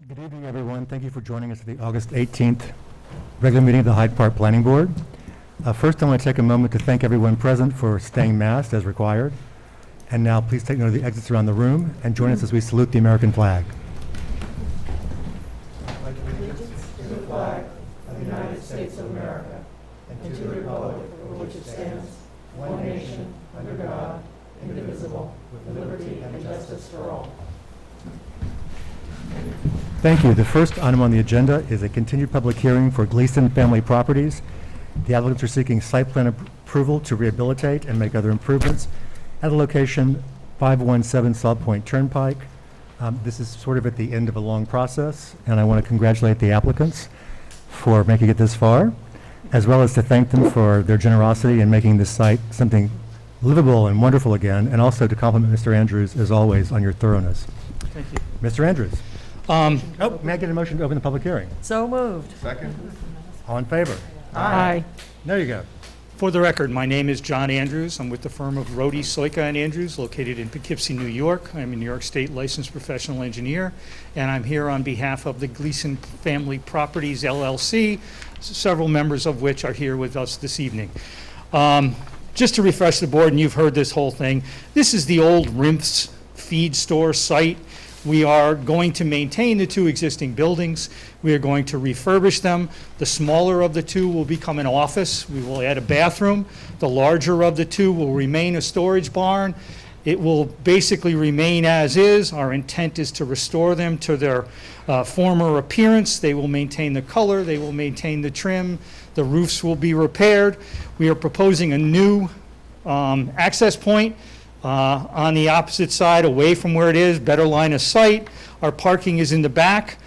Good evening, everyone. Thank you for joining us at the August 18th regular meeting of the Hyde Park Planning Board. First, I want to take a moment to thank everyone present for staying masked as required. And now, please take note of the exits around the room and join us as we salute the American flag. I pledge allegiance to the flag of the United States of America and to the republic for which it stands, one nation, under God, indivisible, with liberty and justice for all. Thank you. The first item on the agenda is a continued public hearing for Gleason Family Properties. The applicants are seeking site plan approval to rehabilitate and make other improvements at a location 517 Salt Point Turnpike. This is sort of at the end of a long process, and I want to congratulate the applicants for making it this far, as well as to thank them for their generosity in making this site something livable and wonderful again, and also to compliment Mr. Andrews, as always, on your thoroughness. Thank you. Mr. Andrews. May I get a motion to open the public hearing? So moved. Second. All in favor? Aye. There you go. For the record, my name is John Andrews. I'm with the firm of Rohde, Soika and Andrews, located in Poughkeepsie, New York. I'm a New York State licensed professional engineer, and I'm here on behalf of the Gleason Family Properties, LLC, several members of which are here with us this evening. Just to refresh the board, and you've heard this whole thing, this is the old Rimph's feed store site. We are going to maintain the two existing buildings. We are going to refurbish them. The smaller of the two will become an office. We will add a bathroom. The larger of the two will remain a storage barn. It will basically remain as is. Our intent is to restore them to their former appearance. They will maintain the color. They will maintain the trim. The roofs will be repaired. We are proposing a new access point on the opposite side, away from where it is, better line of sight. Our parking is in the back.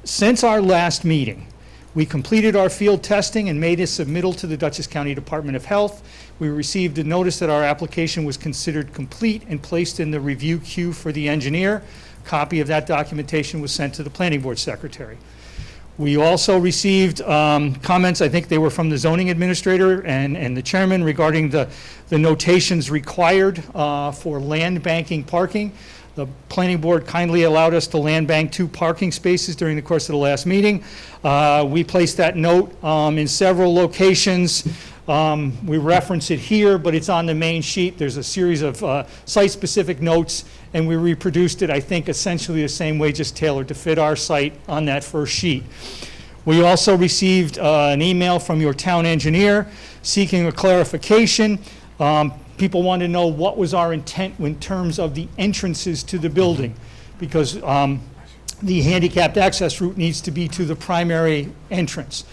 Since our last meeting, we completed our field testing and made a submittal to the Dutchess County Department of Health. We received a notice that our application was considered complete and placed in the review queue for the engineer. Copy of that documentation was sent to the Planning Board Secretary. We also received comments, I think they were from the zoning administrator and the chairman, regarding the notations required for land banking parking. The planning board kindly allowed us to land bank 2 parking spaces during the course of the last meeting. We placed that note in several locations. We reference it here, but it's on the main sheet. There's a series of site-specific notes, and we reproduced it, I think, essentially the same way, just tailored to fit our site on that first sheet. We also received an email from your town engineer seeking a clarification. People want to know what was our intent in terms of the entrances to the building, because the handicapped access route needs to be to the primary entrance.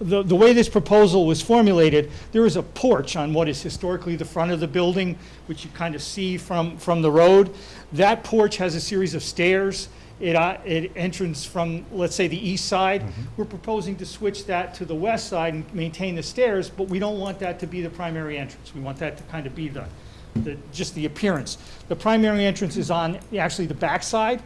The way this proposal was formulated, there is a porch on what is historically the front of the building, which you kind of see from the road. That porch has a series of stairs. It enters from, let's say, the east side. We're proposing to switch that to the west side and maintain the stairs, but we don't want that to be the primary entrance. We want that to kind of be just the appearance. The primary entrance is on actually the back side,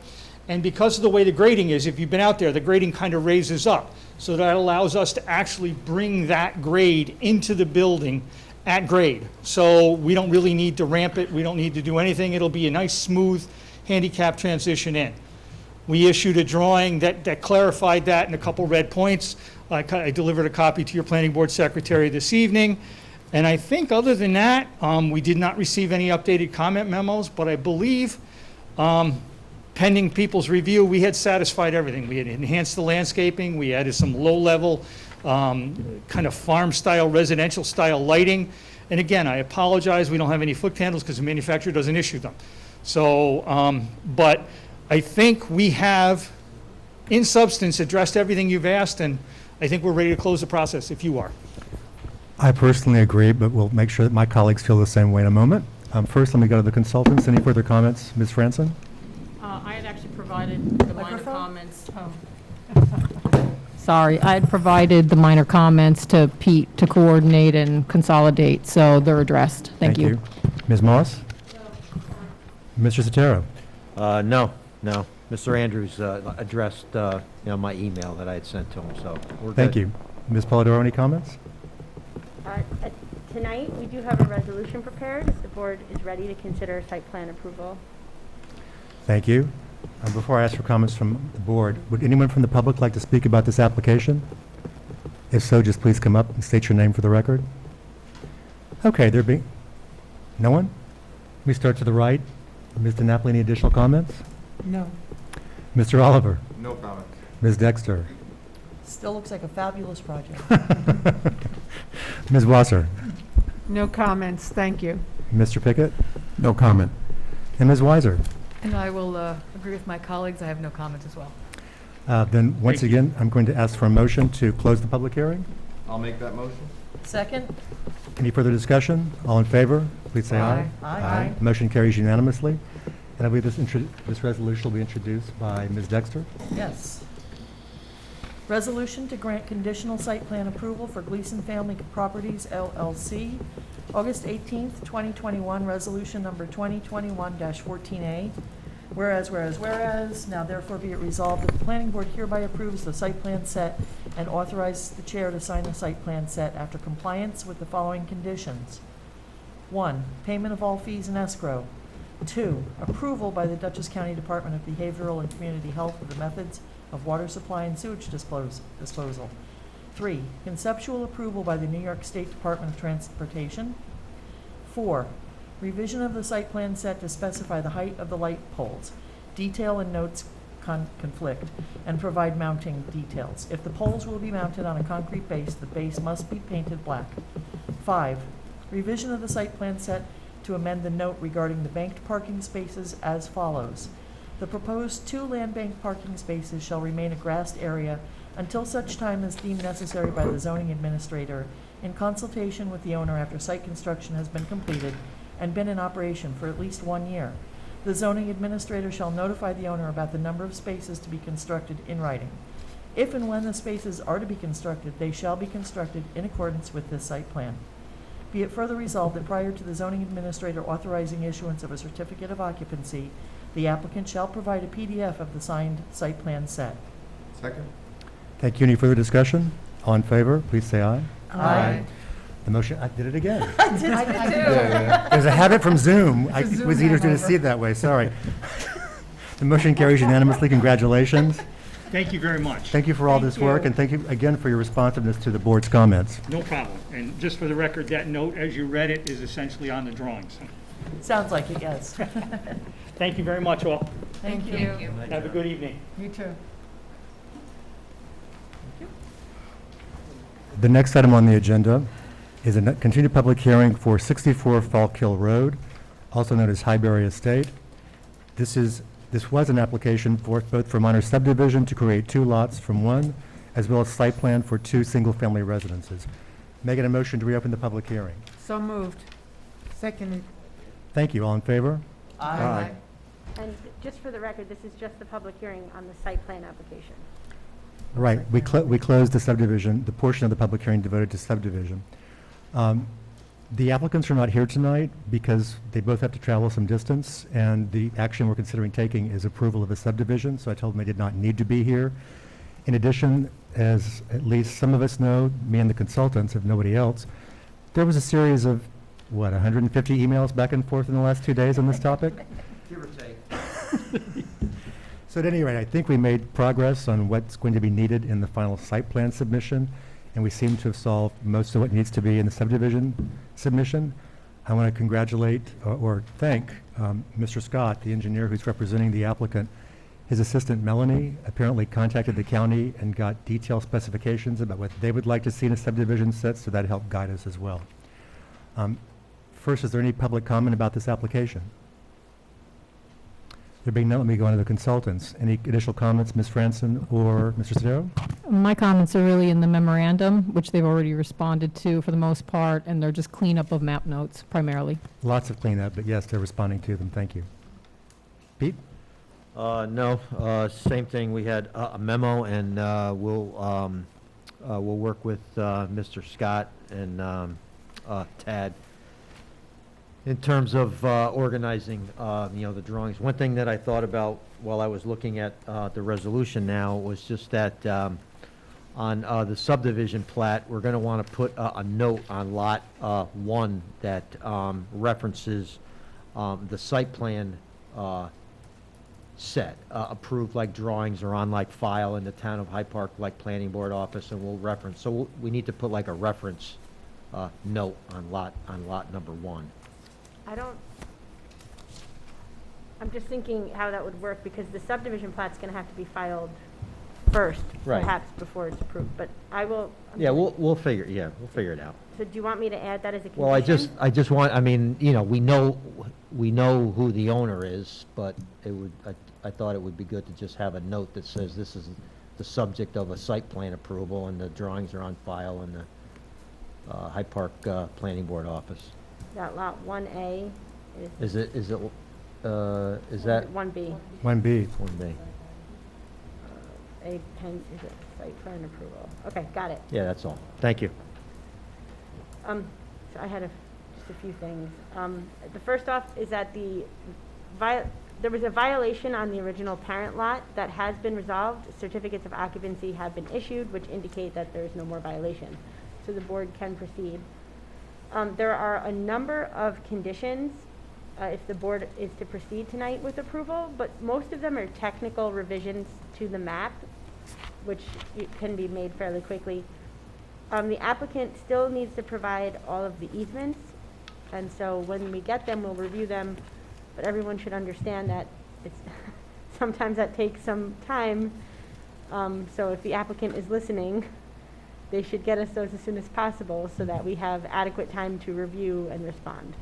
and because of the way the grading is, if you've been out there, the grading kind of raises up. So that allows us to actually bring that grade into the building at grade. So we don't really need to ramp it. We don't need to do anything. It'll be a nice, smooth handicap transition in. We issued a drawing that clarified that in a couple red points. I delivered a copy to your planning board secretary this evening. And I think other than that, we did not receive any updated comment memos, but I believe pending people's review, we had satisfied everything. We had enhanced the landscaping. We added some low-level kind of farm-style, residential-style lighting. And again, I apologize, we don't have any foot candles because the manufacturer doesn't issue them. So, but I think we have, in substance, addressed everything you've asked, and I think we're ready to close the process if you are. I personally agree, but we'll make sure that my colleagues feel the same way in a moment. First, let me go to the consultants. Any further comments? Ms. Franson? I had actually provided the minor comments. Sorry, I had provided the minor comments to Pete to coordinate and consolidate, so they're addressed. Thank you. Ms. Moss? Mr. Sotero? No. Mr. Andrews addressed my email that I had sent to him, so we're good. Thank you. Ms. Polidoro, any comments? Tonight, we do have a resolution prepared. The board is ready to consider site plan approval. Thank you. Before I ask for comments from the board, would anyone from the public like to speak about this application? If so, just please come up and state your name for the record. Okay, there being no one? We start to the right. Ms. DiNapoli, any additional comments? No. Mr. Oliver? No comment. Ms. Dexter? Still looks like a fabulous project. Ms. Wasser? No comments, thank you. Mr. Pickett? No comment. And Ms. Weiser? And I will agree with my colleagues. I have no comments as well. Then, once Thank you. again, I'm going to ask for a motion to close the public hearing. I'll make that motion. Second? Any further discussion? All in favor, please say aye. Aye. Motion carries unanimously. And I believe this resolution will be introduced by Ms. Dexter. Yes. Resolution to grant conditional site plan approval for Gleason Family Properties LLC, August 18th, 2021, resolution number 2021-14A. Whereas, now therefore be it resolved that the planning board hereby approves the site plan set and authorizes the chair to sign the site plan set after compliance with the following conditions. 1, payment of all fees in escrow. 2, approval by the Dutchess County Department of Behavioral and Community Health of the methods of water supply and sewage disposal. 3, conceptual approval by the New York State Department of Transportation. 4, revision of the site plan set to specify the height of the light poles. Detail and notes conflict and provide mounting details. If the poles will be mounted on a concrete base, the base must be painted black. 5, revision of the site plan set to amend the note regarding the banked parking spaces as follows. The proposed 2 land bank parking spaces shall remain a grassed area until such time as deemed necessary by the zoning administrator in consultation with the owner after site construction has been completed and been in operation for at least 1 year. The zoning administrator shall notify the owner about the number of spaces to be constructed in writing. If and when the spaces are to be constructed, they shall be constructed in accordance with this site plan. Be it further resolved that prior to the zoning administrator authorizing issuance of a certificate of occupancy, the applicant shall provide a PDF of the signed site plan set. Second. Thank you. Any further discussion? All in favor, please say aye. Aye. The motion, I did it again. I did too. There's a habit from Zoom. I It's a Zoom was easier to hangover. see it that way, sorry. The motion carries unanimously. Congratulations. Thank you very much. Thank you for all Thank this work, you. and thank you again for your responsiveness to the board's comments. No problem. And just for the record, that note, as you read it, is essentially on the drawings. Sounds like it, yes. Thank you very much, all. Thank you. Have a good evening. You too. The next item on the agenda is a continued public hearing for 64 Fallkill Road, also known as Highbury Estate. This was an application both for minor subdivision to create 2 lots from 1, as well as site plan for 2 single-family residences. Making a motion to reopen the public hearing. So moved. Seconded. Thank you. All in favor? Aye. And just for the record, this is just the public hearing on the site plan application. Right. We closed the subdivision, the portion of the public hearing devoted to subdivision. The applicants are not here tonight because they both have to travel some distance, and the action we're considering taking is approval of the subdivision, so I told them they did not need to be here. In addition, as at least some of us know, me and the consultants, if nobody else, there was a series of, 150 emails back and forth in the last 2 days on this topic? Give or take. So at any rate, I think we made progress on what's going to be needed in the final site plan submission, and we seem to have solved most of what needs to be in the subdivision submission. I want to congratulate or thank Mr. Scott, the engineer who's representing the applicant. His assistant, Melanie, apparently contacted the county and got detailed specifications about what they would like to see in a subdivision set, so that helped guide us as well. First, is there any public comment about this application? There being none, let me go on to the consultants. Any additional comments, Ms. Franson or Mr. Sodaro? My comments are really in the memorandum, which they've already responded to for the most part, and they're just cleanup of map notes primarily. Lots of cleanup, but yes, they're responding to them. Thank you. Pete? No, same thing. We had a memo, and we'll work with Mr. Scott and Tad in terms of organizing, the drawings. One thing that I thought about while I was looking at the resolution now was just that on the subdivision plat, we're going to want to put a note on lot 1 that references the site plan set, approved like drawings are on like file in the town of Hyde Park, like planning board office, and we'll reference. So we need to put like a reference note on lot number 1. I'm just thinking how that would work, because the subdivision plat's gonna have to be filed first, Right. perhaps before it's approved, but I will. Yeah, we'll figure it out. So do you want me to add that as a condition? Well, I just want, I mean, you know, we know who the owner is, but I thought it would be good to just have a note that says this is the subject of a site plan approval, and the drawings are on file in the Hyde Park Planning Board office. That lot 1A Is that? 1B, 1B. 1B. is it site plan approval? Okay, got it. Yeah, that's all. Thank you. So I had just a few things. The first off is that there was a violation on the original parent lot that has been resolved. Certificates of occupancy have been issued, which indicate that there is no more violation. So the board can proceed. There are a number of conditions if the board is to proceed tonight with approval, but most of them are technical revisions to the map, which can be made fairly quickly. The applicant still needs to provide all of the easements, and so when we get them, we'll review them, but everyone should understand that it's sometimes that takes some time. So if the applicant is listening, they should get us those as soon as possible so that we have adequate time to review and respond.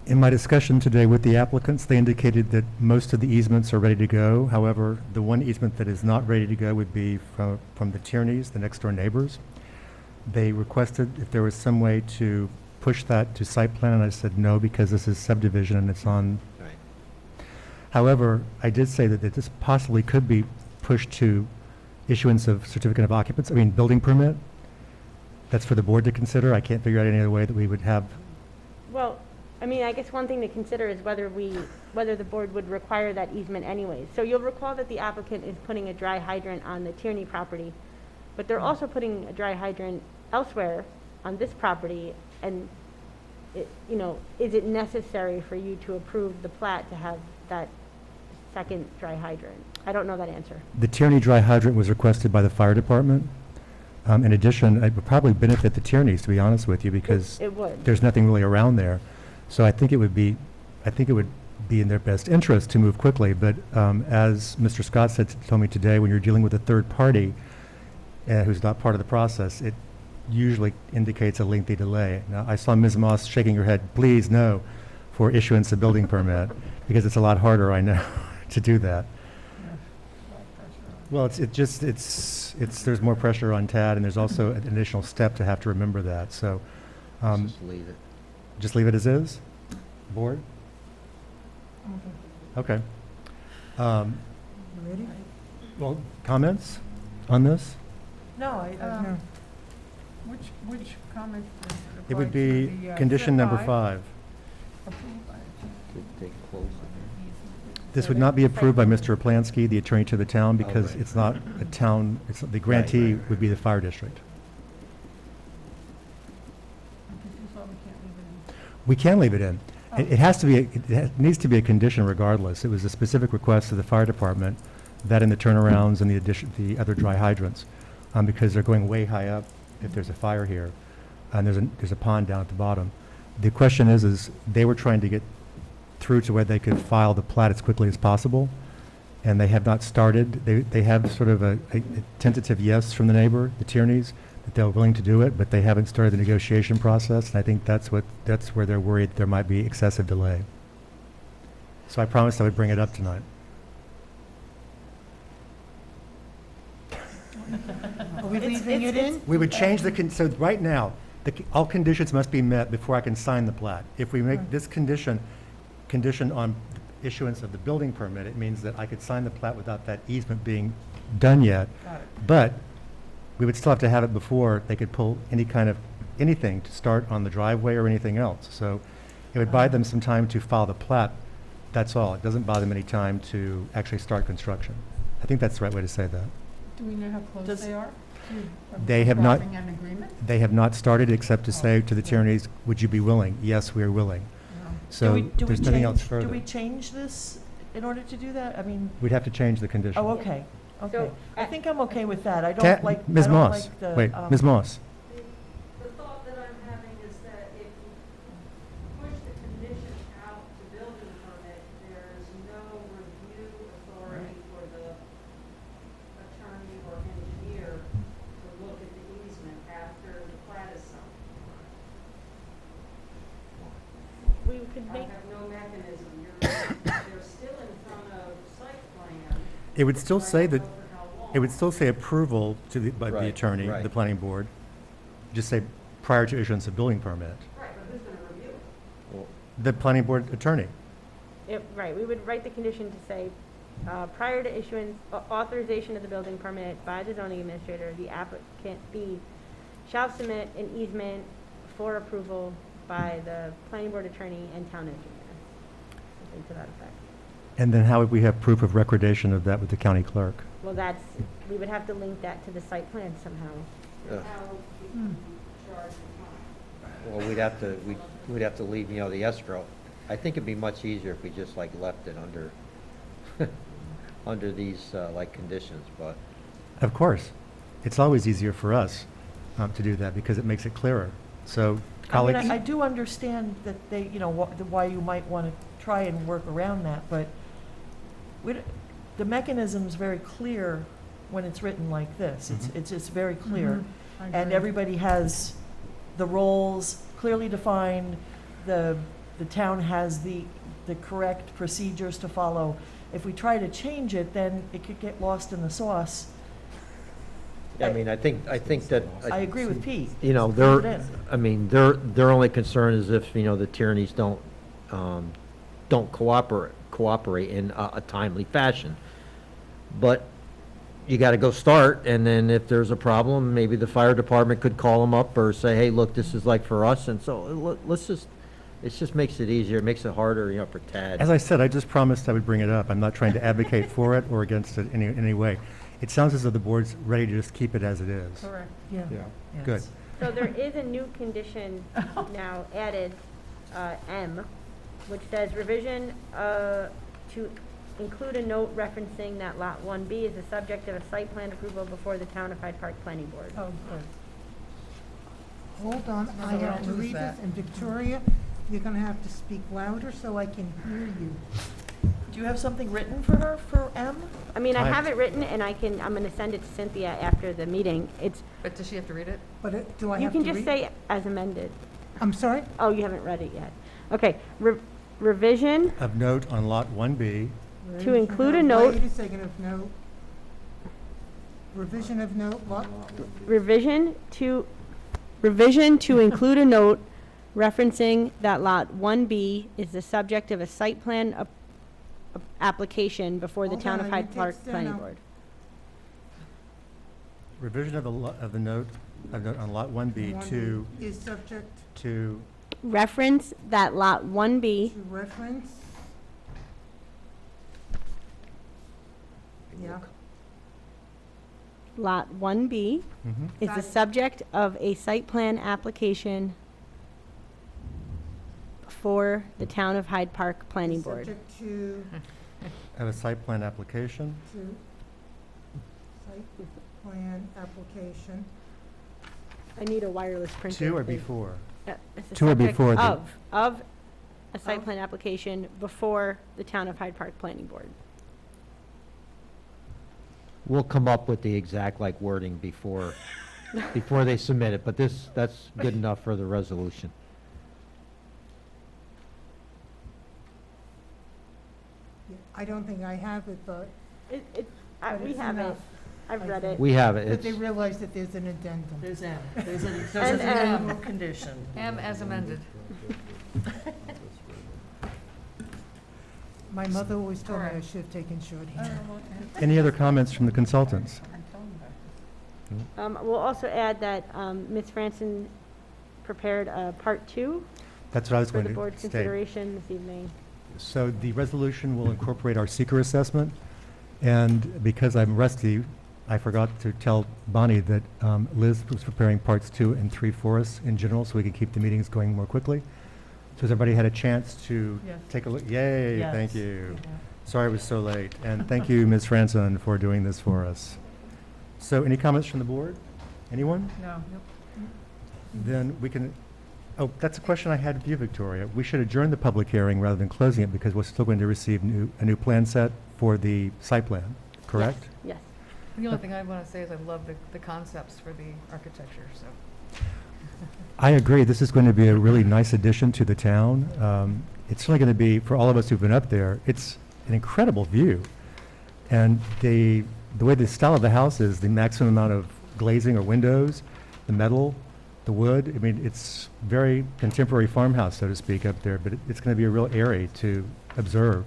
In my discussion today with the applicants, they indicated that most of the easements are ready to go. However, the one easement that is not ready to go would be from the Tierneys, the next door neighbors. They requested if there was some way to push that to site plan, and I said no, because this is subdivision and it's on. Right. However, I did say that this possibly could be pushed to issuance of certificate of occupancy, building permit. That's for the board to consider. I can't figure out any other way that we would have. Well, I guess one thing to consider is whether the board would require that easement anyways. So you'll recall that the applicant is putting a dry hydrant on the Tierney property, but they're also putting a dry hydrant elsewhere on this property, and is it necessary for you to approve the plat to have that second dry hydrant? I don't know that answer. The Tierney dry hydrant was requested by the fire department. In addition, it would probably benefit the Tierneys, to be honest with you, because It would. there's nothing really around there. So I think it would be in their best interest to move quickly. But as Mr. Scott told me today, when you're dealing with a third party who's not part of the process, it usually indicates a lengthy delay. Now, I saw Ms. Moss shaking her head, please no, for issuance of building permit, because it's a lot harder, I know, to do that. Well, there's more pressure on Tad, and there's also an additional step to have to remember that. So Just leave it. just leave it as is? Board? Okay. Ready? Well, comments on this? No, no. Which comment? It would be condition number 5. Take close it. This would not be approved by Mr. Aplansky, the attorney to the town, because it's not a town, the grantee would be the fire district. We can leave it in. It has to be, it needs to be a condition regardless. It was a specific request of the fire department, that in the turnarounds and the other dry hydrants, because they're going way high up if there's a fire here, and there's a pond down at the bottom. The question is they were trying to get through to where they could file the plat as quickly as possible, and they have not started. They have sort of a tentative yes from the neighbor, the Tierneys, that they're willing to do it, but they haven't started the negotiation process, and I think that's where they're worried there might be excessive delay. So I promised I would bring it up tonight. Are we leaving it in? We would change so right now, all conditions must be met before I can sign the plat. If we make this condition on issuance of the building permit, it means that I could sign the plat without that easement being done yet. Got it. But we would still have to have it before they could pull anything to start on the driveway or anything else. So it would buy them some time to file the plat. That's all. It doesn't buy them any time to actually start construction. I think that's the right way to say that. Do we know how close they are? They have not- Drafting an agreement? They have not started except to say to the Tierneys, would you be willing? Yes, we are willing. No. So there's nothing else further. Do we change this in order to do that? I mean, We'd have to change the condition. oh, okay, okay. So, I think I'm okay with that. I Ta- don't like, I Ms. don't Moss, like the. wait, Ms. Moss. The thought that I'm having is that if you push the condition out to building permit, there's no review authority for the attorney or engineer to look at the easement after the plat is signed. We could I make, have no mechanism. They're still in front of site plan. It would still say that, I don't know for how long. it would still say approval to the, by the Right, attorney, right. the planning board. Just say prior to issuance of building permit. Right, but who's going to review it? Well, The planning board attorney. right, we would write the condition to say, prior to issuance, authorization of the building permit by the zoning administrator, the applicant shall submit an easement for approval by the planning board attorney and town engineer. Something to that effect. And then how would we have proof of recordation of that with the county clerk? Well, that's, we would have to link that to the site plan somehow. Yeah. How would you charge the time? Well, we'd have to leave, you know, the escrow. I think it'd be much easier if we just like left it under, under these, like conditions, but. Of course. It's always easier for us to do that because it makes it clearer. So I mean, colleagues, I do understand that they, you know, why you might want to try and work around that, but the mechanism's very clear when it's written like this. It's just very clear. And everybody has the roles clearly defined. The town has the correct procedures to follow. If we try to change it, then it could get lost in the sauce. I mean, I think that. I agree with Pete. You know, Put it in. I mean, their only concern is if, you know, the tyrannies don't cooperate in a timely fashion. But you gotta go start, and then if there's a problem, maybe the fire department could call them up or say, hey, look, this is like for us, and so it just makes it easier, it makes it harder, you know, for Tad. as I said, I just promised I would bring it up. I'm not trying to advocate for it or against it in any way. It sounds as though the board's ready to just keep it as it is. Correct. Yeah. Yeah. Good. So there is a new condition now added, M, which says revision to include a note referencing that Lot 1B is the subject of a site plan approval before the Town of Hyde Park Planning Board. Oh, good. Hold on, I Never have to lose read this, that. and Victoria, you're gonna have to speak louder so I can hear you. Do you have something written for her, for M? I mean, I Hi. have it written, and I'm gonna send it to Cynthia after the meeting. But does she have to read it? But do I You have to can read? just say as amended. I'm sorry? Oh, you haven't read it yet. Okay, revision Of note on Lot 1B, To include a note- Wait a second, of note. Revision of note, what? revision to include a note referencing that Lot 1B is the subject of a site plan application before the Hold Town on, of I Hyde need to Park extend Planning out. Board. revision of the note on Lot 1B to, Is subject to, Reference that Lot 1B to reference. Yeah, Lot 1B mhm. is the subject of a site plan application for the Town of Hyde Park Planning is Board. subject to, Have a site plan application. site plan application. I need a wireless printer. To or please. before? It's the To or subject before the- of a site Of. plan application before the Town of Hyde Park Planning Board. We'll come up with the exact like wording before they submit it, but that's good enough for the resolution. Yeah, I don't think I have it, but But We it's have it. enough, I've I read it. think. We have it, but they it's, realize that there's an addendum. There's M. There's an And annual condition. M as amended. My mother always told me I Correct. should have taken shorthand. Any other comments from the consultants? We'll also add that Ms. Franson prepared Part 2 That's what I was for going the to board's state. consideration this evening. So the resolution will incorporate our seeker assessment, and because I'm rusty, I forgot to tell Bonnie that Liz was preparing parts 2 and 3 for us in general, so we could keep the meetings going more quickly. So has everybody had a chance to Yes. take a look? Yay, Yes. thank you. Sorry I was so late, and thank you, Ms. Franson, for doing this for us. So any comments from the board? Anyone? No. Then we can, oh, that's a question I had of you, Victoria. We should adjourn the public hearing rather than closing it because we're still going to receive a new plan set for the site plan, correct? Yes. The only thing I want to say is I love the concepts for the architecture, so. I agree. This is going to be a really nice addition to the town. It's certainly going to be, for all of us who've been up there, it's an incredible view. And the way the style of the house is, the maximum amount of glazing or windows, the metal, the wood, I mean, it's very contemporary farmhouse, so to speak, up there, but it's going to be a real area to observe.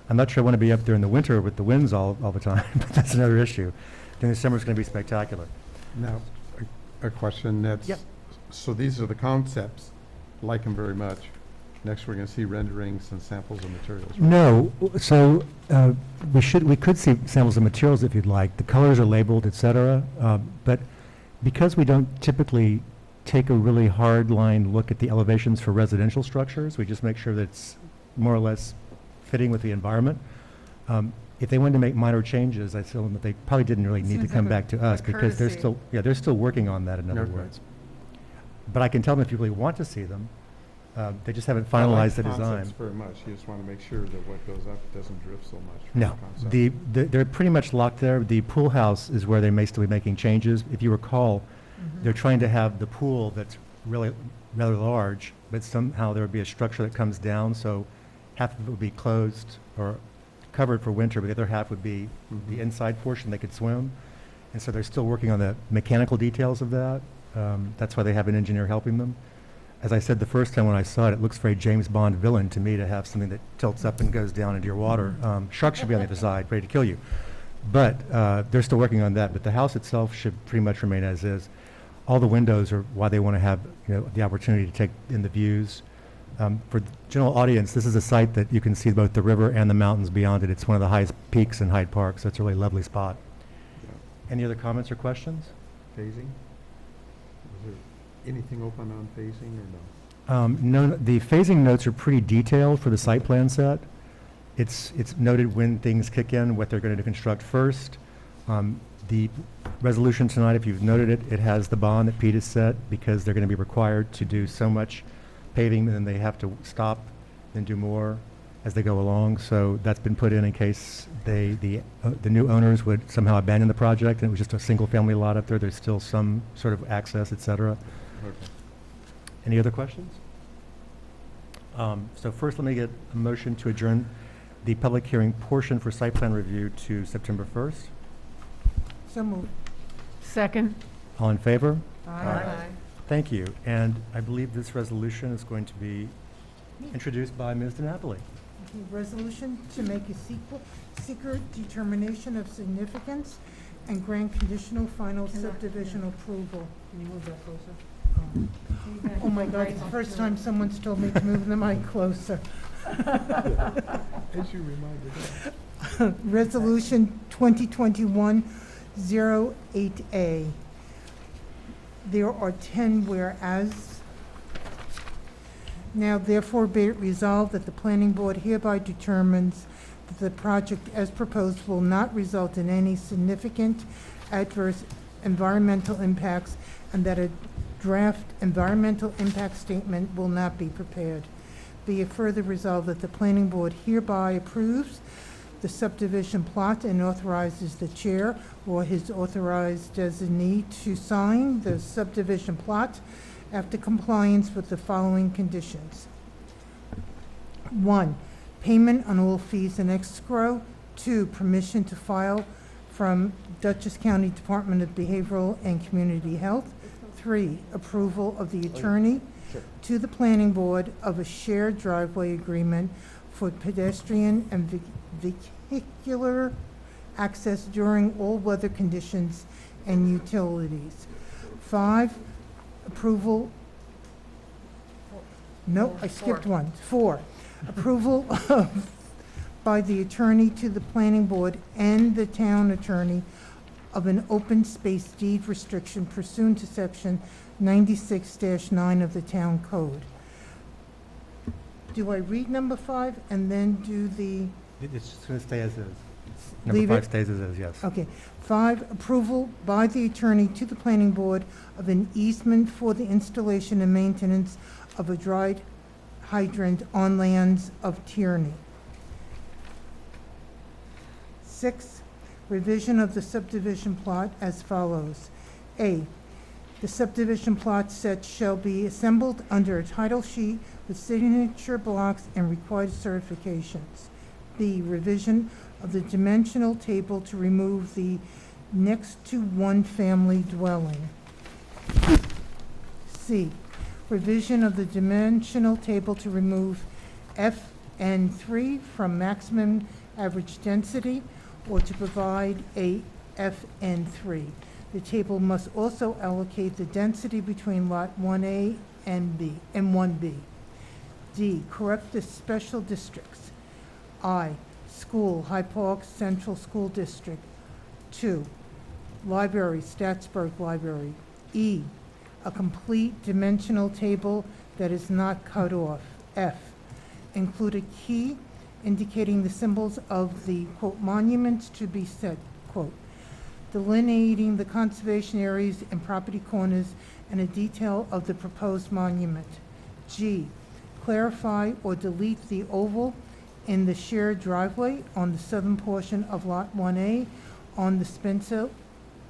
I'm not sure I want to be up there in the winter with the winds all the time, but that's another issue. During the summer, it's going to be spectacular. Now, a question that's, Yep. so these are the concepts, like them very much. Next, we're going to see renderings and samples of materials. right? No, so we could see samples of materials if you'd like. The colors are labeled, et cetera, but because we don't typically take a really hard line look at the elevations for residential structures, we just make sure that it's more or less fitting with the environment. If they wanted to make minor changes, I tell them that they probably didn't really need to Seems come like back to us a because they're courtesy. they're still working on that, in other Okay. words. But I can tell them if you really want to see them, they just haven't I like finalized the design. concepts very much. You just want to make sure that what goes up doesn't drift so much. from No, the concept. they're pretty much locked there. The pool house is where they may still be making changes. If you recall, they're trying to have the pool that's really rather large, but somehow there would be a structure that comes down, so half of it would be closed or covered for winter, but the other half would be the Mhm. inside portion they could swim. And so they're still working on the mechanical details of that. That's why they have an engineer helping them. As I said the first time when I saw it, it looks very James Bond villain to me to have something that tilts up and goes down into your water. Sharks should be on the other side, ready to kill you. But they're still working on that. But the house itself should pretty much remain as is. All the windows are why they want to have the opportunity to take in the views. For the general audience, this is a site that you can see both the river and the mountains beyond it. It's one of the highest peaks in Hyde Park, so it's a really lovely spot. Yeah. Any other comments or questions? Phasing? Was there anything open on phasing or no? No, the phasing notes are pretty detailed for the site plan set. It's noted when things kick in, what they're going to construct first. The resolution tonight, if you've noted it, it has the bond that Pete has set because they're going to be required to do so much paving and then they have to stop and do more as they go along. So that's been put in case the new owners would somehow abandon the project and it was just a single family lot up there. There's still some sort of access, et cetera. Okay. Any other questions? So first, let me get a motion to adjourn the public hearing portion for site plan review to September 1st. So moved. Second. All in favor? Aye. Thank you. And I believe this resolution is going to be introduced by Ms. DiNapoli. Okay, resolution to make a seeker determination of significance and grant conditional final subdivision approval. Can you move that closer? Oh my God, it's the first time someone's told me to move the mic closer. As you reminded us. Resolution 2021-08A. There are 10 whereas. Now therefore be it resolved that the planning board hereby determines that the project as proposed will not result in any significant adverse environmental impacts and that a draft environmental impact statement will not be prepared. Be it further resolved that the planning board hereby approves the subdivision plot and authorizes the chair or his authorized designee to sign the subdivision plot after compliance with the following conditions. 1, payment on all fees and escrow. 2, permission to file from Dutchess County Department of Behavioral and Community Health. 3, approval of the attorney to the planning board of a shared driveway agreement for pedestrian and vehicular access during all weather conditions and utilities. 5, approval, no, I skipped one. 4, approval of, by the attorney to the planning board and the town attorney of an open space deed restriction pursuant to section 96-9 of the town code. Do I read number 5 and then do the It's just going to stay as is. Leave Number it? 5 stays as is, yes. Okay. 5, approval by the attorney to the planning board of an easement for the installation and maintenance of a dried hydrant on lands of Tierney. 6, revision of the subdivision plot as follows. A, the subdivision plot set shall be assembled under a title sheet with signature blocks and required certifications. B, revision of the dimensional table to remove the next to one-family dwelling. C, revision of the dimensional table to remove FN3 from maximum average density or to provide a FN3. The table must also allocate the density between Lot 1A and 1B. D, correct the special districts. I, school, Hyde Park Central School District. 2, library, Staatsburg Library. E, a complete dimensional table that is not cut off. F, include a key indicating the symbols of the, quote, monuments to be set, quote, delineating the conservation areas and property corners and a detail of the proposed monument. G, clarify or delete the oval in the shared driveway on the southern portion of Lot 1A on the Spencer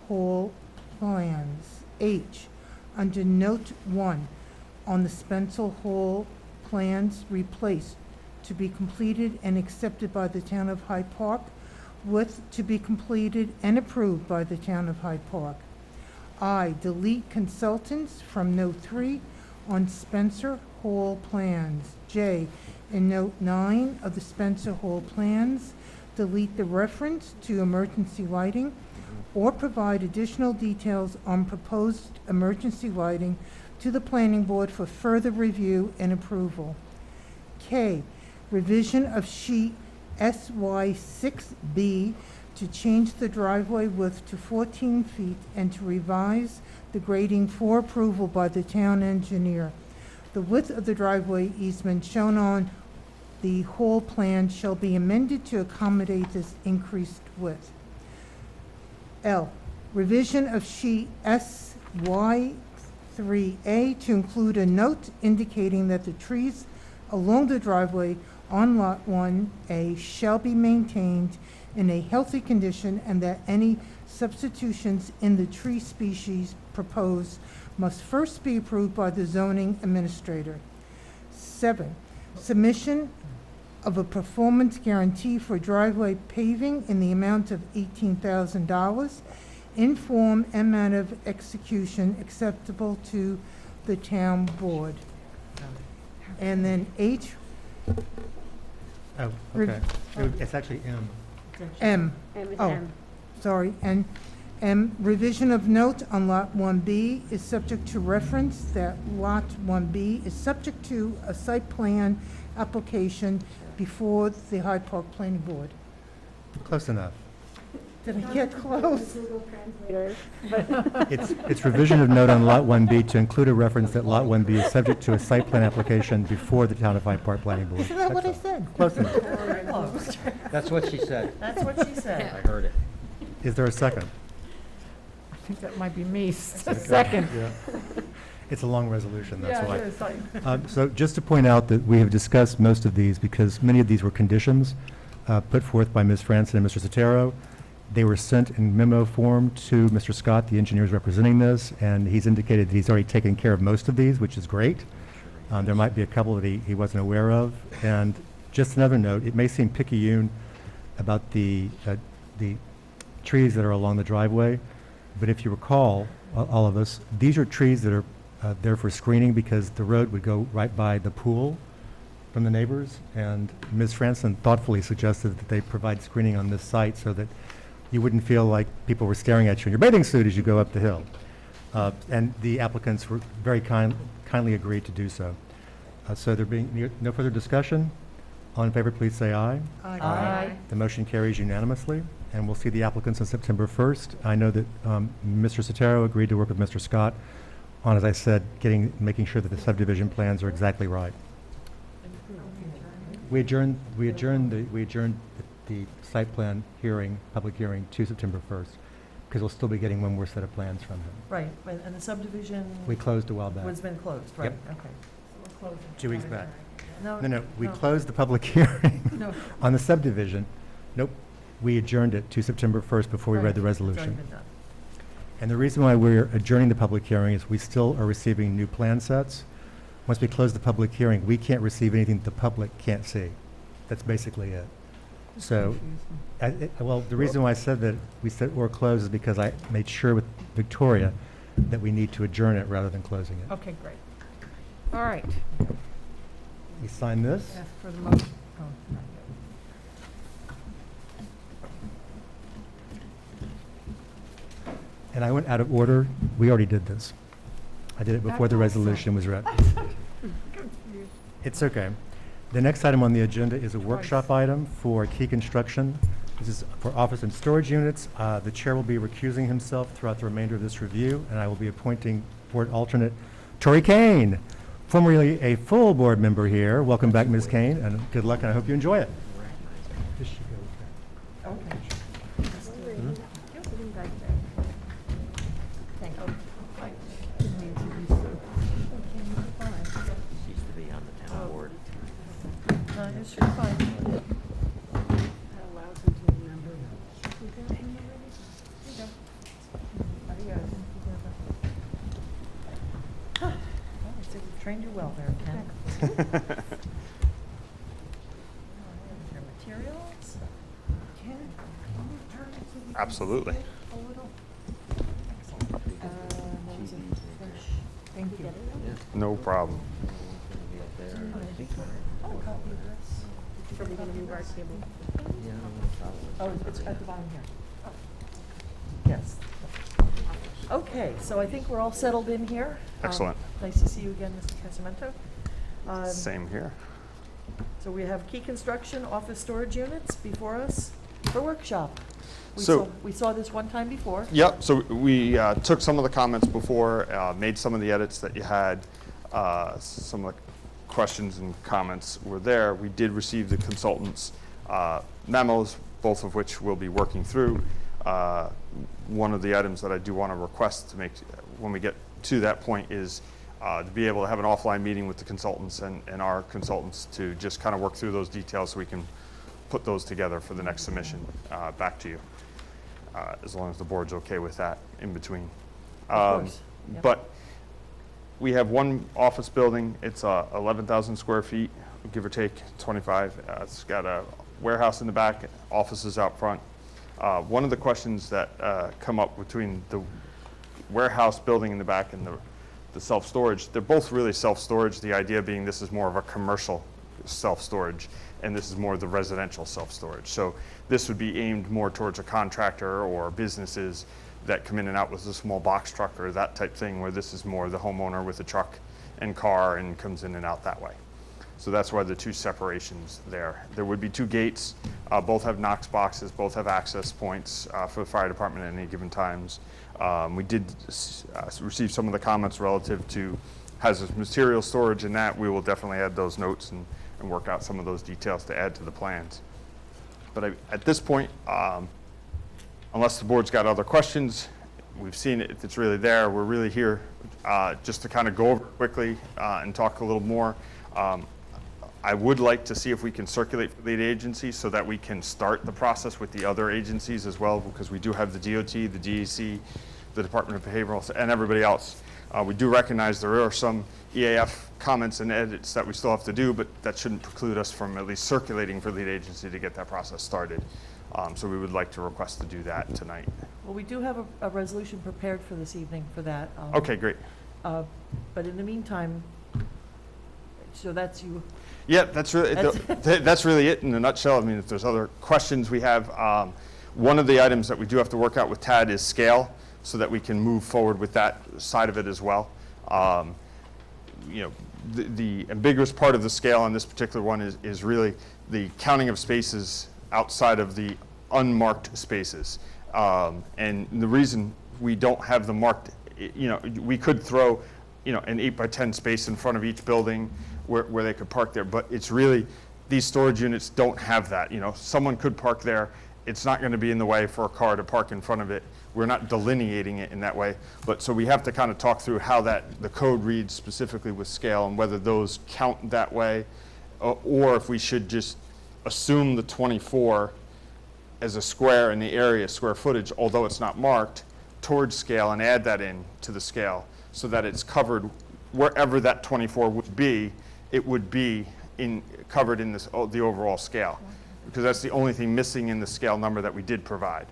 Hall plans. H, under Note 1, on the Spencer Hall plans, replace to be completed and accepted by the town of Hyde Park with to be completed and approved by the town of Hyde Park. I, delete consultants from Note 3 on Spencer Hall plans. J, in Note 9 of the Spencer Hall plans, delete the reference to emergency lighting or provide additional details on proposed emergency lighting to the planning board for further review and approval. K, revision of sheet SY6B to change the driveway width to 14 feet and to revise the grading for approval by the town engineer. The width of the driveway easement shown on the whole plan shall be amended to accommodate this increased width. L, revision of sheet SY3A to include a note indicating that the trees along the driveway on Lot 1A shall be maintained in a healthy condition and that any substitutions in the tree species proposed must first be approved by the zoning administrator. 7, submission of a performance guarantee for driveway paving in the amount of $18,000 in form and manner of execution acceptable to the town board. And then H, Oh, Rev- okay. It's actually M. M. M is Oh. M. Sorry, and revision of note on Lot 1B is subject to reference that Lot 1B is subject to a site plan application before the Hyde Park Planning Board. Close enough. Did I get close? Google Translator, but It's revision of note on Lot 1B to include a reference that Lot 1B is subject to a site plan application before the Town of Hyde Park Planning Board. Isn't that what I That's all. said? Close enough. That's what she said. That's what she said. I heard it. Is there a second? I think that might be me. Second. Yeah. It's a long resolution, that's why. Yeah, it is. So just to point out that we have discussed most of these because many of these were conditions put forth by Ms. Franson and Mr. Sotero. They were sent in memo form to Mr. Scott, the engineer is representing this, and he's indicated that he's already taken care of most of these, which is great. There might be a couple that he wasn't aware of. And just another note, it may seem picayune about the trees that are along the driveway, but if you recall, all of us, these are trees that are there for screening because the road would go right by the pool from the neighbors, and Ms. Franson thoughtfully suggested that they provide screening on this site so that you wouldn't feel like people were staring at you in your bathing suit as you go up the hill. And the applicants were very kindly agreed to do so. So there being no further discussion, all in favor, please say aye. Aye. The motion carries unanimously, and we'll see the applicants on September 1st. I know that Mr. Sotero agreed to work with Mr. Scott on, as I said, making sure that the subdivision plans are exactly right. We adjourned the the site plan hearing, public hearing, to September 1st, because we'll still be getting one more set of plans from him. Right, and the subdivision We closed a while back. was been closed, right, Yep. okay. 2 weeks back. No, No, we closed the public hearing No. on the subdivision. Nope, we adjourned it to September 1st before we read the Right, it's already resolution. been done. And the reason why we're adjourning the public hearing is we still are receiving new plan sets. Once we close the public hearing, we can't receive anything that the public can't see. That's basically it. So, well, the reason why I said that we said we're closed is because I made sure with Victoria that we need to adjourn it rather than closing it. Okay, great. All right. We sign this. Ask for the motion. Oh, not yet. And I went out of order. We already did this. I did it before the resolution was read. It's okay. The next item on the agenda is a workshop item for Key Construction. This is for office and storage units. The chair will be recusing himself throughout the remainder of this review, and I will be appointing board alternate Tori Kane, formerly a full board member here. Welcome back, Ms. Kane, and good luck, and I hope you enjoy it. This should go with that. Okay. Thank you. She used to be on the town board. No, this should be fine. That allows him to remember. Oh, I see we've trained you well there, Ken. Your materials. Absolutely. Thank you. No problem. Oh, it's at the bottom here. Yes. Okay, so I think we're all settled in here. Excellent. Nice to see you again, Mr. Casamento. Same here. So we have Key Construction office storage units before us for workshop. So- We saw this one time before. Yep, so we took some of the comments before, made some of the edits that you had. Some of the questions and comments were there. We did receive the consultant's memos, both of which we'll be working through. One of the items that I do want to request to make, when we get to that point, is to be able to have an offline meeting with the consultants and our consultants to just kind of work through those details so we can put those together for the next submission back to you, as long as the board's okay with that in between. Of course. Yep. But we have one office building. It's 11,000 square feet, give or take 25. It's got a warehouse in the back, offices out front. One of the questions that come up between the warehouse building in the back and the self-storage, they're both really self-storage. The idea being this is more of a commercial self-storage, and this is more the residential self-storage. So this would be aimed more towards a contractor or businesses that come in and out with a small box truck or that type thing, where this is more the homeowner with a truck and car and comes in and out that way. So that's why the two separations there. There would be two gates. Both have Knox boxes, both have access points for the fire department at any given times. We did receive some of the comments relative to hazardous material storage, and that we will definitely add those notes and work out some of those details to add to the plans. But at this point, unless the board's got other questions, we've seen it, it's really there. We're really here just to kind of go over it quickly and talk a little more. I would like to see if we can circulate for lead agencies so that we can start the process with the other agencies as well, because we do have the DOT, the DEC, the Department of Behavioral, and everybody else. We do recognize there are some EAF comments and edits that we still have to do, but that shouldn't preclude us from at least circulating for lead agency to get that process started. So we would like to request to do that tonight. Well, we do have a resolution prepared for this evening for that. Okay, great. But in the meantime, so that's you. Yeah, that's really that's really it in a nutshell. I mean, if there's other questions we have, one of the items that we do have to work out with TAD is scale, so that we can move forward with that side of it as well. You know, the ambiguous part of the scale on this particular one is really the counting of spaces outside of the unmarked spaces. And the reason we don't have them marked, you know, we could throw, you know, an 8 by 10 space in front of each building where they could park there, but it's really these storage units don't have that. You know, someone could park there. It's not going to be in the way for a car to park in front of it. We're not delineating it in that way. But so we have to kind of talk through how the code reads specifically with scale and whether those count that way, or if we should just assume the 24 as a square in the area, square footage, although it's not marked, towards scale and add that in to the scale so that it's covered wherever that 24 would be, it would be covered in the overall scale. Because that's the only thing missing in the scale number that we did provide,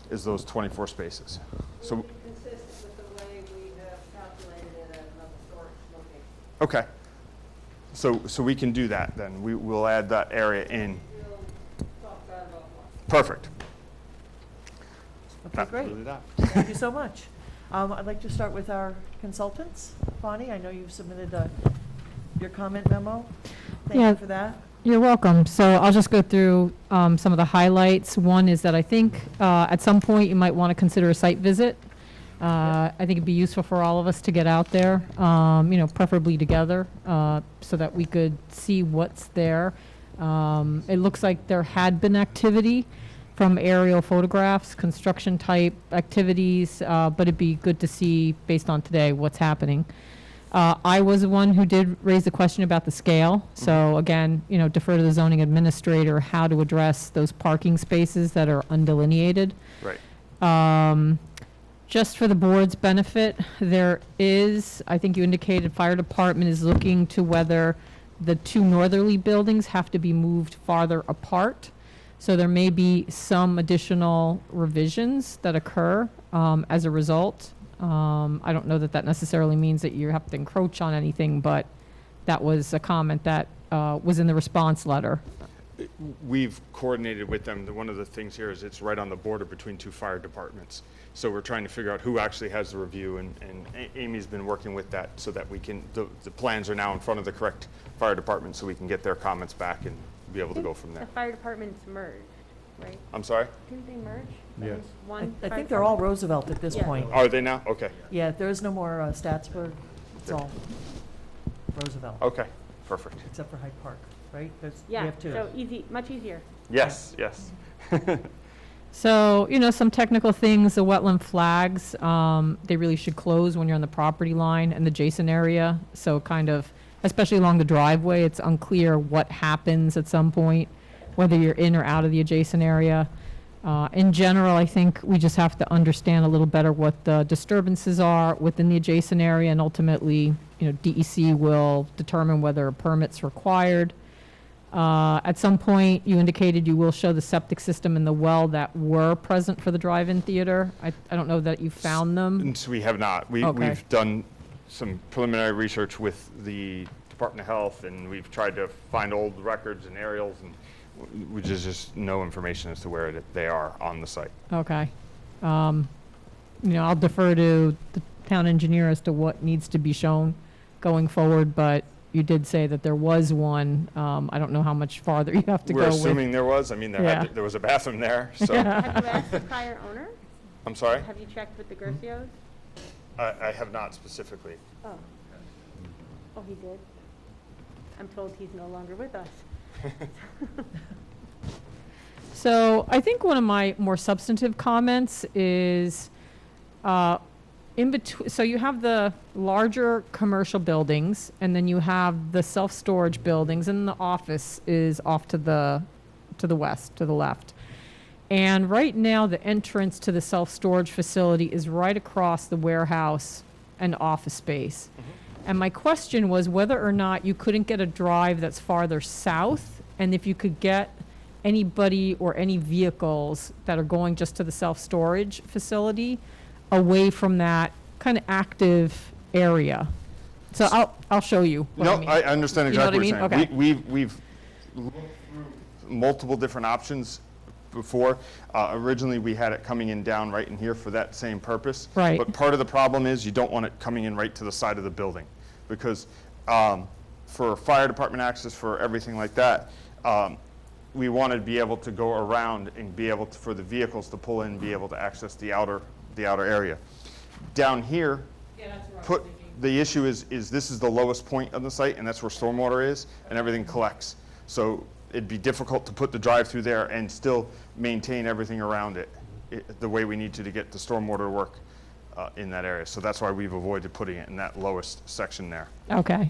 is those 24 spaces. So, Would be consistent with the way we have calculated it at another storage location. okay. So we can do that then. We'll add that area in. We'll talk about it offline. Perfect. Okay, great. Really that. Thank you so much. I'd like to start with our consultants. Bonnie, I know you've submitted your comment memo. Thank Yeah. you for that. You're welcome. So I'll just go through some of the highlights. One is that I think at some point you might want to consider a site visit. I think it'd be useful for all of us to get out there, preferably together, so that we could see what's there. It looks like there had been activity from aerial photographs, construction type activities, but it'd be good to see, based on today, what's happening. I was the one who did raise the question about the scale. So again, defer to the zoning administrator how to address those parking spaces that are undelineated. Right. Just for the board's benefit, there is, I think you indicated, fire department is looking to whether the two northerly buildings have to be moved farther apart. So there may be some additional revisions that occur as a result. I don't know that that necessarily means that you have to encroach on anything, but that was a comment that was in the response letter. We've coordinated with them. One of the things here is it's right on the border between two fire departments. So we're trying to figure out who actually has the review, and Amy's been working with that so that we can, the plans are now in front of the correct fire department so we can get their comments back and be able to go from there. The fire department's merged, right? I'm sorry? Didn't they merge? Yes. There's one I fire think they're all department? Roosevelt at this Yeah. point. Are they now? Okay. Yeah, there is no more Staatsburg. It's all Roosevelt, Okay. Perfect. except for Hyde Park, right? We Yeah, have two. so easy, much easier. Yes, yes. So, some technical things, the wetland flags, they really should close when you're on the property line and the adjacent area. So kind of, especially along the driveway, it's unclear what happens at some point, whether you're in or out of the adjacent area. In general, I think we just have to understand a little better what the disturbances are within the adjacent area, and ultimately, DEC will determine whether a permit's required. At some point, you indicated you will show the septic system and the well that were present for the drive-in theater. I don't know that you found them. And so we have not. Okay. We've done some preliminary research with the Department of Health, and we've tried to find old records and aerials, and there's just no information as to where they are on the site. Okay. I'll defer to the town engineer as to what needs to be shown going forward, but you did say that there was one. I don't know how much farther you have to We're go with. assuming there was. I mean, Yeah. there was a bathroom there, so. Have you asked the prior owner? I'm sorry? Have you checked with the Gercios? I have not specifically. Oh. Oh, he did? I'm told he's no longer with us. So I think one of my more substantive comments is in between. So you have the larger commercial buildings, and then you have the self-storage buildings, and the office is off to the west, to the left. And right now, the entrance to the self-storage facility is right across the warehouse and office space. And my question was whether or not you couldn't get a drive that's farther south, and if you could get anybody or any vehicles that are going just to the self-storage facility away from that kind of active area. So I'll show you what I No, mean. I understand You know exactly what I what mean? you're saying. Okay. We've looked through multiple different options before. Originally, we had it coming in down right in here for that same purpose. Right. But part of the problem is you don't want it coming in right to the side of the building, because for fire department access, for everything like that, we want to be able to go around and be able to, for the vehicles to pull in, be able to access the outer area. Down here, the issue is this is the lowest point of the site, and that's where stormwater is, and everything collects. So it'd be difficult to put the drive-through there and still maintain everything around it, the way we need to get the stormwater work in that area. So that's why we've avoided putting it in that lowest section there. Okay.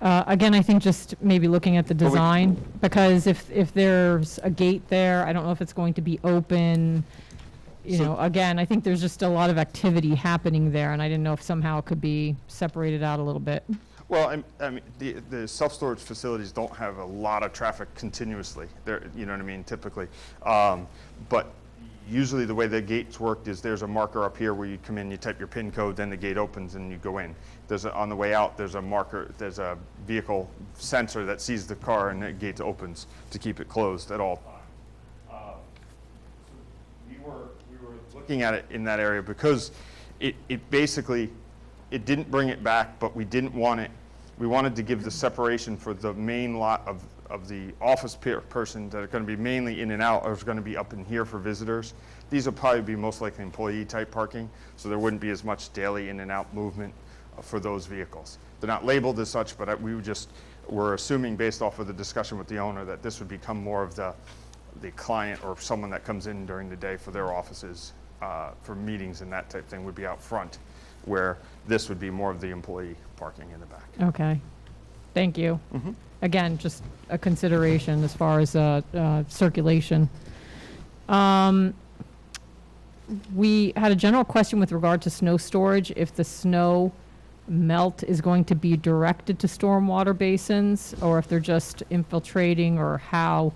Again, I think just maybe looking at the design, because if there's a gate there, I don't know if it's going to be open. You know, again, I think there's just a lot of activity happening there, and I didn't know if somehow it could be separated out a little bit. Well, I mean, the self-storage facilities don't have a lot of traffic continuously. They're, you know what I mean, typically. But usually the way the gates worked is there's a marker up here where you come in, you type your PIN code, then the gate opens and you go in. On the way out, there's a marker, there's a vehicle sensor that sees the car and the gate opens to keep it closed at all times. We were looking at it in that area because it basically, it didn't bring it back, but we didn't want it. We wanted to give the separation for the main lot of the office person that are going to be mainly in and out, or is going to be up in here for visitors. These will probably be most likely employee type parking, so there wouldn't be as much daily in and out movement for those vehicles. They're not labeled as such, but we're assuming based off of the discussion with the owner that this would become more of the client or someone that comes in during the day for their offices, for meetings and that type of thing would be out front, where this would be more of the employee parking in the back. Okay. Thank you. Mhm. Again, just a consideration as far as circulation. We had a general question with regard to snow storage, if the snow melt is going to be directed to stormwater basins, or if they're just infiltrating, or how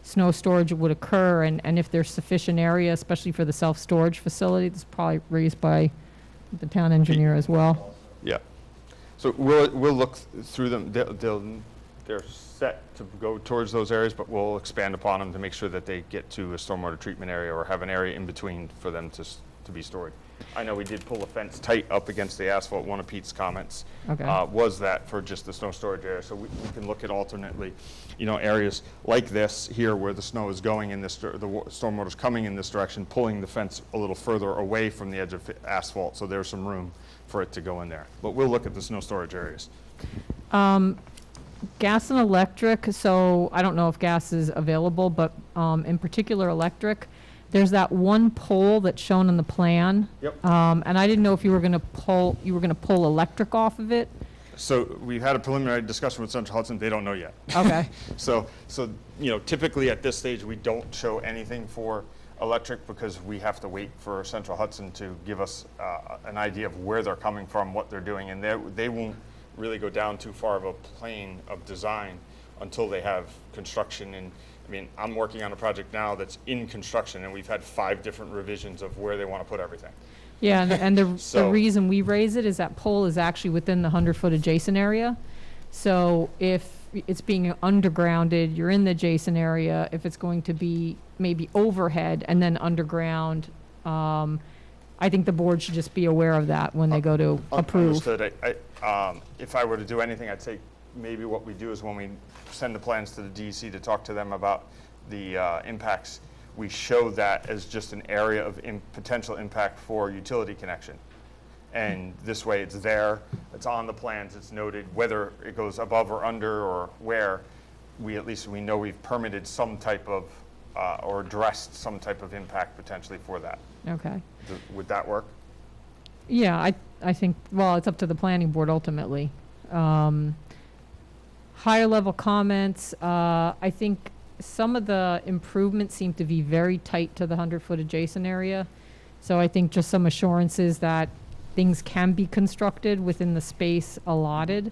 snow storage would occur, and if there's sufficient area, especially for the self-storage facility. This is probably raised by the town engineer as well. Yeah. So we'll look through them. They're set to go towards those areas, but we'll expand upon them to make sure that they get to a stormwater treatment area or have an area in between for them to be stored. I know we did pull a fence tight up against the asphalt. One of Pete's comments was that for just the snow storage area. So we can look at alternately, areas like this here where the snow is going in this, the stormwater is coming in this direction, pulling the fence a little further away from the edge of asphalt. So there's some room for it to go in there. But we'll look at the snow storage areas. Gas and electric, so I don't know if gas is available, but in particular electric, there's that one pole that's shown on the plan. Yep. And I didn't know if you were going to pull electric off of it. So we've had a preliminary discussion with Central Hudson. They don't know yet. Okay. So typically at this stage, we don't show anything for electric because we have to wait for Central Hudson to give us an idea of where they're coming from, what they're doing, and they won't really go down too far of a plane of design until they have construction. And I mean, I'm working on a project now that's in construction, and we've had 5 different revisions of where they want to put everything. Yeah, and the So- reason we raise it is that pole is actually within the 100-foot adjacent area. So if it's being undergrounded, you're in the adjacent area. If it's going to be maybe overhead and then underground, I think the board should just be aware of that when they go to approve. Understood. If I were to do anything, I'd say maybe what we do is when we send the plans to the DEC to talk to them about the impacts, we show that as just an area of potential impact for utility connection. And this way it's there, it's on the plans, it's noted, whether it goes above or under or where, we know we've permitted some type of, or addressed some type of impact potentially for that. Okay. Would that work? Yeah, I think, well, it's up to the planning board ultimately. Higher level comments, I think some of the improvements seem to be very tight to the 100-foot adjacent area. So I think just some assurances that things can be constructed within the space allotted.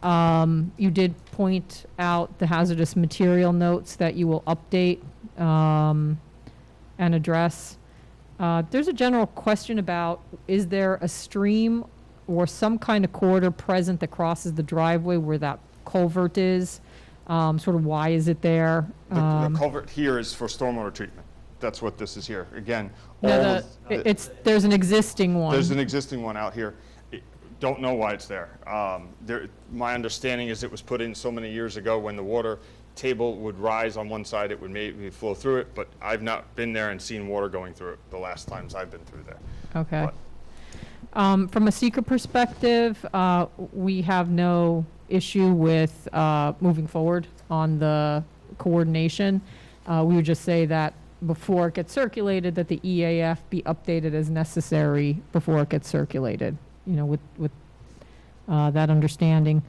You did point out the hazardous material notes that you will update and address. There's a general question about, is there a stream or some kind of corridor present that crosses the driveway where that culvert is? Sort of why is it there? The culvert here is for stormwater treatment. That's what this is here. Again, there's an existing one. There's an existing one out here. Don't know why it's there. My understanding is it was put in so many years ago when the water table would rise on one side, it would maybe flow through it, but I've not been there and seen water going through it the last times I've been through there. Okay. From a seeker perspective, we have no issue with moving forward on the coordination. We would just say that before it gets circulated, that the EAF be updated as necessary before it gets circulated, you know, with that understanding.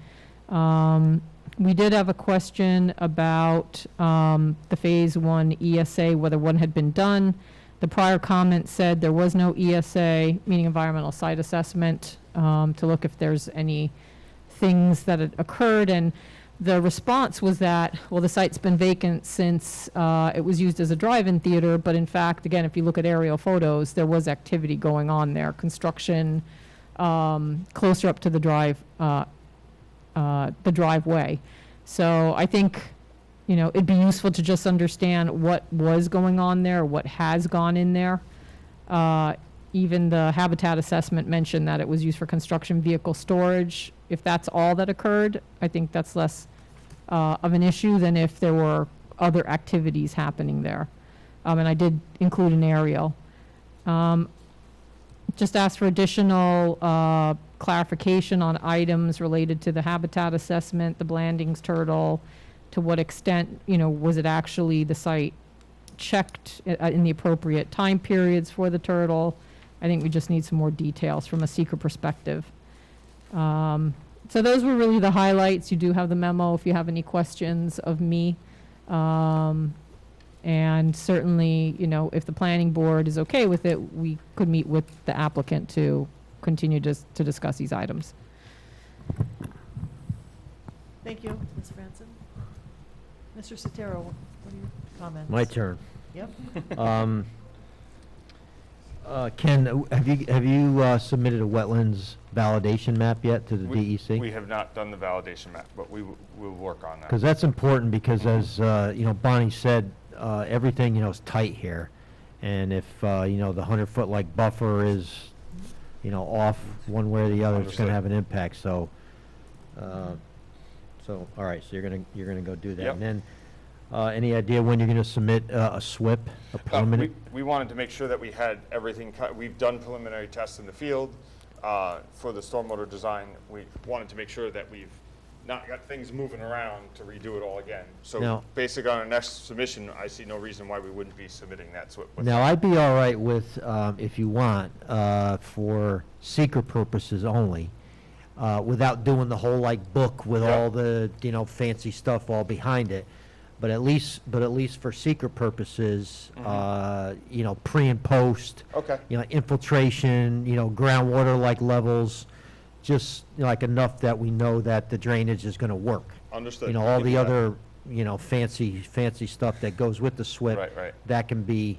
We did have a question about the Phase 1 ESA, whether one had been done. The prior comment said there was no ESA, meaning environmental site assessment, to look if there's any things that had occurred. And the response was that, well, the site's been vacant since it was used as a drive-in theater, but in fact, again, if you look at aerial photos, there was activity going on there, construction closer up to the driveway. So I think, you know, it'd be useful to just understand what was going on there, what has gone in there. Even the habitat assessment mentioned that it was used for construction vehicle storage. If that's all that occurred, I think that's less of an issue than if there were other activities happening there. And I did include an aerial. Just asked for additional clarification on items related to the habitat assessment, the Blandings turtle, to what extent, you know, was it actually the site checked in the appropriate time periods for the turtle? I think we just need some more details from a seeker perspective. So those were really the highlights. You do have the memo if you have any questions of me. And certainly, you know, if the planning board is okay with it, we could meet with the applicant to continue to discuss these items. Thank you, Ms. Franson. Mr. Sotero, what are your comments? My turn. Yep. Ken, have you submitted a wetlands validation map yet to the DEC? We have not done the validation map, but we'll work on that. Because that's important, because as, you know, Bonnie said, everything, you know, is tight here. And if, you know, the 100-foot like buffer is, you know, off one way or the other, it's going to have an impact. So, all right, so you're gonna go do that. Yep. And then, any idea when you're gonna submit a SWIP, a permanent? We wanted to make sure that we had everything cut. We've done preliminary tests in the field for the stormwater design. We wanted to make sure that we've not got things moving around to redo it all again. So Now- basically on our next submission, I see no reason why we wouldn't be submitting that SWIP. with Now, that. I'd be all right with, if you want, for seeker purposes only, without doing the whole like book with Yeah. all the, you know, fancy stuff all behind it. But at least for seeker purposes, you know, pre and post, Okay, you know, infiltration, you know, groundwater like levels, just, you know, like enough that we know that the drainage is gonna work. understood. You know, all Give the me that. other, you know, fancy stuff that goes with the SWIP. Right. That can be,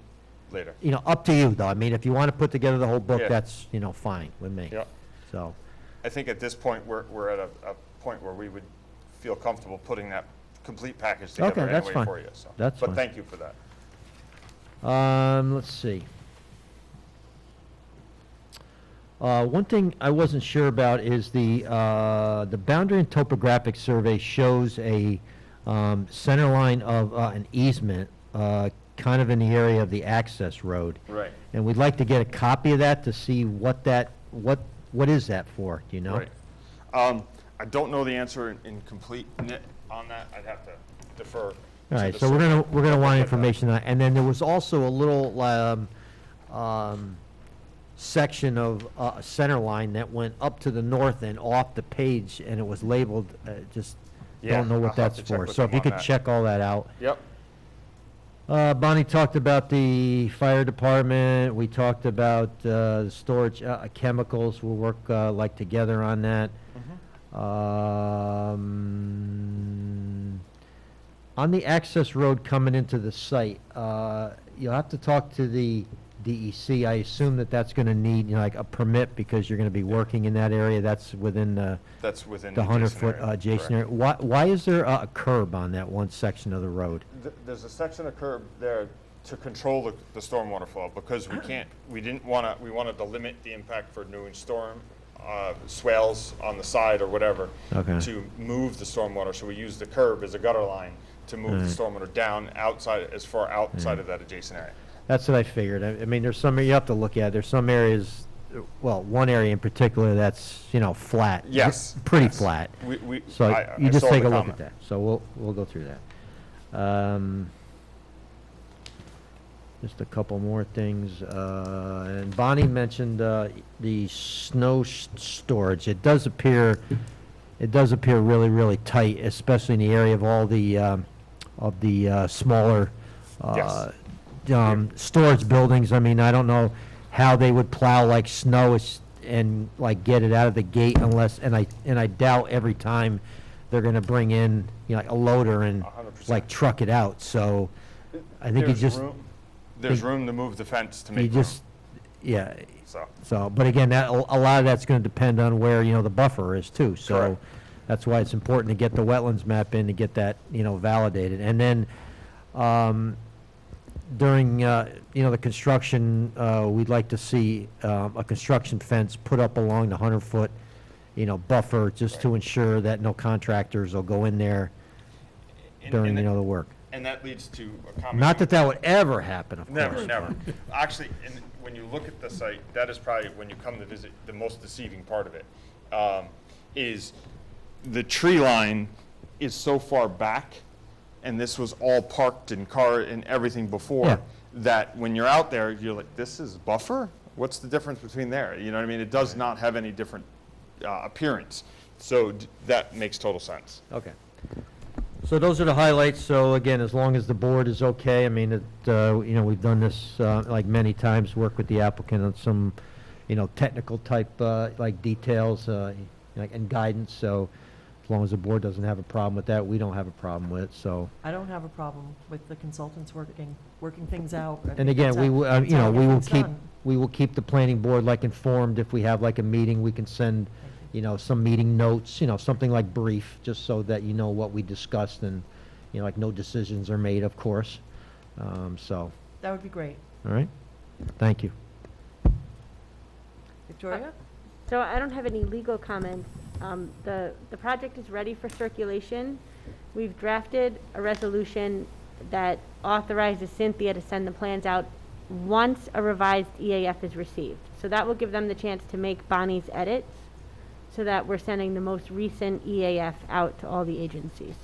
Later. you know, up to you, though. I mean, if you want to put together the whole book, Yeah. that's, you know, fine with me. Yeah. So, I think at this point, we're at a point where we would feel comfortable putting that complete package together Okay, that's anyway fine. for you, so. That's But fine. thank you for that. let's see. One thing I wasn't sure about is the boundary and topographic survey shows a center line of an easement, kind of in the area of the access road. Right. And we'd like to get a copy of that to see what is that for, do you know? Right. I don't know the answer in complete on that. I'd have to defer. All right, so we're gonna want information on that. And then there was also a little section of a center line that went up to the north and off the page, and it was labeled, just Yeah, don't know I'll what have that's to check for. with So if them you on could that. check all that out. Yep. Bonnie talked about the fire department. We talked about the storage chemicals. We'll work like together on that. On the access road coming into the site, you'll have to talk to the DEC. I assume that that's going to need, you know, like a permit because you're going to be working in that area. That's within the That's within the the 100-foot adjacent area. Why is there a curb on that one section of the road? There's a section of curb there to control the stormwater flow because we wanted to limit the impact for new storm swales on the side or whatever Okay. to move the stormwater. So we use the curb as a gutter line to move the stormwater down outside, as far outside of that adjacent area. That's what I figured. I mean, there's some, you have to look at, there's some areas well, one area in particular that's, you know, flat. Yes, Pretty yes. flat. We, So I you just saw take the a look comment. at that. So we'll go through that. Just a couple more things. And Bonnie mentioned the snow storage. It does appear really, really tight, especially in the area of all the smaller storage buildings. I mean, I don't know how they would plow like snow and like get it out of the gate unless, and I doubt every time they're gonna bring in, you know, like a loader and 100%. like truck it out. So I think you just, There's room to move the fence to you make room, just, yeah. so. But again, a lot of that's gonna depend on where, you know, the buffer is too. So Correct. that's why it's important to get the wetlands map in to get that, you know, validated. And then, during, you know, the construction, we'd like to see, a construction fence put up along the 100-foot, you know, buffer, just to ensure that no contractors will go in there during, you know, the work. And that leads to a comment. Not that that would ever happen, of course. Never, never. Actually, when you look at the site, that is probably, when you come to visit, the most deceiving part of it, is the tree line is so far back, and this was all parked in car and everything before, Yeah. that when you're out there, you're like, this is buffer? What's the difference between there? You know what I mean? It does not have any different appearance. So that makes total sense. Okay. So those are the highlights. So again, as long as the board is okay, I mean, you know, we've done this like many times, work with the applicant on some, you know, technical type like details like, and guidance. So as long as the board doesn't have a problem with that, we don't have a problem with it. So. I don't have a problem with the consultants working things out. I And think again, it's we how- will, it's you how know, we will everything's keep, done. we will keep the planning board like informed. If we have like a meeting, we can send, you know, some meeting notes, you know, something like brief, just so that you know what we discussed and, you know, like no decisions are made, of course. So, That would be great. all right, thank you. Victoria? So I don't have any legal comments. The project is ready for circulation. We've drafted a resolution that authorizes Cynthia to send the plans out once a revised EAF is received. So that will give them the chance to make Bonnie's edits, so that we're sending the most recent EAF out to all the agencies.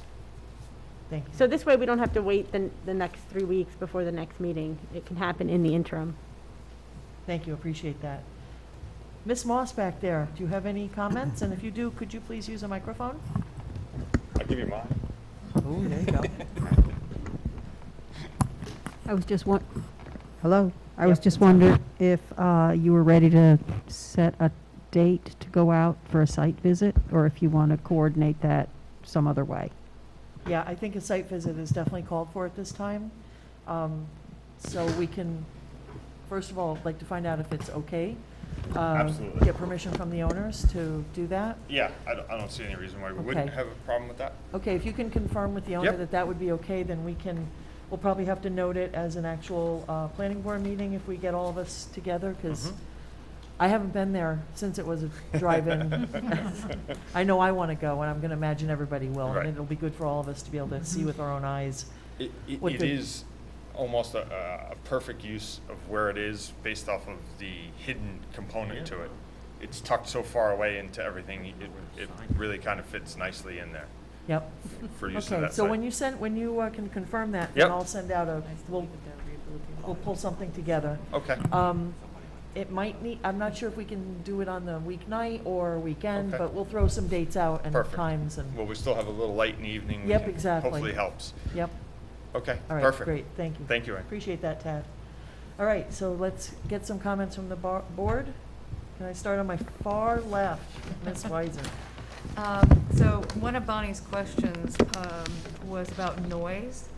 Thank you. So this way, we don't have to wait the next 3 weeks before the next meeting. It can happen in the interim. Thank you, appreciate that. Ms. Moss back there, do you have any comments? And if you do, could you please use a microphone? I'll give you mine. Oh, there you go. I was just hello? I was Yep. just wondering if you were ready to set a date to go out for a site visit, or if you want to coordinate that some other way. Yeah, I think a site visit is definitely called for at this time. So we can, first of all, like to find out if it's okay. Absolutely. Get permission from the owners to do that. Yeah, I don't see any reason why we wouldn't Okay. have a problem with that. Okay, if you can confirm with the owner Yep. that that would be okay, then we'll probably have to note it as an actual planning board meeting if we get all of us together, because I haven't been there since it was a drive-in. I know I want to go, and I'm going to imagine everybody will, Right. and it'll be good for all of us to be able to see with our own eyes. It What the- is almost a perfect use of where it is based off of the hidden component to it. It's tucked so far away into everything, it really kind of fits nicely in there Yep. for use of Okay, that so site. when you can confirm that, Yep. then I'll send out we'll pull something together. Okay, It might need, I'm not sure if we can do it on the weeknight or weekend, Okay. but we'll throw some dates out and Perfect. times and, well, we still have a little light in the evening. Yep, which exactly. Hopefully helps. yep. Okay, All right, perfect. great, thank you. Thank you, Ann. Appreciate that, Tad. All right, so let's get some comments from the board. Can I start on my far left, Ms. Weiser? So one of Bonnie's questions was about noise,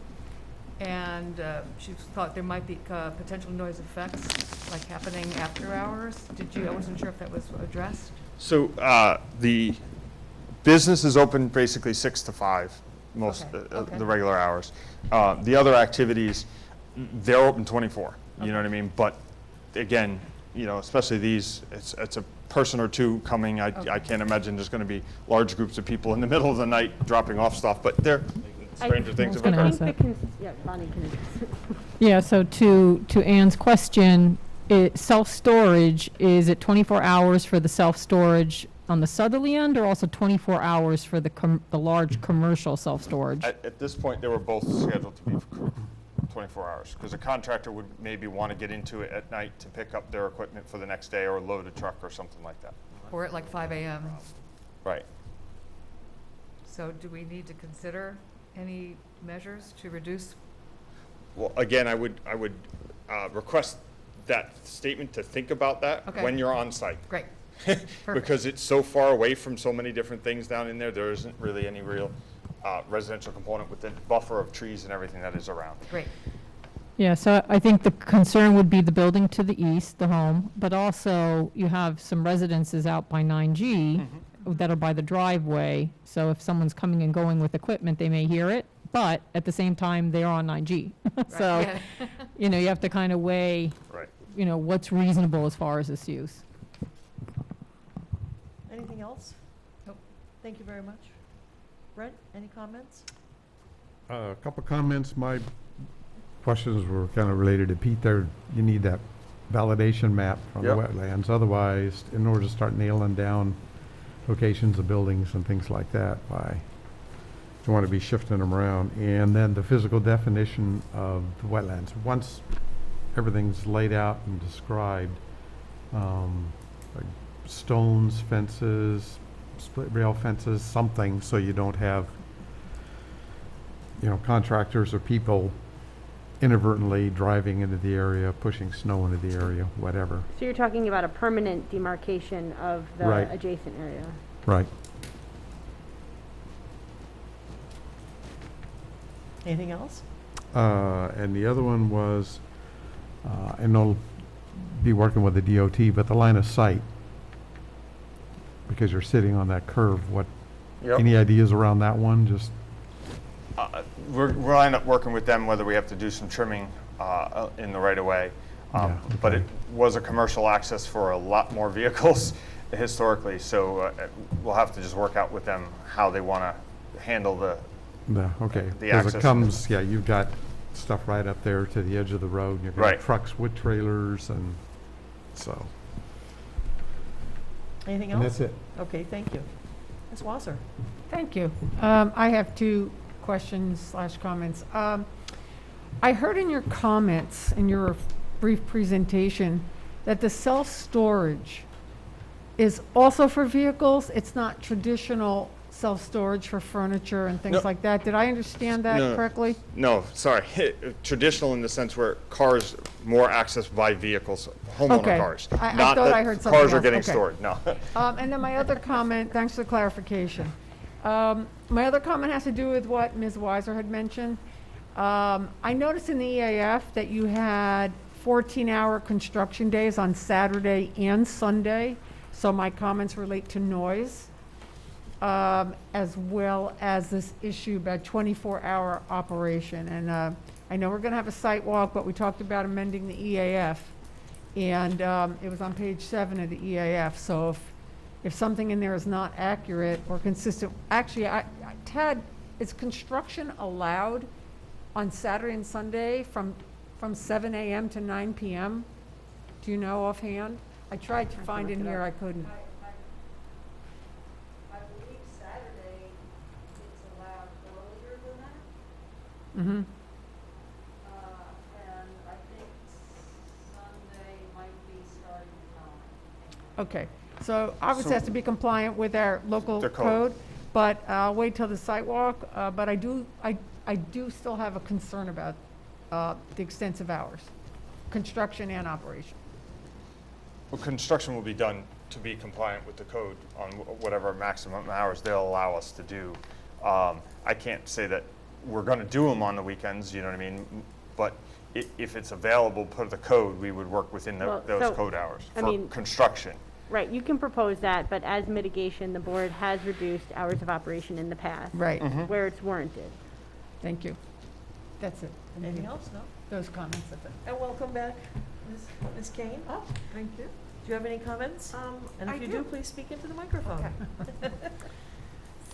and she thought there might be potential noise effects, like happening after hours. I wasn't sure if that was addressed. So the business is open basically 6 to 5, most Okay. the regular hours. The other activities, they're open 24. You know what I mean? But again, you know, especially these, it's a person or two coming. I can't imagine there's going to be large groups of people in the middle of the night dropping off stuff. But stranger things have gonna occurred. ask that. Yeah, Bonnie can. Yeah, so to Ann's question, self-storage, is it 24 hours for the self-storage on the southerly end, or also 24 hours for the large commercial self-storage? At this point, they were both scheduled to be for 24 hours, because a contractor would maybe want to get into it at night to pick up their equipment for the next day or load a truck or something like that. Or at like 5 a.m. Right. So do we need to consider any measures to reduce? Well, again, I would request that statement to think about that Okay. when you're on site. Great. Because it's so far away from so many different things down in there, there isn't really any real residential component with the buffer of trees and everything that is around. Great. Yeah, so I think the concern would be the building to the east, the home, but also you have some residences out by 9G that are by the driveway. So if someone's coming and going with equipment, they may hear it, but at the same time, they are on 9G. So, Yeah. you know, you have to kind of weigh, Right. you know, what's reasonable as far as this use. Anything else? Nope. Thank you very much. Brent, any comments? A couple comments. My questions were kind of related to Pete there. You need that validation map from the Yep. wetlands. Otherwise, in order to start nailing down locations of buildings and things like that, you want to be shifting them around. And then the physical definition of the wetlands. Once everything's laid out and described, like stones, fences, split rail fences, something, so you don't have, contractors or people inadvertently driving into the area, pushing snow into the area, whatever. So you're talking about a permanent demarcation of the Right. adjacent area? Right. Anything else? And the other one was, and I'll be working with the DOT, but the line of sight, because you're sitting on that curve, Yep. any ideas around that one? Just, We'll end up working with them whether we have to do some trimming in the right of way. Yeah, But it okay. was a commercial access for a lot more vehicles historically, so we'll have to just work out with them how they want to handle okay. The Because access. it comes, you've got stuff right up there to the edge of the road. You've got Right. trucks with trailers, and so, Anything else? and that's it. Okay, thank you. Ms. Wasser? Thank you. I have two questions/comments. I heard in your comments, in your brief presentation, that the self-storage is also for vehicles? It's not traditional self-storage for furniture and things No. like that? Did I understand that No. correctly? No, sorry. Traditional in the sense where cars more accessed by vehicles, homeowner Okay. cars. I Not thought that I heard something cars are else. getting Okay. stored, no. And then my other comment, thanks for the clarification. My other comment has to do with what Ms. Weiser had mentioned. I noticed in the EAF that you had 14-hour construction days on Saturday and Sunday, so my comments relate to noise, as well as this issue about 24-hour operation. And I know we're going to have a site walk, but we talked about amending the EAF, and it was on page 7 of the EAF. So if something in there is not accurate or consistent, actually, Tad, is construction allowed on Saturday and Sunday from 7 a.m. to 9 p.m.? Do you know offhand? I tried to find in here, I couldn't. I believe Saturday it's allowed earlier than that, Mm-hmm. and I think Sunday might be starting at 9. Okay, so obviously So- has to be compliant with our local The code. code, but I'll wait till the site walk. But I do still have a concern about the extensive hours, construction and operation. Well, construction will be done to be compliant with the code on whatever maximum hours they'll allow us to do. I can't say that we're going to do them on the weekends, you know what I mean? But if it's available per the code, we would work within Well, those so, code hours I for mean- construction. Right, you can propose that, but as mitigation, the board has reduced hours of operation in the past. Right, Where it's warranted. thank you. That's it. Anything else? No? Those comments, that's it. And welcome back, Ms. Kane. Oh, thank you. Do you have any comments? And I if you do. do, please speak into the microphone.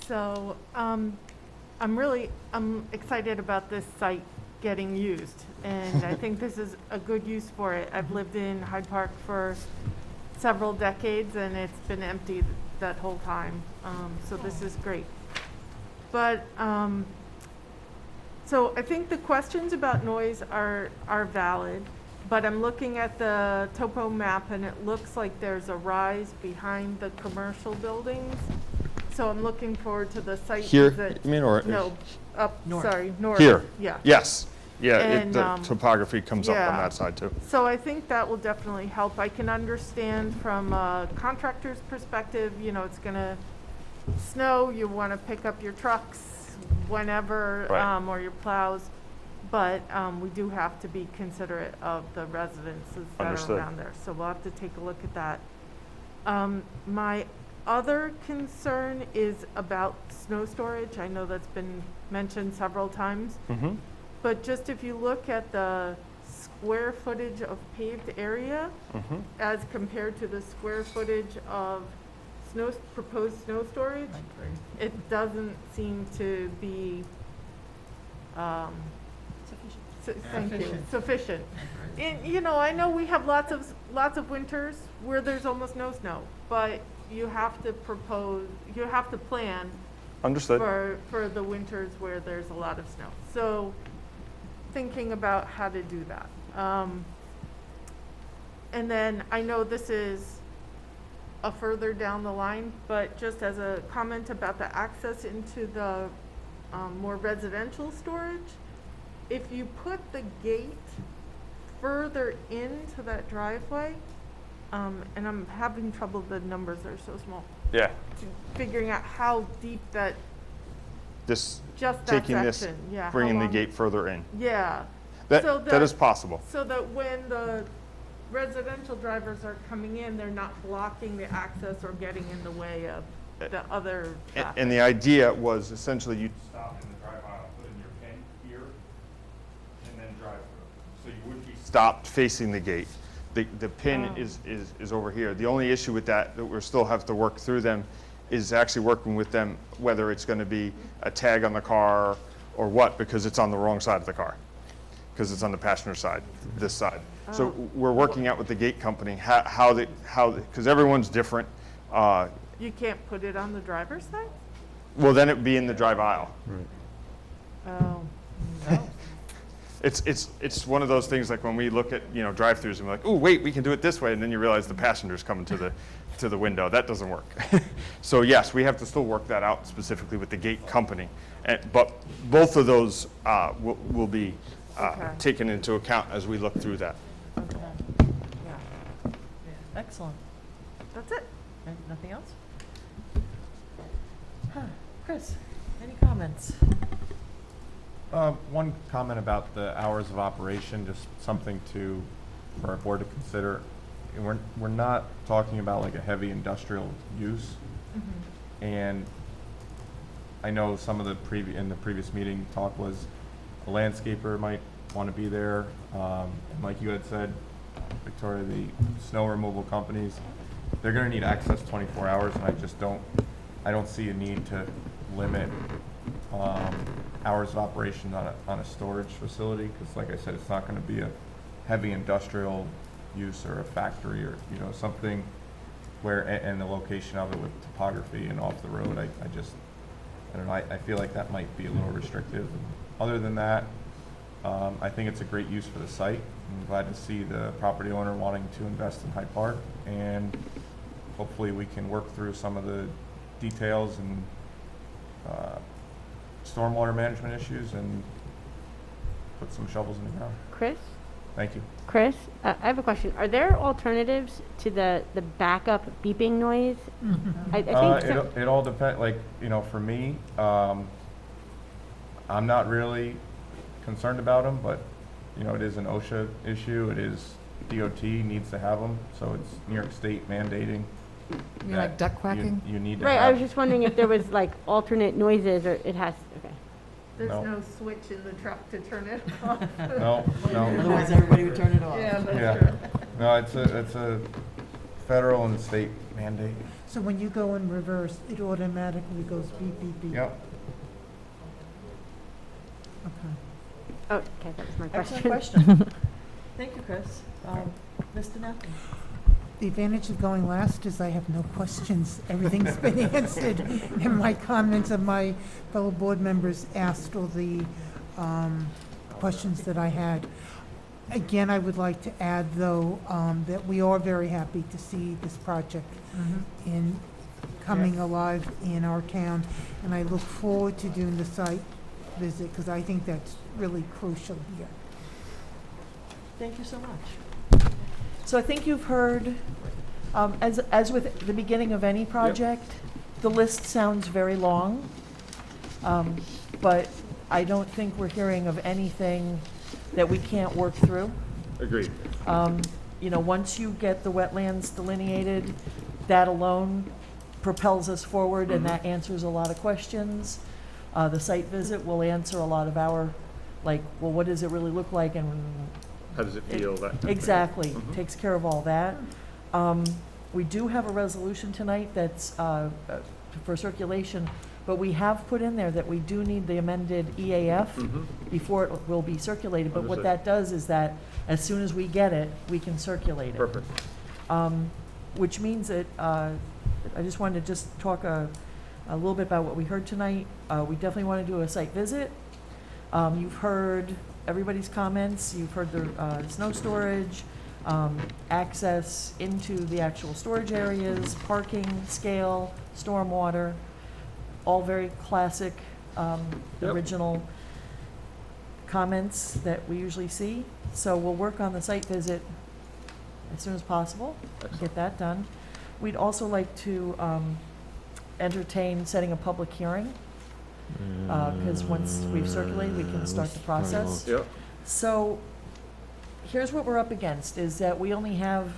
So, I'm excited about this site getting used. And I think this is a good use for it. I've lived in Hyde Park for several decades, and it's been empty that whole time. So this is great. But, so I think the questions about noise are valid, but I'm looking at the topo map, and it looks like there's a rise behind the commercial buildings. So I'm looking forward to the site Here, visit. you mean, or? No, up, sorry, north. Here. Yeah. Yes. Yeah, And, the topography comes up on yeah. that side too. So I think that will definitely help. I can understand from a contractor's perspective, you know, it's gonna snow, you wanna pick up your trucks whenever, Right. or your plows. But, we do have to be considerate of the residences that are Understood. around there. So we'll have to take a look at that. My other concern is about snow storage. I know that's been mentioned several times. Mm-hmm. But just if you look at the square footage of paved area Mm-hmm. as compared to the square footage of proposed snow storage, it doesn't seem to be, sufficient. And, you know, I know we have lots of winters where there's almost no snow, but you have to plan Understood. for the winters where there's a lot of snow. So thinking about how to do that. And then I know this is a further down the line, but just as a comment about the access into the more residential storage, if you put the gate further into that driveway, and I'm having trouble, the numbers are so small, Yeah. figuring out how deep that, This, just that taking this, section, yeah. how bringing the long- gate further in. Yeah. So That is possible. So that when the residential drivers are coming in, they're not blocking the access or getting in the way of the other traffic. And the idea was essentially you'd stop in the drive aisle, put in your pin here, and then drive through. So you wouldn't be stopped facing the gate. The pin is over here. The only issue with that we still have to work through them is actually working with them, whether it's going to be a tag on the car or what, because it's on the wrong side of the car, because it's on the passenger side, this side. So we're working out with the gate company how because everyone's different. You can't put it on the driver's side? Well, then it'd be in the drive aisle. Oh. It's one of those things like when we look at, you know, drive-throughs and we're like, oh, wait, we can do it this way, and then you realize the passenger's coming to the window. That doesn't work. So yes, we have to still work that out specifically with the gate company. But both of those will be taken into account as we look through that. Okay. Yeah. Excellent. That's it. Okay, nothing else? Chris, any comments? One comment about the hours of operation, just something for our board to consider. And we're not talking about like a heavy industrial use. Mm-hmm. And I know some of the in the previous meeting talk was a landscaper might want to be there. And like you had said, Victoria, the snow removal companies, they're going to need access 24 hours, and I don't see a need to limit hours of operation on a storage facility, because like I said, it's not going to be a heavy industrial use or a factory or, you know, something where, and the location of it with topography and off the road, I don't know, I feel like that might be a little restrictive. Other than that, I think it's a great use for the site. I'm glad to see the property owner wanting to invest in Hyde Park, and hopefully we can work through some of the details and stormwater management issues and put some shovels in the ground. Chris? Thank you. Chris, I have a question. Are there alternatives to the backup beeping noise? I think so. It all depends, like, you know, for me, I'm not really concerned about them, but, you know, it is an OSHA issue. It is DOT needs to have them, so it's New York State mandating. You mean like duck quacking? You need to Right, have. I was just wondering if there was like alternate noises, or it has, okay. There's No. no switch in the truck to turn it off. No. Otherwise, everybody would turn it off. Yeah, that's Yeah. true. No, it's a federal and state mandate. So when you go in reverse, it automatically goes beep, beep, beep? Yep. Okay. Oh, okay, that was my Excellent question. question. Thank you, Chris. Mr. Nathan? The advantage of going last is I have no questions. Everything's been answered, and my comments of my fellow board members asked all the questions that I had. Again, I would like to add, though, that we are very happy to see this project in coming alive in our town, and I look forward to doing the site visit, because I think that's really crucial here. Thank you so much. So I think you've heard, as with the beginning of any project, the list sounds very long, but I don't think we're hearing of anything that we can't work through. Agreed. You know, once you get the wetlands delineated, that alone propels us forward, and that answers a lot of questions. The site visit will answer a lot of our, like, well, what does it really look like, and How does it feel? That type of thing. exactly, takes care of all that. We do have a resolution tonight that's for circulation, but we have put in there that we do need the amended EAF before it will be circulated. But what Understood. that does is that as soon as we get it, we can circulate it. Perfect. Which means that, I just wanted to just talk a little bit about what we heard tonight. We definitely want to do a site visit. You've heard everybody's comments, you've heard the snow storage, access into the actual storage areas, parking, scale, stormwater, all very classic, original comments that we usually see. So we'll work on the site visit as soon as possible, get that done. We'd also like to entertain setting a public hearing, because once we've circulated, we can start the process. Yep. So here's what we're up against, is that we only have,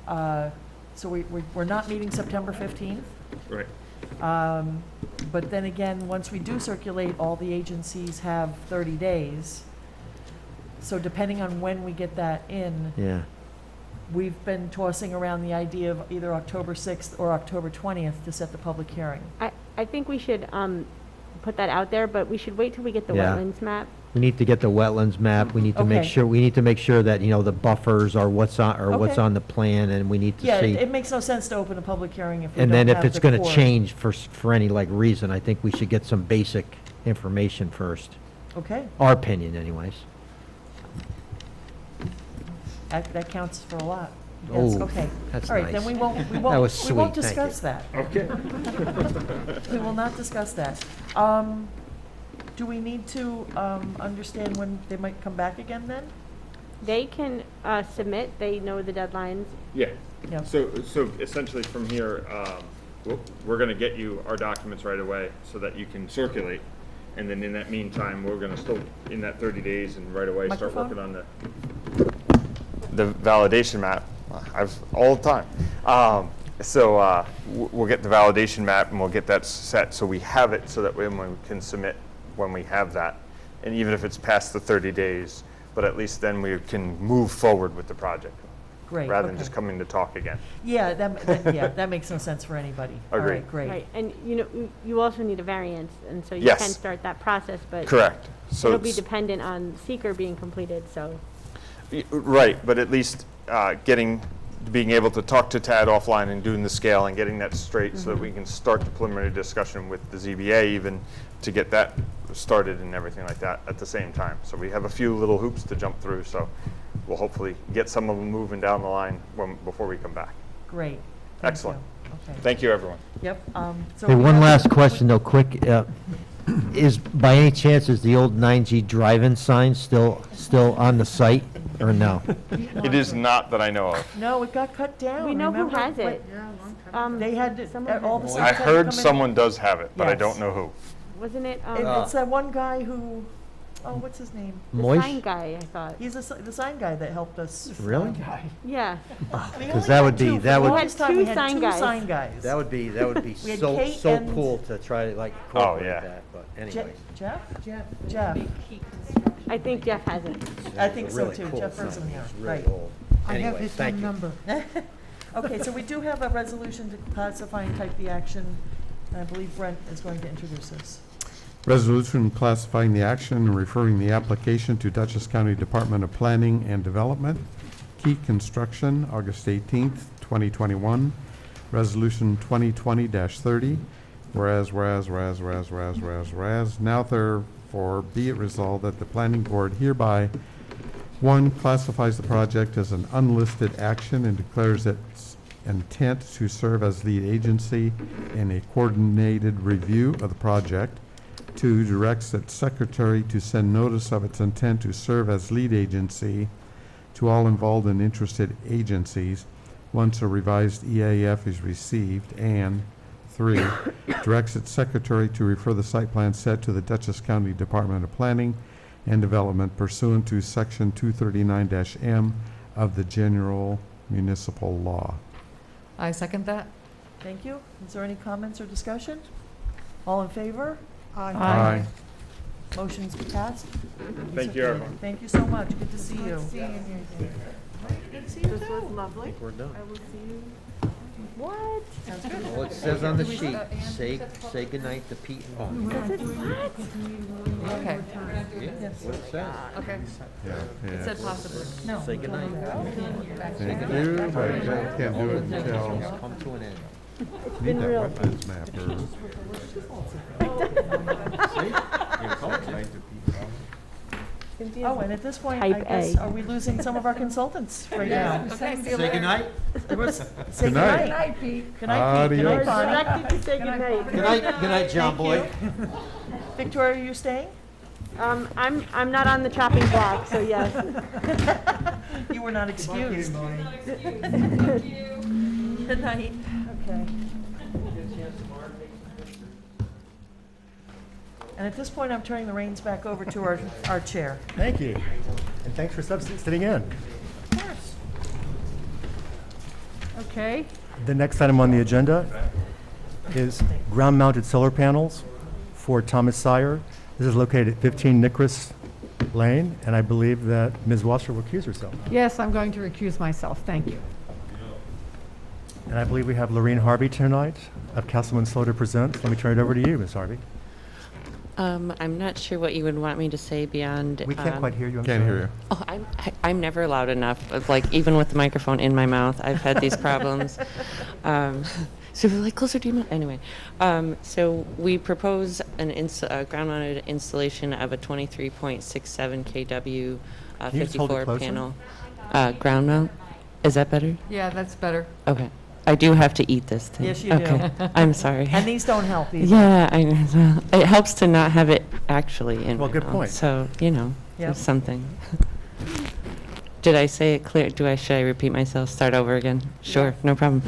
so we're not meeting September 15th. Right. But then again, once we do circulate, all the agencies have 30 days. So depending on when we get that in, Yeah. we've been tossing around the idea of either October 6th or October 20th to set the public hearing. I think we should put that out there, but we should wait till we get the Yeah. wetlands map. We need to get the wetlands map. We need to make Okay. sure, that, you know, the buffers are what's what's Okay. on the plan, and we need to Yeah, see. it makes no sense to open a public hearing if we And don't then have if the it's gonna core. change for any, like, reason, I think we should get some basic information first. Okay, Our opinion anyways. that counts for a lot. Yes, Oh, okay. that's All right, then nice. we won't was we won't sweet, thank you. discuss that. Okay. We will not discuss that. Do we need to understand when they might come back again then? They can submit, they know the deadlines. Yeah. Yeah. So essentially from here, we're going to get you our documents right away so that you can circulate. And then in that meantime, we're going to still, in that 30 days and right away, start Microphone? working on the validation map. All the time. We'll get the validation map and we'll get that set so we have it so that when we can submit when we have that. And even if it's past the 30 days, but at least then we can move forward with the project. Great, Rather than okay. just coming to talk again. Yeah, that makes no sense for anybody. All Agreed. right, great. Right, and you also need a variance, and so you Yes. can start that process, but Correct. So it'll be it's- dependent on seeker being completed, so. Right, but at least being able to talk to Tad offline and doing the scale and getting that straight so that we can start the preliminary discussion with the ZBA even to get that started and everything like that at the same time. So we have a few little hoops to jump through, so we'll hopefully get some of them moving down the line before we come back. Great. Thank Excellent. you. Okay. Thank you, everyone. Yep. So Hey, we one have- last question though, quick. Is, by any chance, is the old 9G drive-in sign still on the site, or no? It is not that I know of. No, it got cut down. We know who remember? has it. They had to, Someone all has the it. I signs had to heard come in. someone does have it, but I Yes. don't know who. Wasn't it, It's that one guy who, what's his name? the Moist? sign guy, I thought. He's the sign guy that helped us. Really? Yeah. We Because only that had would be- two. For that the would- longest time, We we had had two two sign sign guys. That would be We had Kate so and- cool to try to, like, Oh, incorporate yeah. that, but Je- anyways. Jeff? Jeff. I think Jeff has it. I think It's a so really too. cool Jeff sign. Rosen here. It's really Right. old. I have Anyways, his thank phone you. number. Okay, so we do have a resolution to classify and type the action, and I believe Brent is going to introduce us. Resolution classifying the action and referring the application to Dutchess County Department of Planning and Development. Key Construction, August 18th, 2021. Resolution 2020-30. Whereas, now therefore be it resolved that the planning board hereby, 1, classifies the project as an unlisted action and declares its intent to serve as lead agency in a coordinated review of the project. 2, directs its secretary to send notice of its intent to serve as lead agency to all involved and interested agencies once a revised EAF is received. And 3, directs its secretary to refer the site plan set to the Dutchess County Department of Planning and Development pursuant to Section 239-M of the General Municipal Law. I second that. Thank you. Is there any comments or discussion? All in favor? Aye. Motion's passed. Thank you, everyone. Thank you so much. Good to see you. Good to see you This was too. lovely. We're done. I will see you. What? Well, it says on the sheet, say goodnight to Pete and Bob. Does it what? Okay, Yeah, that's what it says. okay. Yeah. It said possibly. No. Say goodnight. Thank you, but I can't do it until Come to an end. It's need been that real. wetlands map or Oh, and at this point, Type I guess, A. are we losing some of our consultants right now? Okay, see you Say later. goodnight. Say Good night. Good night, Pete. Good night, Pete. Good Adios. night, Bonnie. Directed to say goodnight. Good night, John Boy. Victoria, are you staying? I'm not on the chopping block, so yes. You were not excused. Good night. Okay. And at this point, I'm turning the reins back over to our chair. Thank you, and thanks for sitting in. Okay. The next item on the agenda is ground-mounted solar panels for Thomas SEIER. This is located at 15 Nichris Lane, and I believe that Ms. Wasser will recuse herself. Yes, I'm going to recuse myself. Thank you. And I believe we have Lorene Harvey tonight of Castleman Slow to present. Let me turn it over to you, Ms. Harvey. I'm not sure what you would want me to say beyond. We can't quite hear you. I'm Can't sorry. hear you. Oh, I'm never loud enough. Like even with the microphone in my mouth, I've had these problems. So like closer to your mouth. Anyway, so we propose an ground-mounted installation of a 23.67 kW Can you just hold it 54 closer? panel ground mount. Is that better? Yeah, that's better. Okay. I do have to eat this thing. Yes, you do. Okay. I'm sorry. And these don't help either. Yeah, it helps to not have it actually in Well, my good mouth. point. So, Yep. it's something. Did I say it clear? Should I repeat myself? Start over again? Sure, no problem.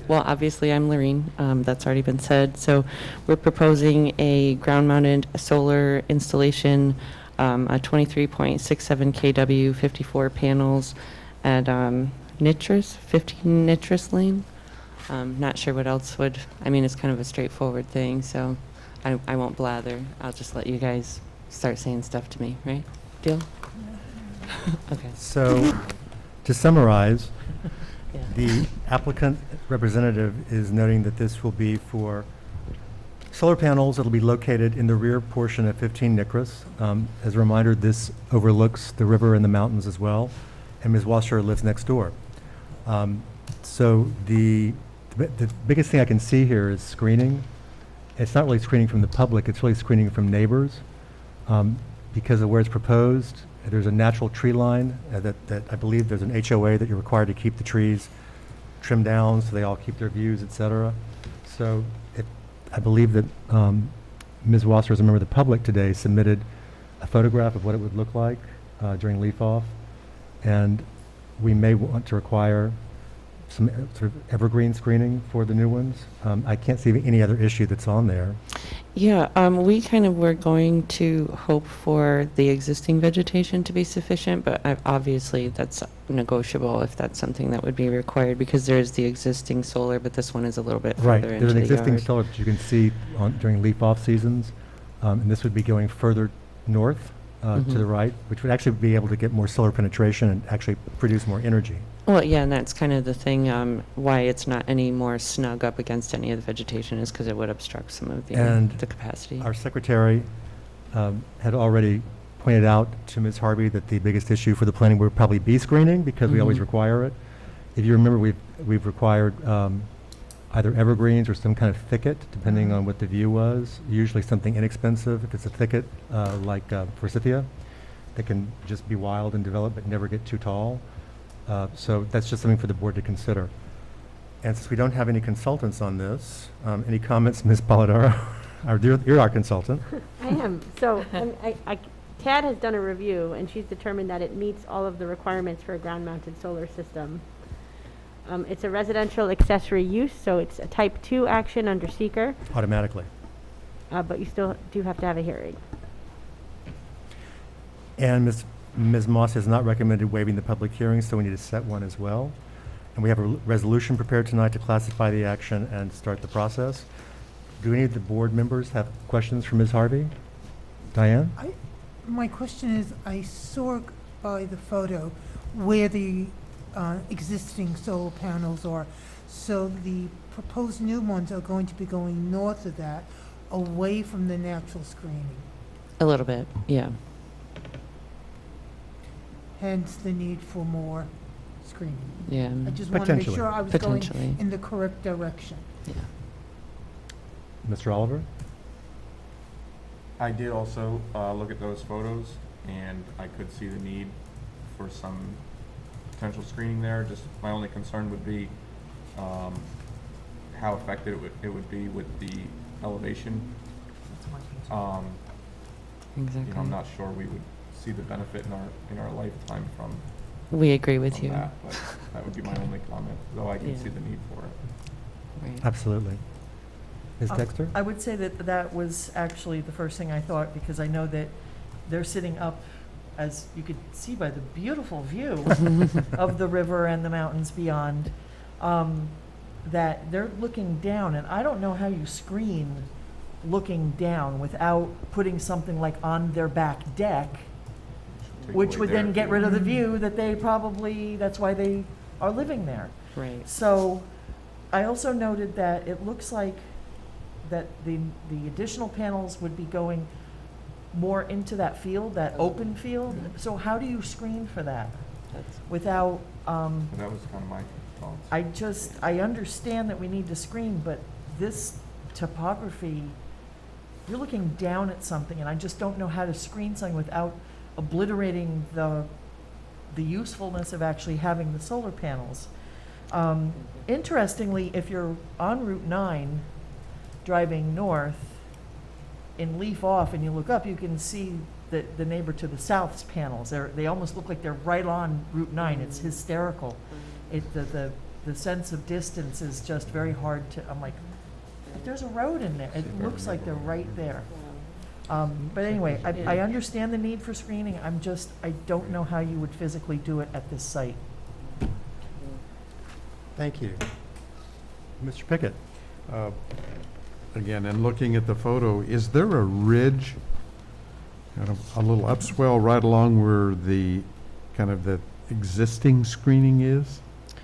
Well, obviously, I'm Lorene. That's already been said. So we're proposing a ground-mounted solar installation, a 23.67 kW, 54 panels at Nichris, 15 Nichris Lane. Not sure what else would, it's kind of a straightforward thing, so I won't blather. I'll just let you guys start saying stuff to me, right? Deal? Okay. So, to summarize, Yeah. the applicant representative is noting that this will be for solar panels that will be located in the rear portion of 15 Nichris. As a reminder, this overlooks the river and the mountains as well, and Ms. Wasser lives next door. So the biggest thing I can see here is screening. It's not really screening from the public, it's really screening from neighbors. Because of where it's proposed, there's a natural tree line that I believe there's an HOA that you're required to keep the trees trimmed down so they all keep their views, et cetera. So I believe that Ms. Wasser, as a member of the public today, submitted a photograph of what it would look like during leaf off. And we may want to require some sort of evergreen screening for the new ones. I can't see any other issue that's on there. Yeah, we kind of were going to hope for the existing vegetation to be sufficient, but obviously that's negotiable if that's something that would be required because there's the existing solar, but this one is a little bit Right, further there's into an the existing yard. solar that you can see during leaf-off seasons, and this would be going further north to the right, which would actually be able to get more solar penetration and actually produce more energy. Well, yeah, and that's kind of the thing, why it's not any more snug up against any of the vegetation is because it would obstruct some of And the capacity. Our secretary had already pointed out to Ms. Harvey that the biggest issue for the planning would probably be screening, because we always Mhm. require it. If you remember, we've required either evergreens or some kind of thicket, depending on what the view was, usually something inexpensive. If it's a thicket like forsythia, that can just be wild and develop but never get too tall. So that's just something for the board to consider. And since we don't have any consultants on this, any comments, Ms. Polidoro? You're our consultant. I am. So Tad has done a review, and she's determined that it meets all of the requirements for a ground-mounted solar system. It's a residential accessory use, so it's a type 2 action under SEIER, Automatically. but you still do have to have a hearing. And Ms. Moss has not recommended waiving the public hearing, so we need to set one as well. And we have a resolution prepared tonight to classify the action and start the process. Do any of the board members have questions for Ms. Harvey? Diane? My question is, I saw by the photo where the existing solar panels are. So the proposed new ones are going to be going north of that, away from the natural screening. A little bit, yeah. Hence the need for more screening. Yeah. I just want to make sure I was going Potentially. in the correct direction. Yeah. Mr. Oliver? I did also look at those photos, and I could see the need for some potential screening there. Just my only concern would be how effective it would be with the elevation. Exactly. I'm not sure we would see the benefit in our lifetime from. We agree with you. That, but that would be my only comment, though I can Yeah. see the need for it. Right. Absolutely. Ms. Dexter? I would say that that was actually the first thing I thought, because I know that they're sitting up, as you could see by the beautiful view of the river and the mountains beyond, that they're looking down, and I don't know how you screen looking down without putting something like on their back deck, Take which away would their then get view. rid of the view that they probably, that's why they are living there. Right. So I also noted that it looks like that the additional panels would be going more into that field, that open field. So how do you screen for that without, And that was kind of my thoughts. I understand that we need to screen, but this topography, you're looking down at something, and I just don't know how to screen something without obliterating the usefulness of actually having the solar panels. Interestingly, if you're on Route 9, driving north, in Leaf Off, and you look up, you can see the neighbor to the south's panels. They almost look like they're right on Route 9. It's hysterical. The sense of distance is just very hard to, I'm like, but there's a road in there. It looks like they're right there. But anyway, I understand the need for screening. I don't know how you would physically do it at this site. Thank you. Mr. Pickett? Again, and looking at the photo, is there a ridge, kind of a little upswell right along where the, kind of the existing screening is?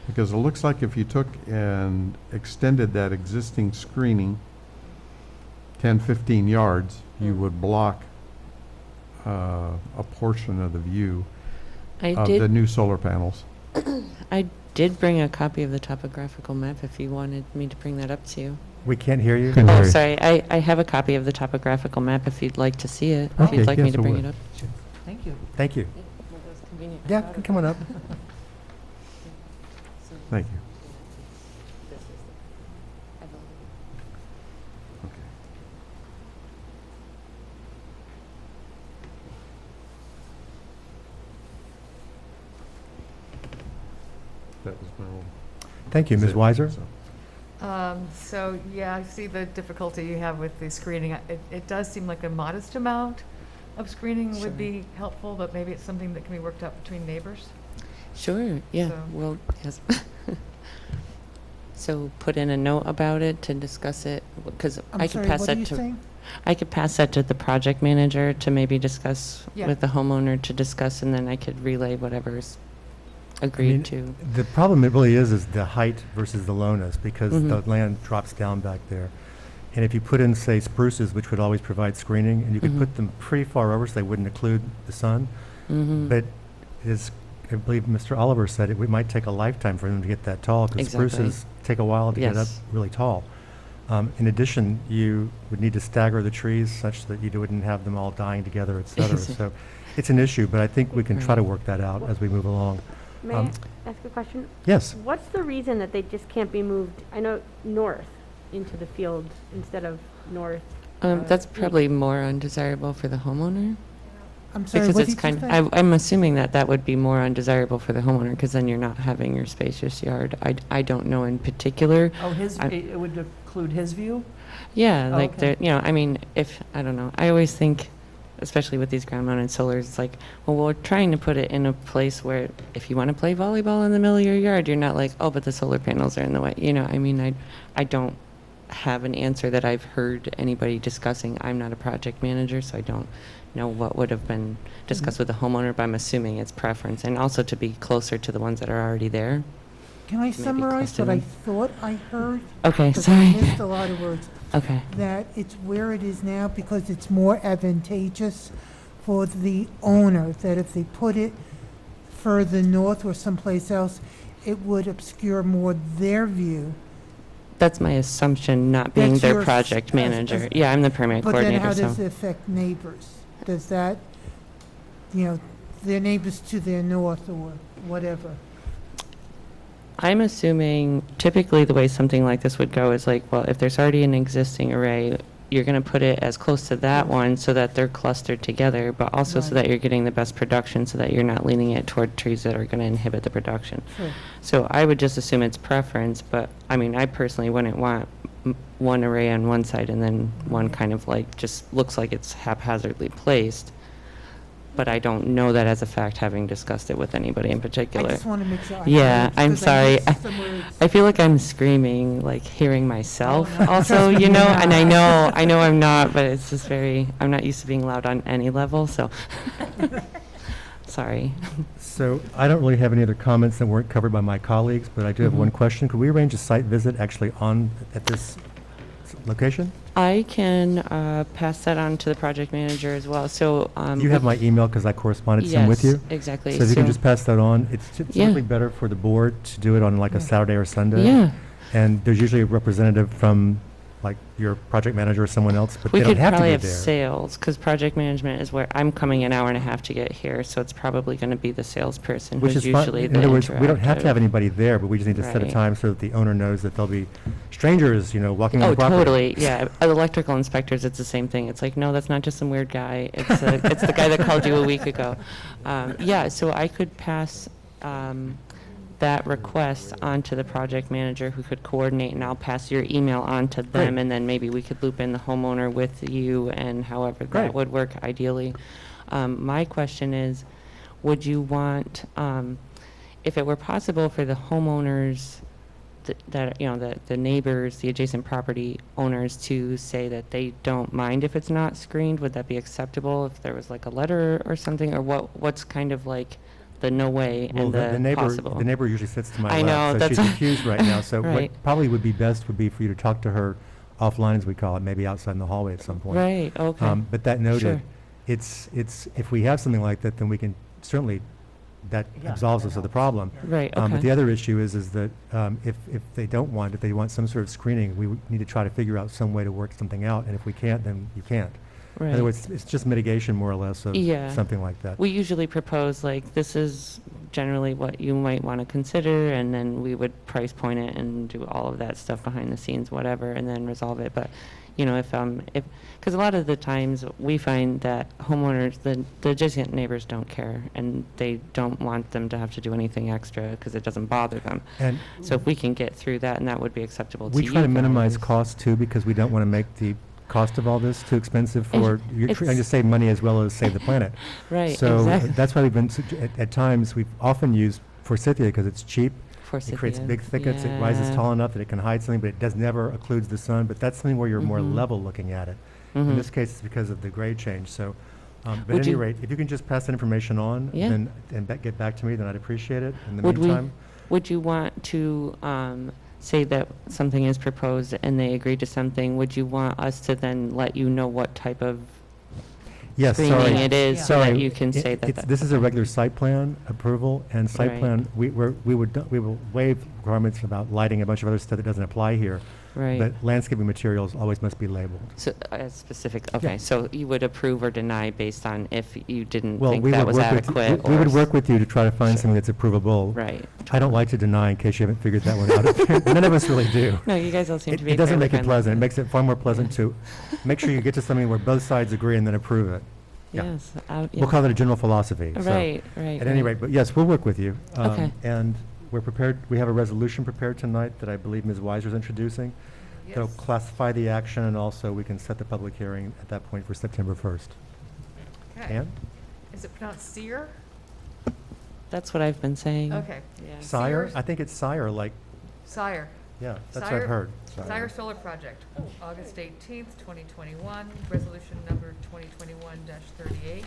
Because it looks like if you took and extended that existing screening 10, 15 yards, you would block a portion of the view of the new solar panels. I did bring a copy of the topographical map if you wanted me to bring that up to you. We can't hear you. Oh, sorry. I have a copy of the topographical map if you'd like to see it, if Okay, you'd like me yes, to I bring would. it up. Thank you. Thank you. Yeah, come on up. Thank you. That was my own. Thank you. Ms. Weiser? So, yeah, I see the difficulty you have with the screening. It does seem like a modest amount of screening would be helpful, but maybe it's something that can be worked out between neighbors. Sure, yeah, So- well, yes. So put in a note about it to discuss it, because I could pass that to. I could pass that to the project manager to maybe discuss Yeah. with the homeowner to discuss, and then I could relay whatever's agreed to. The problem it really is the height versus the lowness, because the land drops down back there. And if you put in, say, spruces, which would always provide screening, and you could put them pretty far over so they wouldn't occlude the sun, but as I believe Mr. Oliver said, it might take a lifetime for them to get that tall, because spruces take a while to get up really tall. In addition, you would need to stagger the trees such that you wouldn't have them all dying together, et cetera. So it's an issue, but I think we can try to work that out as we move along. May I ask a question? Yes. What's the reason that they just can't be moved, I know, north into the field instead of north? That's probably more undesirable for the homeowner. I'm sorry, Because what it's did you kind, say? I'm assuming that that would be more undesirable for the homeowner, because then you're not having your spacious yard. I don't know in particular. Oh, it would include his view? Yeah, Oh, like, okay. I mean, I don't know, I always think, especially with these ground-mounted solars, it's like, well, we're trying to put it in a place where if you want to play volleyball in the middle of your yard, you're not like, oh, but the solar panels are in the way. I mean, I don't have an answer that I've heard anybody discussing. I'm not a project manager, so I don't know what would have been discussed with the homeowner, but I'm assuming it's preference, and also to be closer to the ones that are already there. Can I Maybe summarize close to what I them. thought I heard? Okay, 'Cause sorry. I missed a lot of words. Okay. That it's where it is now because it's more advantageous for the owner, that if they put it further north or someplace else, it would obscure more their view. That's my assumption, not being That's their your project as- manager. Yeah, I'm the permit But then coordinator, how so. does it affect neighbors? Does that, their neighbors to their north or whatever? I'm assuming typically the way something like this would go is like, well, if there's already an existing array, you're going to put it as close to that one so that they're clustered together, but also so Right. that you're getting the best production, so that you're not leaning it toward trees that are going to inhibit the production. Sure. So I would just assume it's preference, but I mean, I personally wouldn't want one array on one side and then one kind of like just looks like it's haphazardly placed. But I don't know that as a fact, having discussed it with anybody in I particular. just want to make sure. I Yeah, heard, I'm 'cause I sorry. missed some words. I feel like I'm screaming, like hearing myself Oh, no. also, Trust me, and you're I not. know I'm not, but it's just I'm not used to being loud on any level, so. Sorry. So I don't really have any other comments that weren't covered by my colleagues, but I do have one question. Could we arrange a site visit actually at this location? I can pass that on to the project manager as well, so. You have my email because I corresponded some with you. Yes, exactly. So if you can just pass that on. It's Yeah. certainly better for the board to do it on like a Saturday or Sunday. Yeah. And there's usually a representative from like your project manager or someone else, but We they don't could have to probably be have there. sales, because project management is where I'm coming an hour and a half to get here, so it's probably going to be the salesperson Which who's is fine. usually In the other words, we don't have to interactive. have anybody there, but we just need to set a Right. time so that the owner knows that there'll be strangers, walking on Oh, the property. totally, yeah. Electrical inspectors, it's the same thing. It's like, no, that's not just some weird guy. It's the guy that called you a week ago. Yeah, so I could pass that request on to the project manager who could coordinate, and I'll pass your email on to them, Great. and then maybe we could loop in the homeowner with you and however Great. that would work ideally. My question is, would you want, if it were possible for the homeowners the neighbors, the adjacent property owners to say that they don't mind if it's not screened, would that be acceptable if there was like a letter or something, or what's kind of like the no way Well, and the neighbor, possible? the neighbor usually sits to my I know, left, so that's she's accused right now. So Right. what probably would be best would be for you to talk to her offline, as we call it, maybe outside in the hallway at some point. Right, okay. But that noted, Sure. it's if we have something like that, then we can certainly, that Yeah, absolves that us of the helps. problem. Right, But okay. the other issue is that if they don't want, if they want some sort of screening, we would need to try to figure out some way to work something out, and if we can't, then you can't. In Right. other words, it's just mitigation more or less of Yeah. something like that. We usually propose, like, this is generally what you might want to consider, and then we would price point it and do all of that stuff behind the scenes, whatever, and then resolve it. But, because a lot of the times we find that homeowners, the adjacent neighbors don't care, and they don't want them to have to do anything extra because it doesn't bother them. And So if we can get through that, and that would be acceptable to we you try to minimize guys. costs too, because we don't want to make the cost of all this too expensive for, you're trying to it's- save money as well as save the planet. Right, So exactly. that's why we've been, at times, we've often used forsythia because it's cheap. It creates Forsythia, big thickets, it rises yeah. tall enough that it can hide something, but it never occludes the sun. But that's something where you're more Mhm. level looking at it. Mhm. In this case, it's because of the grade change. So But at Would any you- rate, if you can just pass that information on, Yeah. then, and get back to me, then I'd appreciate it. In the Would we, meantime, would you want to say that something is proposed and they agree to something? Would you want us to then let you know what type of yes, screening sorry. it is so that Sorry, you can say that? This is a regular site plan approval, and site Right. plan, we will waive requirements about lighting, a bunch of other stuff that doesn't apply here. Right. But landscaping materials always must be labeled. So, specific, okay, so you would approve or deny based on if you didn't Well, think we that would was work with, adequate? we or would s- work with you to try to find something that's approvable. Right. I don't like to deny in case you haven't figured that one out. None of us really do. No, you guys all seem to be It doesn't fairly make it friendly. pleasant. It makes it far more pleasant to make sure you get to something where both sides agree and then approve it. Yeah. Yes. We'll call it a general philosophy. so, Right, right. At any rate, but yes, we'll work with you. Okay. And we're prepared, we have a resolution prepared tonight that I believe Ms. Weiser's introducing. That'll Yes. classify the action, and also we can set the public hearing at that point for September 1st. Okay. Ann? Is it pronounced SEIER? That's what I've been saying. Okay. Yeah. SEIER? SEIER's- I think it's SEIER, like, SEIER. yeah, that's what SEIER- I've heard. SEIER Solar Project, August 18th, 2021, resolution number 2021-38.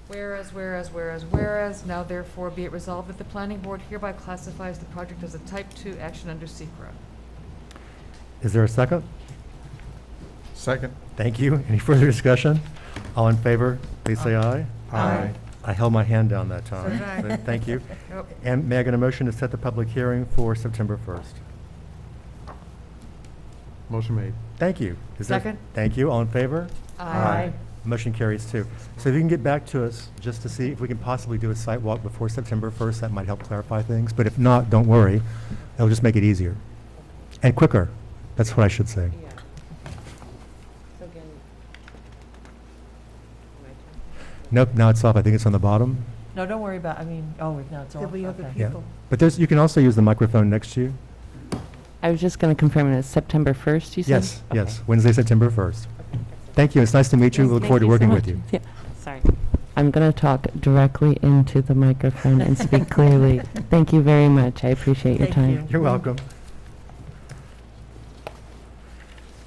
Whereas, now therefore be it resolved that the planning board hereby classifies the project as a type 2 action under SECRA. Is there a second? Second. Thank you. Any further discussion? All in favor, please say aye. Aye. I held my hand down that time. did I. So thank you. Yep. And may I get a motion to set the public hearing for September 1st? Motion made. Thank you. Is there- Second. Thank you. All in favor? Aye. Motion carries too. So if you can get back to us just to see if we can possibly do a site walk before September 1st, that might help clarify things. But if not, don't worry. It'll just make it easier and quicker. That's what I should say. Yeah. So again, Nope, now it's off. I think it's on the bottom. No, don't worry about, now it's off. There'll be other Okay. Yeah. people. But you can also use the microphone next to you. I was just going to confirm it. It's September 1st, you said? Yes, Okay. yes, Wednesday, September 1st. Thank you. It's nice to meet you. We look Thank forward to so working much. with you. Yeah, sorry. I'm going to talk directly into the microphone and speak clearly. Thank you very much. I appreciate your Thank time. you. You're welcome.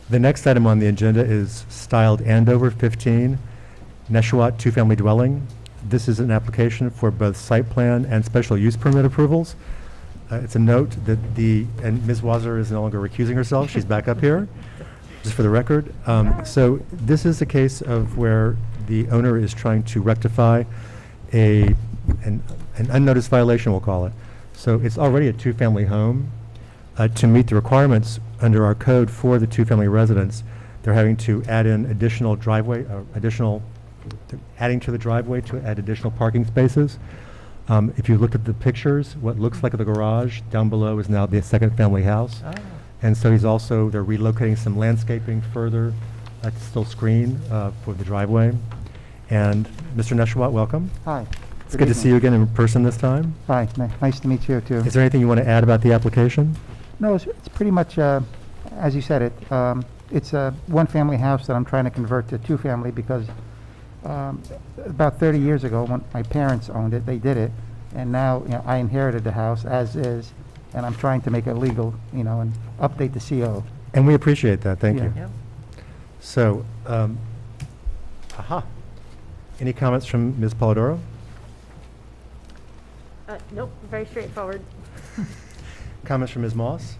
The next item on the agenda is styled Andover 15, Neshawat two-family dwelling. This is an application for both site plan and special use permit approvals. It's a note that and Ms. Weiser is no longer recusing herself. She's back up here, just for the record. So this is a case of where the owner is trying to rectify an unnoticed violation, we'll call it. So it's already a two-family home. To meet the requirements under our code for the two-family residence, they're having to add in additional driveway, adding to the driveway to add additional parking spaces. If you look at the pictures, what looks like the garage down below is now the second-family house. Oh. And so they're relocating some landscaping further to still screen for the driveway. And Mr. Neshawat, welcome. Hi. It's good to see you again in person this time. Hi, nice to meet you too. Is there anything you want to add about the application? No, it's pretty much, as you said it, it's a one-family house that I'm trying to convert to two-family because about 30 years ago, when my parents owned it, they did it, and now I inherited the house as is, and I'm trying to make it legal, and update the CO. And we appreciate that, thank you. Yep. So, any comments from Ms. Polidoro? Nope, very straightforward. Comments from Ms. Moss?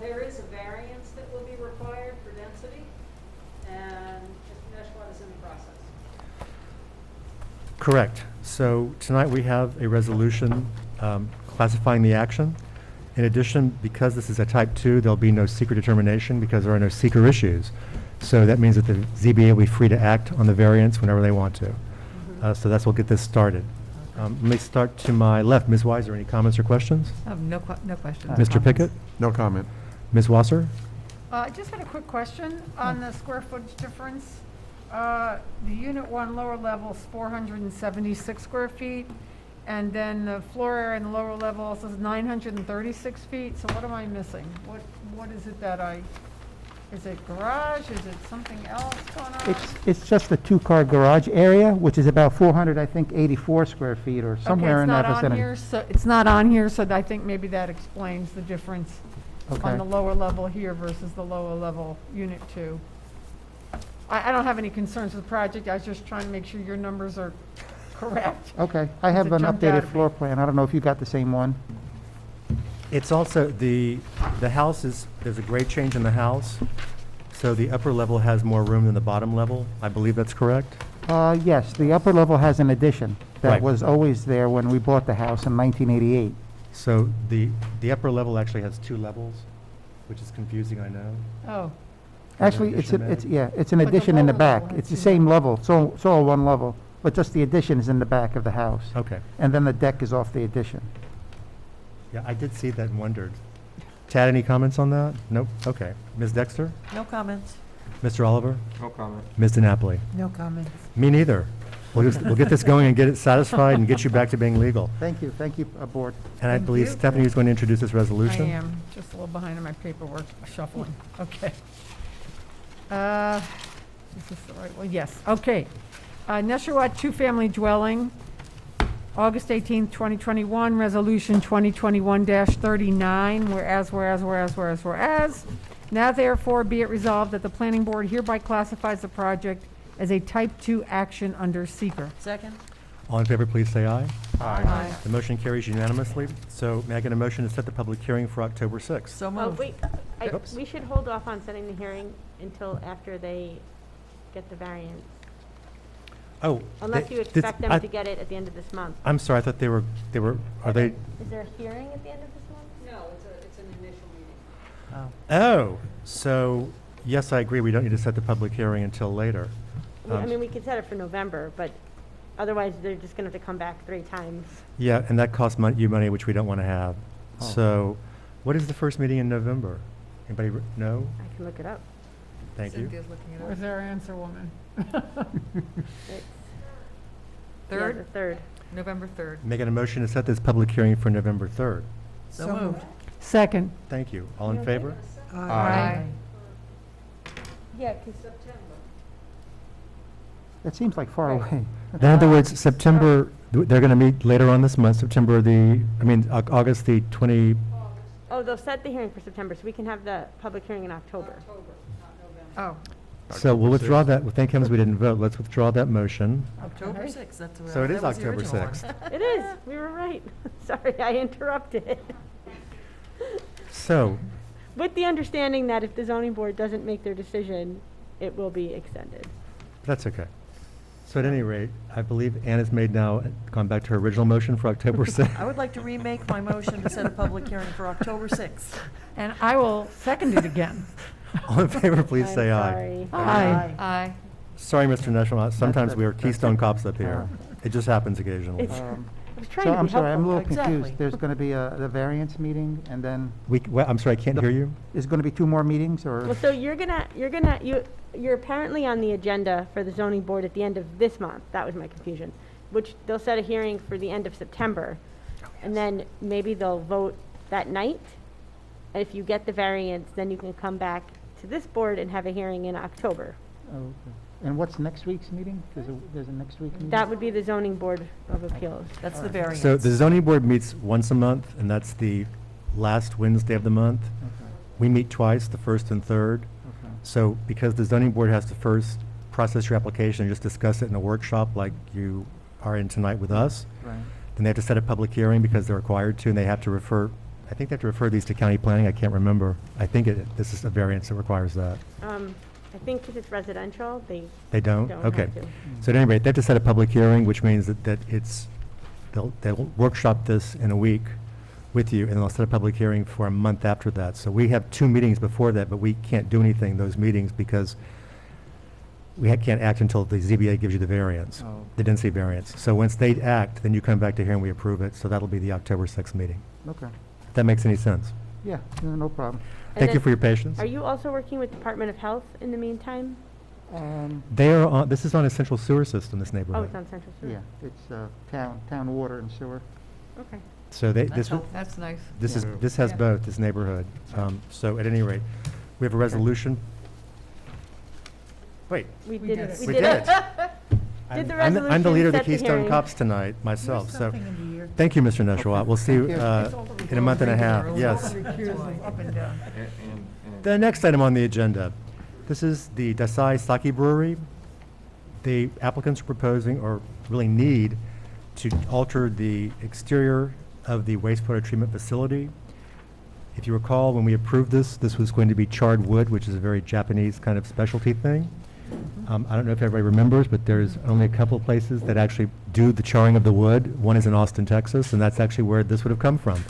There is a variance that will be required for density, and Mr. Neshawat is in the process. Correct. So tonight we have a resolution classifying the action. In addition, because this is a type 2, there'll be no secret determination because there are no seeker issues. So that means that the ZBA will be free to act on the variance whenever they want to. So that's what will get this started. Let me start to my left. Ms. Weiser, any comments or questions? No questions. Mr. Pickett? No comment. Ms. Wasser? I just had a quick question on the square footage difference. The unit 1 lower level is 476 square feet, and then the floor area in the lower level also is 936 feet. So what am I missing? What is it is it garage? Is it something else going on? It's just the two-car garage area, which is about 484 square feet or somewhere in that vicinity. It's not on here, so I think maybe that explains the difference on Okay. the lower level here versus the lower level unit 2. I don't have any concerns with the project. I was just trying to make sure your numbers are correct. Okay, I have It an jumped out updated at me. floor plan. I don't know if you got the same one. It's also, the house is, there's a grade change in the house, so the upper level has more room than the bottom level. I believe that's correct? Yes, the upper level has an addition that Right. was always there when we bought the house in 1988. So the upper level actually has 2 levels, which is confusing, I know. Oh, Actually, addition it's an But the addition in the lower back. level It's has the two same level, it's all one level, but just the addition is in the back of the house. Okay. And then the deck is off the addition. Yeah, I did see that and wondered. Tad, any comments on that? Nope? Okay. Ms. Dexter? No comments. Mr. Oliver? No comment. Ms. DiNapoli? No comments. Me neither. We'll get this going and get it satisfied and get you back to being legal. Thank you, Board. And I Thank believe you. Stephanie is going to introduce this I resolution. am just a little behind on my paperwork shuffling. Okay. Is this the right one? Yes, okay. Neshawa two-family dwelling, August 18th, 2021, Resolution 2021-39, whereas. Now therefore be it resolved that the planning board hereby classifies the project as a type 2 action under seeker. Second? All in favor, please say aye. Aye. The motion carries unanimously. So may I get a motion to set the public hearing for October 6th? So Oh, moved. wait, Oops. we should hold off on setting the hearing until after they get the variance. Oh. Unless they- you this- expect them I- to get it at the end of this month. I'm sorry, I thought are they? Is there a hearing at the end of this month? No, it's an initial meeting. Oh, so, yes, I agree, we don't need to set the public hearing until later. I mean, we could set it for November, but otherwise they're just gonna have to come back 3 times. Yeah, and that costs you money, which we don't want to have. Oh. So, what is the first meeting in November? Anybody know? I can look it up. Thank you. Cynthia's looking it up. Where's our answer, woman? It's, yeah, Third? the 3rd. November 3rd. Making a motion to set this public hearing for November 3rd. So moved. Second. Thank you. All in favor? Aye. Yeah, 'cause That seems like far away. In other words, September, they're going to meet later on this month, August the 20, oh, they'll set the hearing for September, so we can have the public hearing in October. Oh, so we'll October withdraw 6th. that, well, thank heavens we didn't vote. Let's withdraw that motion. October Okay. 6th, that's the. So it is that was the October original one. 6th. It is, we were right. Sorry, I interrupted. So, With the understanding that if the zoning board doesn't make their decision, it will be extended. that's okay. So at any rate, I believe Ann has made now, gone back to her original motion for October 6th. I would like to remake my motion to set a public hearing for October 6th. And I will second it again. All in favor, please I'm say aye. sorry. Aye. aye. Sorry, Mr. National, sometimes we are that's Keystone okay. Cops up here. It just happens occasionally. It's- Um, I was trying So to I'm be sorry, I'm a helpful. little confused. Exactly. There's going to be the variance meeting, and then I'm sorry, I can't hear you. there's going to be 2 more meetings, or? Well, so you're apparently on the agenda for the zoning board at the end of this month. That was my confusion. Which they'll set a hearing for the end of September. And then maybe they'll vote that night. And if you get the variance, then you can come back to this board and have a hearing in October. Oh, okay. And what's next week's meeting? There's a next week meeting? That would be the zoning board of appeals. That's the variance. So the zoning board meets once a month, and that's the last Wednesday of the month. Okay, We meet twice, the 1st and 3rd. okay. So because the zoning board has to first process your application and just discuss it in a workshop like you are in tonight with us, Right. then they have to set a public hearing because they're required to, and they have to refer, I think they have to refer these to county planning, I can't remember. I think this is a variance that requires that. I think because it's residential, they They don't? don't Okay. have to. So at any rate, they have to set a public hearing, which means that they'll workshop this in a week with you, and they'll set a public hearing for a month after that. So we have 2 meetings before that, but we can't do anything those meetings because we can't act until the ZBA gives you the variance, Oh. the density variance. So once they act, then you come back to here and we approve it. So that'll be the October 6th meeting. Okay. If that makes any sense. Yeah, no problem. Thank you then for your patience. Are you also working with Department of Health in the meantime? They are on, this is on a central sewer system, this Oh, neighborhood. it's on Central Sewer? Yeah, it's town water and sewer. Okay. So That's nice. this has Yeah. both, this neighborhood. So at any rate, we have a resolution. Wait, We We did, did it. we We did did it. Did the I'm the resolution, leader of the set the Keystone hearing. Cops tonight, myself, so, Something in the year. thank you, Mr. Neshawat. We'll see you Thank in a month and a half, yes. Recusal, up and down. And The next item on the agenda This is the Dasai Sake Brewery. The applicants are proposing, or really need, to alter the exterior of the wastewater treatment facility. If you recall, when we approved this, this was going to be charred wood, which is a very Japanese kind of specialty thing. I don't know if everybody remembers, but there's only a couple of places that actually do the charring of the wood. One is in Austin, Texas, and that's actually where this would have come from.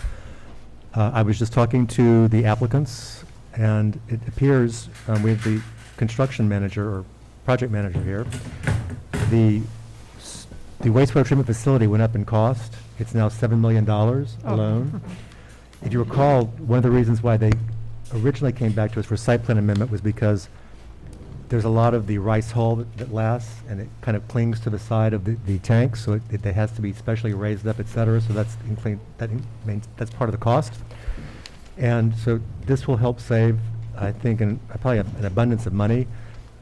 I was just talking to the applicants, and it appears, we have the construction manager or project manager here. The wastewater treatment facility went up in cost. It's now $7 million alone. If you recall, one of the reasons why they originally came back to us for site plan amendment was because there's a lot of the rice hull that lasts, and it kind of clings to the side of the tank, so it has to be specially raised up, et cetera, so that's part of the cost. And so this will help save, I think, probably an abundance of money.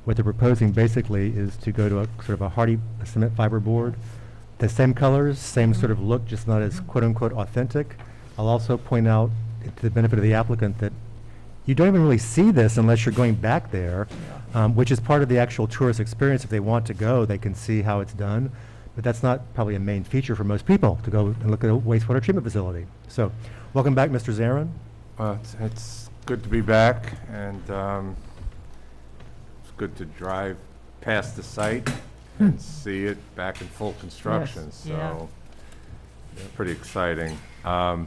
What they're proposing basically is to go to a sort of a hardy cement fiber board. The same colors, same sort of look, just not as quote-unquote authentic. I'll also point out, to the benefit of the applicant, that you don't even really see this unless you're going back there, which is part of the actual tourist experience. If they want to go, they can see how it's done. But that's not probably a main feature for most people, to go and look at a wastewater treatment facility. So, welcome back, Mr. Zarin. It's good to be back, and it's good to drive past the site and see it back in full construction. Yes. So, yeah, pretty exciting. I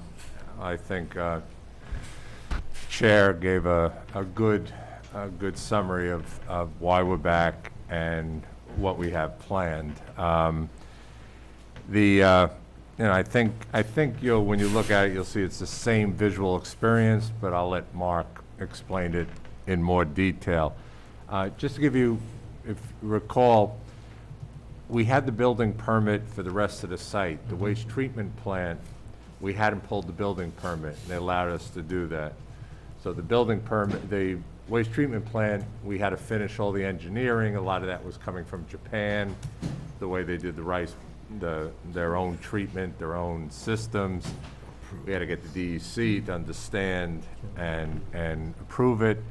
think Chair gave a good summary of why we're back and what we have planned. I think when you look at it, you'll see it's the same visual experience, but I'll let Mark explain it in more detail. Just to give you, if you recall, we had the building permit for the rest of the site. The waste treatment plant, we hadn't pulled the building permit, and they allowed us to do that. So the building permit, the waste treatment plant, we had to finish all the engineering. A lot of that was coming from Japan, the way they did the rice, their own treatment, their own systems. We had to get the DEC to understand and approve it.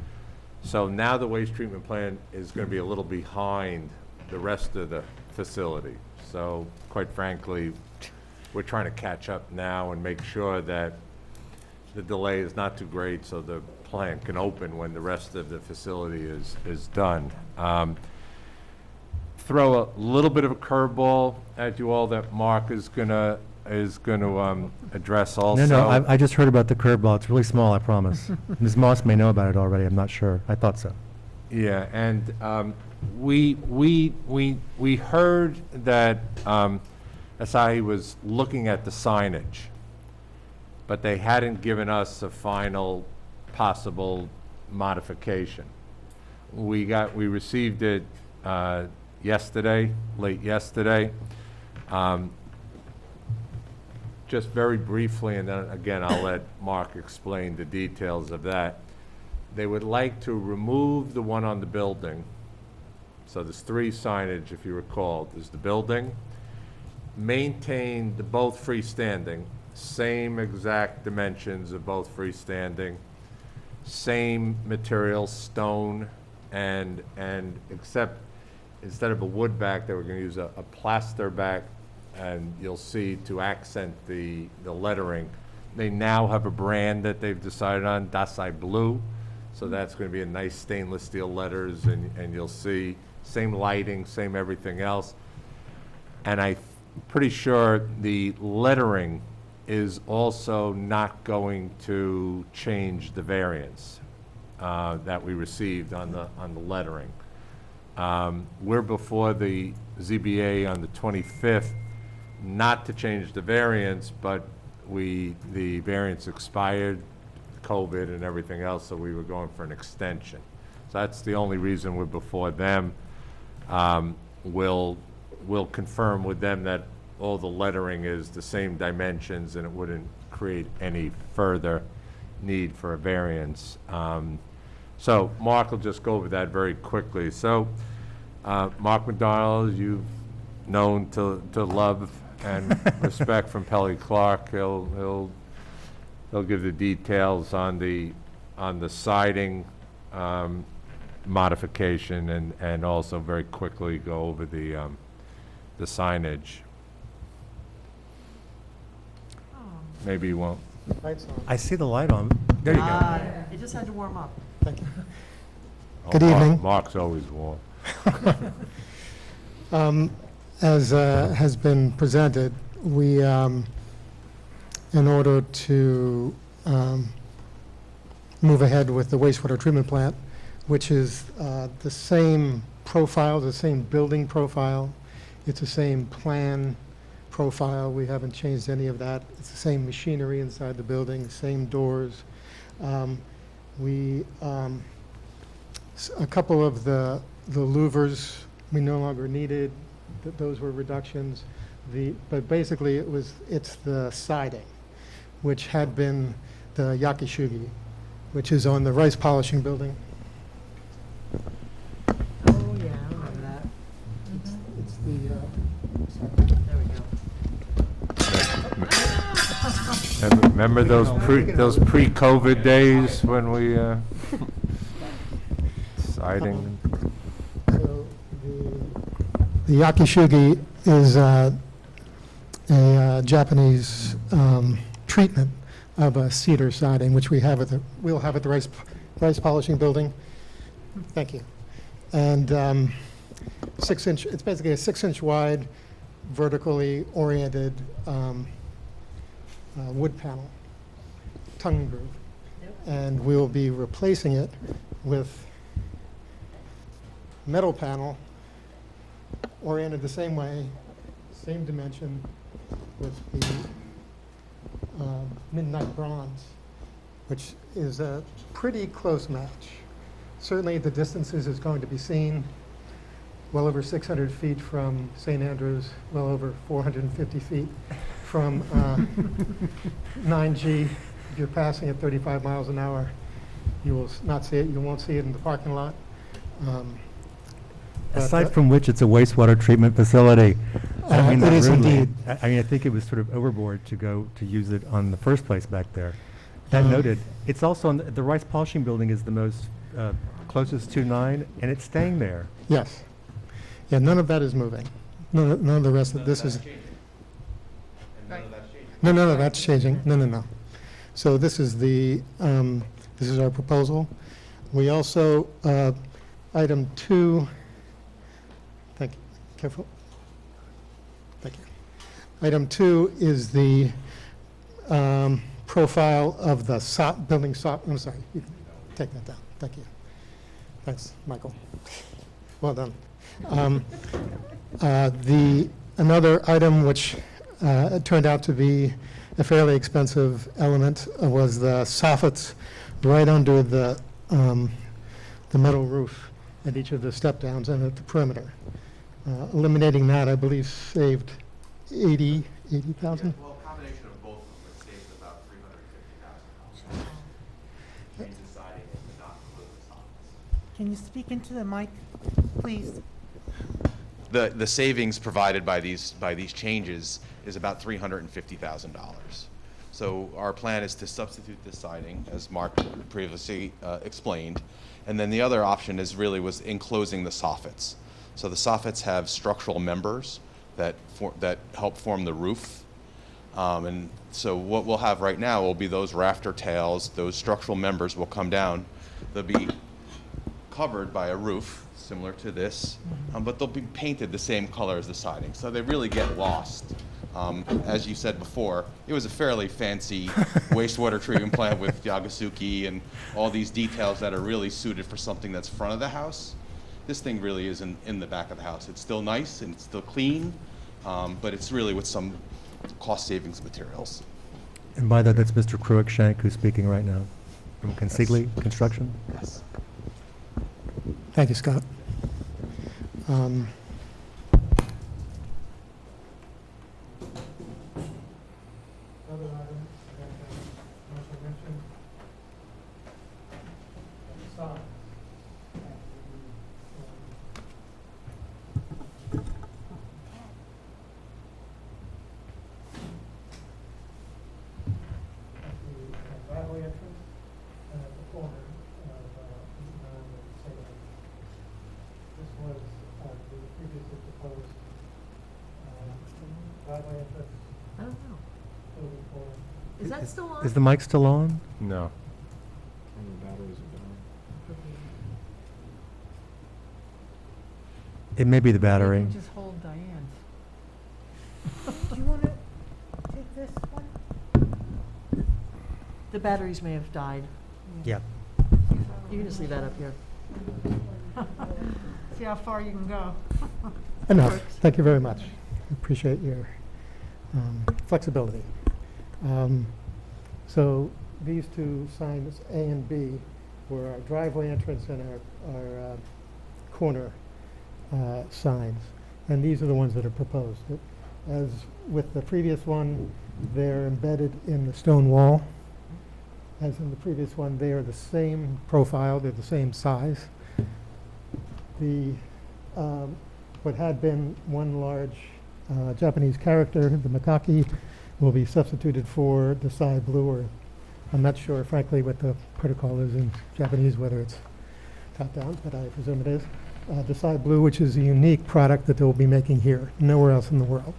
So now the waste treatment plant is going to be a little behind the rest of the facility. So quite frankly, we're trying to catch up now and make sure that the delay is not too great so the plant can open when the rest of the facility is done. Throw a little bit of a curveball at you all that Mark is gonna address also. No, I just heard about the curveball. It's really small, I promise. Ms. Moss may know about it already. I'm not sure. I thought so. Yeah, and we heard that SEIER was looking at the signage, but they hadn't given us a final possible modification. We received it yesterday, late yesterday. Just very briefly, and then again, I'll let Mark explain the details of that. They would like to remove the one on the building. So there's three signage, if you recall. There's the building, maintain the both freestanding, same exact dimensions of both freestanding, same material, stone, and except instead of a wood back, they were going to use a plaster back, and you'll see to accent the lettering. They now have a brand that they've decided on, Dasai Blue, so that's going to be a nice stainless steel letters, and you'll see same lighting, same everything else. And I'm pretty sure the lettering is also not going to change the variance that we received on the lettering. We're before the ZBA on the 25th, not to change the variance, but the variance expired, COVID and everything else, so we were going for an extension. So that's the only reason we're before them. We'll confirm with them that all the lettering is the same dimensions and it wouldn't create any further need for a variance. So Mark will just go over that very quickly. So Mark McDonald, you've known to love and respect from Pelly Clark. He'll give the details on the siding modification and also very quickly go over the signage. Maybe you won't. I see the light on. There you go. It just had to warm up. Thank you. Good evening. Mark's always warm. As has been presented, we, in order to move ahead with the wastewater treatment plant, which is the same profile, the same building profile, it's the same plan profile. We haven't changed any of that. It's the same machinery inside the building, same doors. A couple of the louvers we no longer needed. Those were reductions. But basically it's the siding, which had been the yakishugi, which is on the rice polishing building. Oh, yeah, I remember that. It's the, There we go. Remember those pre-COVID days when we siding? So the yakishugi is a Japanese treatment of a cedar siding, which we'll have at the rice polishing building. Thank you. And 6-inch. It's basically a 6-inch wide, vertically oriented wood panel, tongue groove, and we'll be replacing it with metal panel oriented the same way, same dimension, with the midnight bronze, which is a pretty close match. Certainly the distances is going to be seen. Well over 600 feet from St. Andrews, well over 450 feet from 9G. If you're passing at 35 miles an hour, you will not see it. You won't see it in the parking lot. Aside from which, it's a wastewater treatment facility. I don't mean that it is rudely. indeed. I mean, I think it was sort of overboard to go to use it on the first place back there. That noted, it's also on the rice polishing building is the most closest to 9, and it's staying there. Yes. Yeah, none of that is moving. None of the rest of this is. No, that's changing. No. So this is this is our proposal. We also, item 2, thank you, careful. Thank you. Item 2 is the profile of the building I'm sorry, you can take that down. Thank you. Thanks, Michael. Well done. Another item which turned out to be a fairly expensive element was the soffits right under the metal roof at each of the step downs and at the perimeter. Eliminating that, I believe, saved 80,000. Well, a combination of both of them would save about $350,000. Change the siding and not include the soffits. Can you speak into the mic, please? The savings provided by these changes is about $350,000. So our plan is to substitute this siding, as Mark previously explained, and then the other option was enclosing the soffits. So the soffits have structural members that help form the roof, and so what we'll have right now will be those rafter tails. Those structural members will come down. They'll be covered by a roof similar to this, but they'll be painted the same color as the siding, so they really get lost. As you said before, it was a fairly fancy wastewater treatment plant with Yagasuki and all these details that are really suited for something that's front of the house. This thing really is in the back of the house. It's still nice and it's still clean, but it's really with some cost savings materials. And by that, that's Mr. Cruikshank who's speaking right now from Consigli Construction. Yes. Thank you, Scott. Other items that Marshall mentioned. Stop. Driveway entrance at the corner of 59 and 7. I don't know. Is that still on? Is the mic still on? No. It may be the battery. You can just hold Diane's. Do you want to take this one? The batteries may have died. Yeah. You can just leave that up here. See how far you can go. Enough. Works. Thank you very much. Appreciate your flexibility. So these two signs, A and B, were our driveway entrance and our corner signs. And these are the ones that are proposed. As with the previous one, they're embedded in the stone wall. As in the previous one, they are the same profile, they're the same size. The what had been one large Japanese character, the macaque, will be substituted for Dasai blue, or I'm not sure, frankly, what the protocol is in Japanese, whether it's top down, but I presume it is. Dasai blue, which is a unique product that they'll be making here, nowhere else in the world.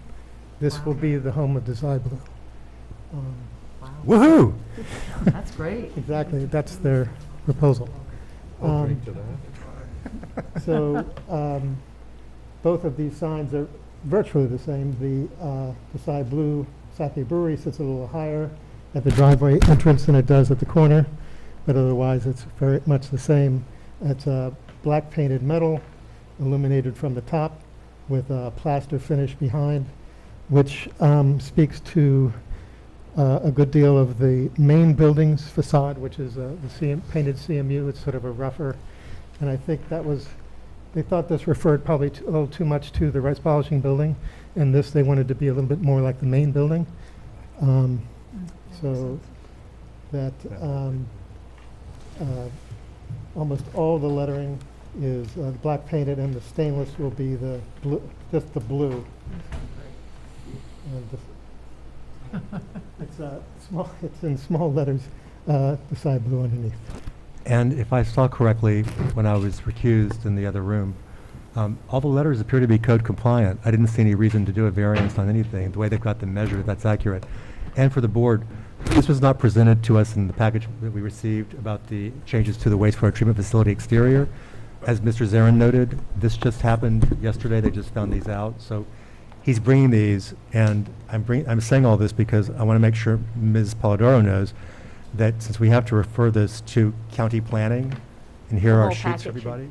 This will be the home of Dasai blue. Wow. Woohoo! That's great. Exactly, that's their proposal. So both of these signs are virtually the same. The Dasai Blue Sake Brewery sits a little higher at the driveway entrance than it does at the corner, but otherwise it's very much the same. It's black painted metal, illuminated from the top with a plaster finish behind, which speaks to a good deal of the main building's facade, which is the painted CMU. It's sort of a rougher, and I think that was, they thought this referred probably a little too much to the rice polishing building, and this they wanted to be a little bit more like the main building. So that almost all the lettering is black painted, and the stainless will be the blue, just the blue. And it's small. It's in small letters, beside blue underneath. And if I saw correctly, when I was recused in the other room, all the letters appear to be code compliant. I didn't see any reason to do a variance on anything. The way they've got them measured, that's accurate. And for the board, this was not presented to us in the package that we received about the changes to the wastewater treatment facility exterior. As Mr. Zarin noted, this just happened yesterday. They just found these out. So he's bringing these, and I'm saying all this because I want to make sure Ms. Polidoro knows that since we have to refer this to county planning, and here are our sheets, everybody,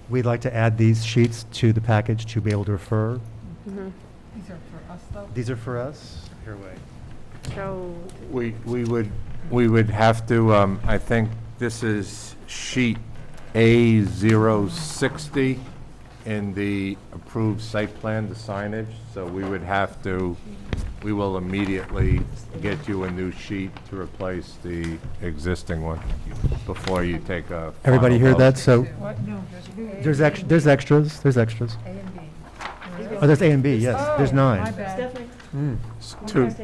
we'd like to add these sheets to the package to be able to refer. These are for us, though? These are for us. Here, wait. So We would have to, I think this is sheet A060 in the approved site plan, the signage. So we would have to, we will immediately get you a new sheet to replace the existing one before you take a. Everybody hear that? So What? No. there's extras. There's extras. A and B. Oh, there's A and B. Yes, Oh, there's 9. my bad. Two, it's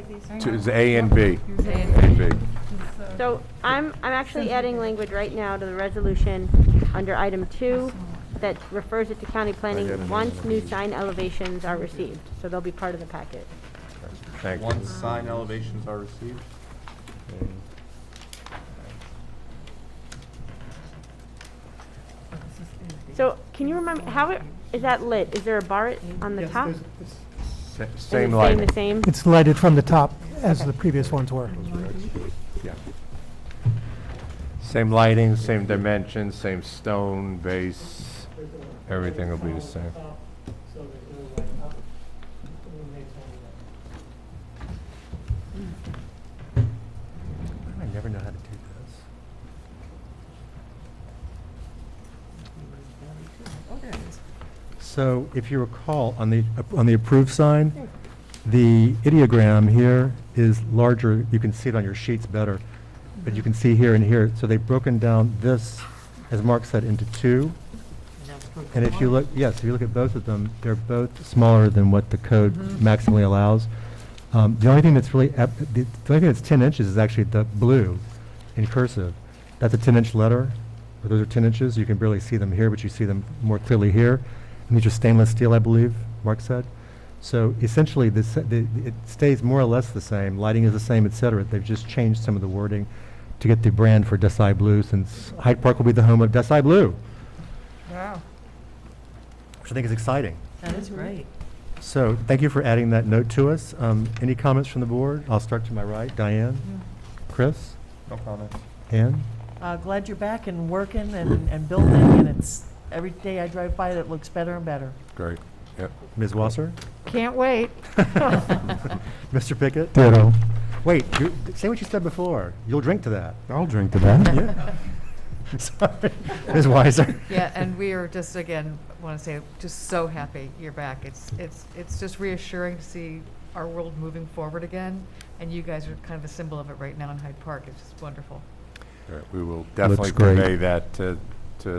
A and B. A and B. So I'm actually adding language right now to the resolution under item 2 that refers it to county planning once new sign elevations are received. So they'll be part of the packet. Thank you. Once sign elevations are received? So can you remember, is that lit? Is there a bar on the top? Same lighting. The same? It's lighted from the top as the previous ones were. Yeah. Same lighting, same dimensions, same stone base, everything will be the same. I never know how to do this. So if you recall, on the approved sign, the ideogram here is larger. You can see it on your sheets better, but you can see here and here. So they've broken down this, as Mark said, into 2. And if you look, yes, if you look at both of them, they're both smaller than what the code maximally allows. The only thing that's really, the only thing that's 10 inches is actually the blue in cursive. That's a 10-inch letter. Those are 10 inches. You can barely see them here, but you see them more clearly here. And these are stainless steel, I believe, Mark said. So essentially, it stays more or less the same. Lighting is the same, et cetera. They've just changed some of the wording to get the brand for Dasai Blue, since Hyde Park will be the home of Dasai Blue, Wow. which I think is exciting. That is great. So thank you for adding that note to us. Any comments from the board? I'll start to my right. Diane? Chris? No comments. Ann? Glad you're back and working and building, and it's, every day I drive by it looks better and better. Great, yep. Ms. Wasser? Can't wait. Mr. Pickett? Ditto. Wait, say what you said before. You'll drink to that. I'll drink to that. Yeah. Sorry. Ms. Weiser? Yeah, and we are just, again, want to say, just so happy you're back. It's just reassuring to see our world moving forward again, and you guys are kind of a symbol of it right now in Hyde Park. It's just wonderful. All right, we will definitely great. convey that to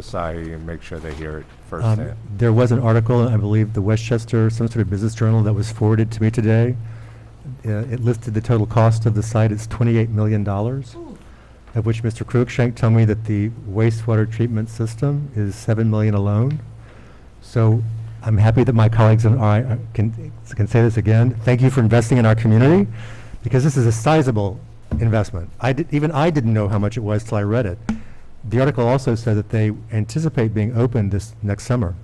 SEIER and make sure they hear it firsthand. There was an article, I believe, the Westchester, some sort of business journal, that was forwarded to me today. It listed the total cost of the site as $28 million, of which Mr. Cruikshank told me that the wastewater treatment system is $7 million alone. So I'm happy that my colleagues and I can say this again. Thank you for investing in our community, because this is a sizable investment. Even I didn't know how much it was till I read it. The article also said that they anticipate being open this next summer.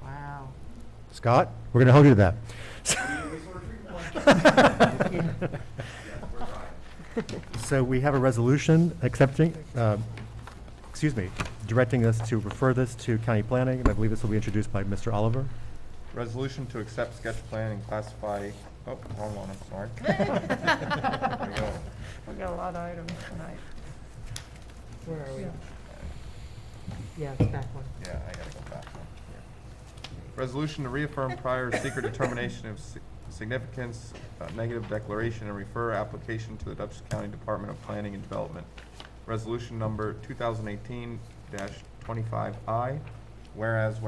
Wow. Scott, we're going to hold you to that. So we have a resolution directing us to refer this to county planning, and I believe this will be introduced by Mr. Oliver. Resolution to accept sketch plan and classify, oh, wrong one, I'm sorry. There we go. We got a lot of items tonight. Where are we? Yeah, it's back one. Yeah, I gotta go back one. Resolution to reaffirm prior secret determination of significance, negative declaration, and refer application to the Dutchess County Department of Planning and Development. Resolution number 2018-25I. Whereas,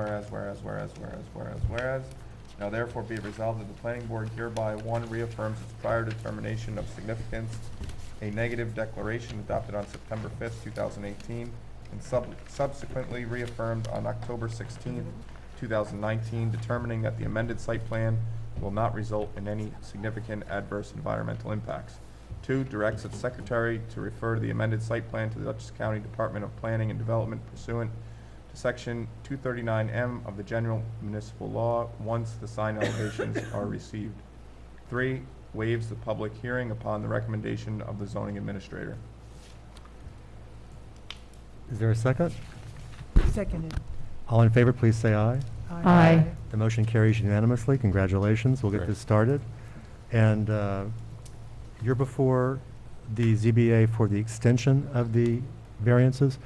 now therefore be it resolved that the planning board hereby, one, reaffirms its prior determination of significance, a negative declaration adopted on September 5th, 2018, and subsequently reaffirmed on October 16th, 2019, determining that the amended site plan will not result in any significant adverse environmental impacts. 2, directs its secretary to refer the amended site plan to the Dutchess County Department of Planning and Development pursuant to Section 239M of the General Municipal Law once the sign elevations are received. 3, waives the public hearing upon the recommendation of the zoning administrator. Is there a second? Seconded. All in favor, please say aye. Aye. The motion carries unanimously. Congratulations. We'll get Great. this started. And you're before the ZBA for the extension of the variances.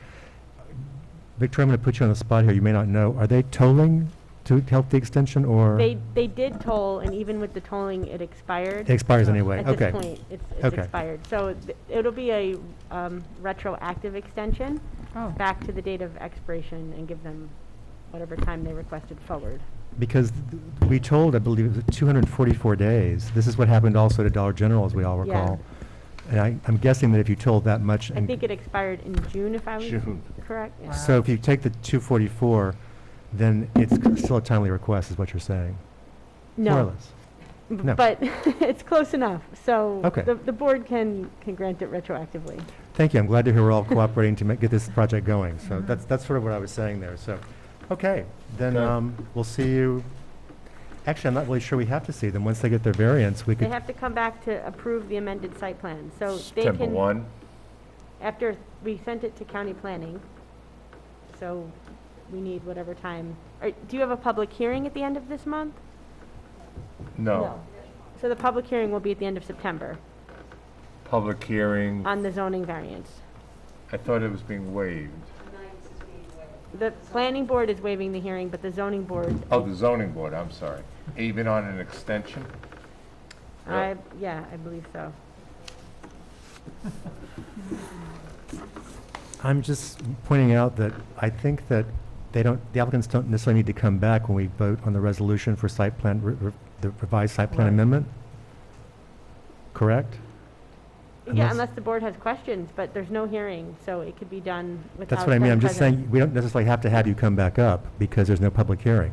Victor, I'm going to put you on the spot here. You may not know. Are they tolling to help the extension, or? They did toll, and even with the tolling, it expired. It expires anyway. At Okay. this point, it's Okay. expired. So it'll be a retroactive extension Oh. back to the date of expiration and give them whatever time they requested forward. Because we told, I believe, it was 244 days. This is what happened also to Dollar General, as we all Yeah. recall. And I'm guessing that if you told that much. I think it expired in June, if I was June. correct. Yeah. So if you take the 244, then it's still a timely request, is what you're saying? No. More or less. No. But it's close enough, so Okay. the board can grant it retroactively. Thank you. I'm glad to hear we're all cooperating to get this project going. So that's sort of what I was saying there. So, okay, then Okay. we'll see you. Actually, I'm not really sure we have to see them. Once they get their variance, we They could. have to come back to approve the amended site plan, so they September can. 1. After we sent it to county planning, so we need whatever time. Do you have a public hearing at the end of this month? No. So the public hearing will be at the end of September Public hearing, on the zoning variance. I thought it was being waived. The planning board is waiving the hearing, but the zoning board, Oh, the zoning board, I'm sorry. Even on an extension? yeah, I believe so. I'm just pointing out that I think that the applicants don't necessarily need to come back when we vote on the resolution for site plan, the revised site plan Right. amendment. Correct? Yeah, unless the board has questions, but there's no hearing, so it could be done without. That's what I mean. them I'm just present. saying, we don't necessarily have to have you come back up because there's no public hearing.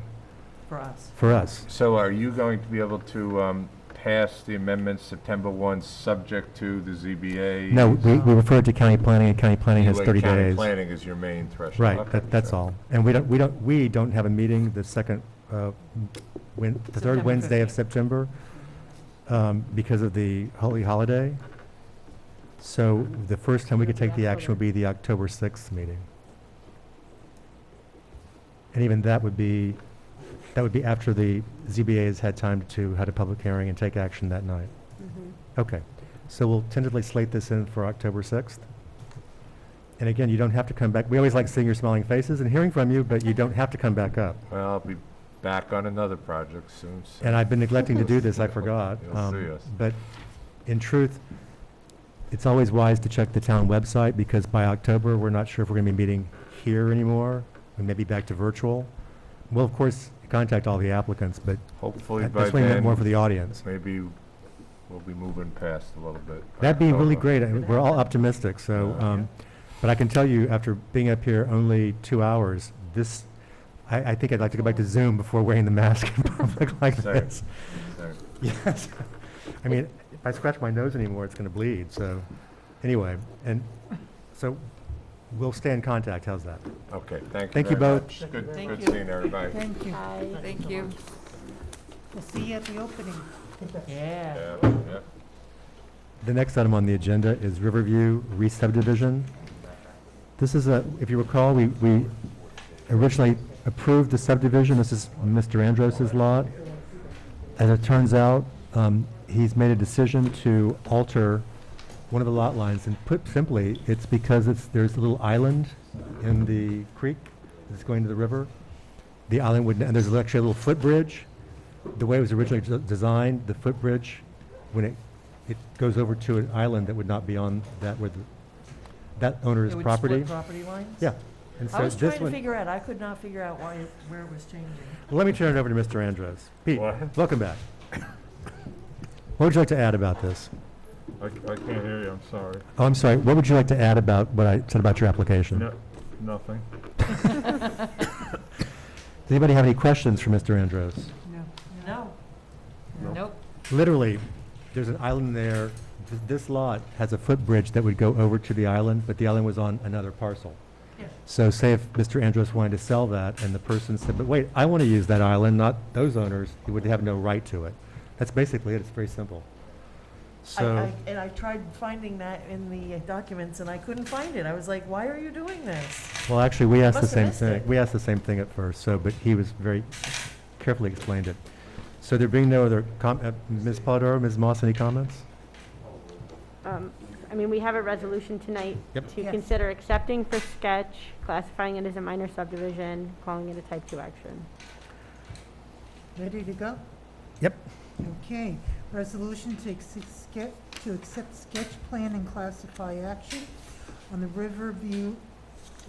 For us. for us. So are you going to be able to pass the amendments September 1, subject to the ZBA? No, we refer it to county planning, and county planning has 30 County days. planning is your main threshold? Right, Okay, that's sure. all. And we don't have a meeting the second, the third September Wednesday of 15th. September, because of the holy holiday. So the first time we could take the action would be the October 6th meeting. And even that would be after the ZBA has had time to had a public hearing and take action that night. Okay, so we'll tentatively slate this in for October 6th. And again, you don't have to come back. We always like seeing your smiling faces and hearing from you, but you don't have to come back up. Well, I'll be back on another project soon. so- And I've been neglecting to do this, I forgot. You'll see us. But in truth, it's always wise to check the town website, because by October, we're not sure if we're going to be meeting here anymore. We may be back to virtual. We'll, of course, contact all the applicants, but Hopefully by that's way then. more for the audience. Maybe we'll be moving past a little bit. by That'd be really October. great. I mean, we're all optimistic, so, but I can tell you, after being up here only 2 hours, I think I'd like to go back to Zoom before wearing the mask in public like Same. this. Same. Yes. I mean, if I scratch my nose anymore, it's going to bleed, so, anyway, and so we'll stay in contact, how's that? Okay, thank you Thank you very both. much. Good Thank you. seeing everybody. Thank you. Thank you. We'll see you at the opening. Yeah. Yeah. The next item on the agenda is Riverview Resubdivision. This is if you recall, we originally approved the subdivision. This is Mr. Andros's lot. As it turns out, he's made a decision to alter one of the lot lines, and put simply, it's because there's a little island in the creek that's going to the river. The island would, and there's actually a little footbridge. The way it was originally designed, the footbridge, when it goes over to an island that would not be on that that owner's It would property. split property lines? Yeah. And so I was this trying to one, figure out, I could not figure out where it was changing. well, let me turn it over to Mr. Andros. Pete, What? welcome back. What would you like to add about this? I can't hear you, I'm sorry. Oh, I'm sorry. What would you like to add about what I said about your application? Nothing. Does anybody have any questions for Mr. Andros? No. Nope. Literally, there's an island there. This lot has a footbridge that would go over to the island, but the island was on another parcel. Yeah. So say if Mr. Andros wanted to sell that, and the person said, but wait, I want to use that island, not those owners, he would have no right to it. That's basically it. It's very simple. So, And I tried finding that in the documents, and I couldn't find it. I was like, why are you doing this? well, actually, we asked the Must have same missed thing. it. We asked the same thing at first, so, but he was very carefully explained it. So there being no other Ms. Polidoro, Ms. Moss, any comments? I mean, we have a resolution tonight Yep. to Yes. consider accepting for sketch, classifying it as a minor subdivision, calling it a type 2 action. Ready to go? Yep. Okay. Resolution to accept sketch plan and classify action on the Riverview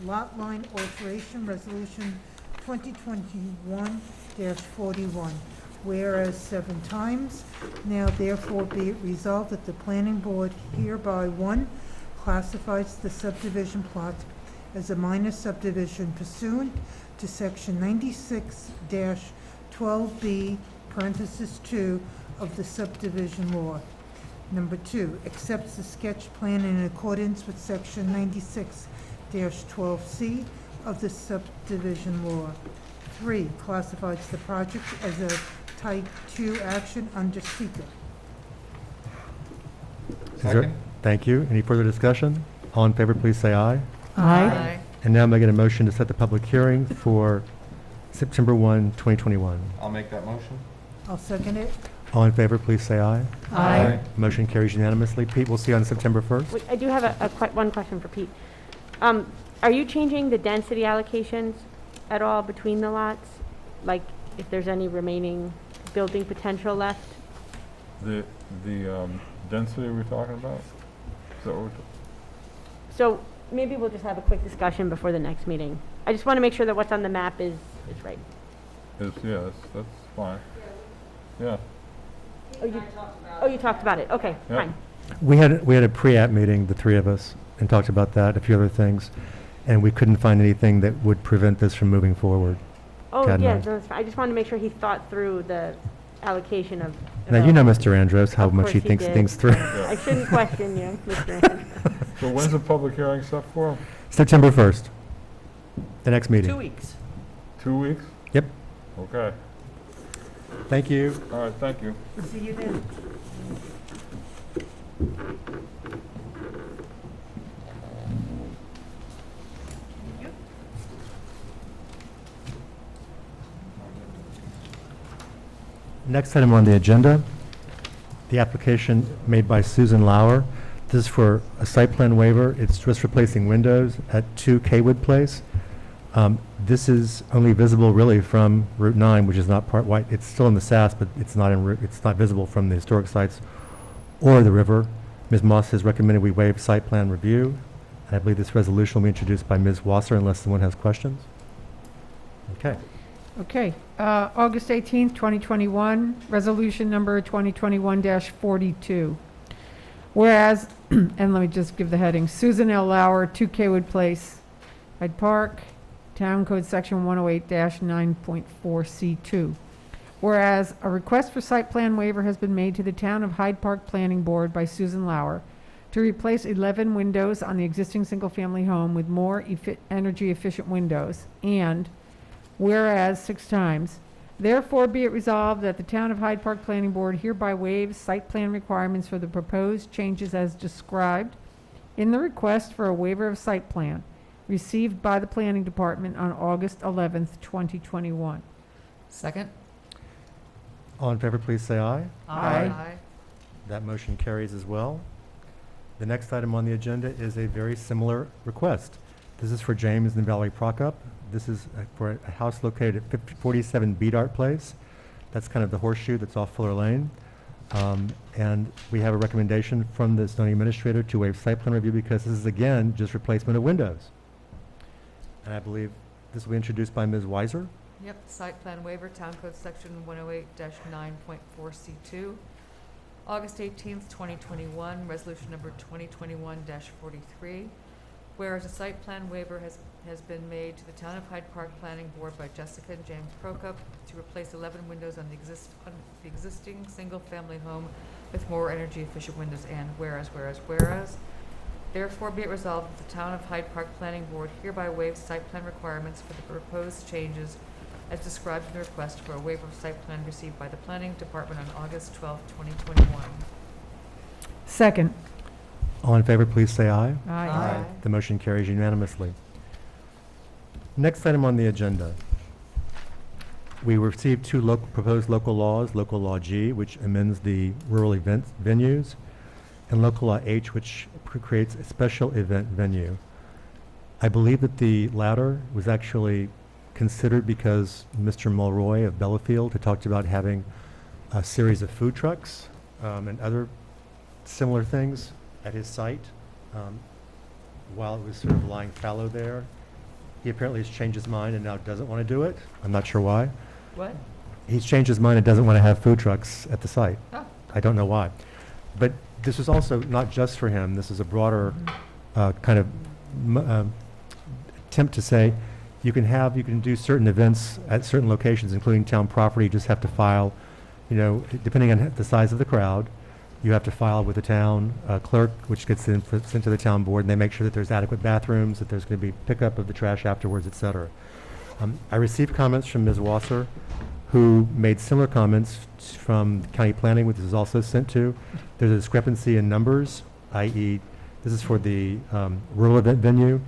Lot Line Alteration Resolution 2021-41. Whereas 7 times, now therefore be it resolved that the planning board hereby, 1, classifies the subdivision plot as a minor subdivision pursuant to section 96-12B, parenthesis 2, of the subdivision law. Number 2, accepts the sketch plan in accordance with section 96-12C of the subdivision law. 3, classifies the project as a type 2 action under SEIER. Thank you. Any further discussion? All in favor, please say aye. Aye. And now may I get a motion to set the public hearing for September 1, 2021? I'll make that motion. I'll second it. All in favor, please say aye. Aye. Motion carries unanimously. Pete, we'll see you on September 1st. Wait, I do have one question for Pete. Are you changing the density allocations at all between the lots? Like, if there's any remaining building potential left? The density we're talking about? Is that what we're So maybe we'll just have a quick discussion before the next meeting. I just want to make sure that what's on the map is right. yeah, that's fine. Yeah. Oh, you talked about it. Okay, Yep. fine. We had a pre-app meeting, the three of us, and talked about that, a few other things, and we couldn't find anything that would prevent this from moving forward. Oh, Cat and yeah, I. no, it's fine. I just wanted to make sure he thought through the allocation of. Now, you know Mr. Andros, how Of much he course he thinks did. things through. I shouldn't question you, Mr. Andrews. So when's the public hearing set for? September 1st, the next meeting. 2 weeks. 2 weeks? Yep. Okay. Thank you. All right, thank you. See you then. Next item on the agenda, the application made by Susan Lauer. This is for a site plan waiver. It's just replacing windows at 2 Kaywood Place. This is only visible really from Route 9, which is not part white. It's still in the SAS, but it's not it's not visible from the historic sites or the river. Ms. Moss has recommended we waive site plan review. And I believe this resolution will be introduced by Ms. Wasser unless someone has questions. Okay. Okay, August 18th, 2021, resolution number 2021-42. Whereas, and let me just give the heading, Susan L. Lauer, 2 Kaywood Place, Hyde Park, Town Code Section 108-9.4C2. Whereas a request for site plan waiver has been made to the Town of Hyde Park Planning Board by Susan Lauer to replace 11 windows on the existing single-family home with more energy-efficient windows, and whereas 6 times, therefore be it resolved that the Town of Hyde Park Planning Board hereby waives site plan requirements for the proposed changes as described in the request for a waiver of site plan received by the Planning Department on August 11th, 2021. Second? All in favor, please say aye. Aye. That motion carries as well. The next item on the agenda is a very similar request. This is for James and Valerie Prokop. This is for a house located at 47 Bedart Place. That's kind of the horseshoe that's off Fuller Lane. And we have a recommendation from the zoning administrator to waive site plan review because this is, again, just replacement of windows. And I believe this will be introduced by Ms. Weiser. Yep, site plan waiver, Town Code Section 108-9.4C2. August 18th, 2021, resolution number 2021-43. Whereas a site plan waiver has been made to the Town of Hyde Park Planning Board by Jessica and James Prokop to replace 11 windows on the existing single-family home with more energy-efficient windows, and whereas, therefore be it resolved that the Town of Hyde Park Planning Board hereby waives site plan requirements for the proposed changes as described in the request for a waiver of site plan received by the Planning Department on August 12th, 2021. Second. All in favor, please say aye. Aye. The motion carries unanimously. Next item on the agenda. We received 2 proposed local laws, Local Law G, which amends the rural event venues, and Local Law H, which creates a special event venue. I believe that the latter was actually considered because Mr. Mulroy of Bellafield had talked about having a series of food trucks and other similar things at his site while it was sort of lying fallow there. He apparently has changed his mind and now doesn't want to do it. I'm not sure why. What? He's changed his mind and doesn't want to have food trucks at the site. Oh. I don't know why. But this is also not just for him. This is a broader kind of attempt to say you can do certain events at certain locations, including town property. You just have to file, depending on the size of the crowd, you have to file with the town clerk, which gets sent to the town board, and they make sure that there's adequate bathrooms, that there's going to be pickup of the trash afterwards, et cetera. I received comments from Ms. Wasser, who made similar comments from county planning, which is also sent to. There's a discrepancy in numbers, i.e., this is for the rural event venue,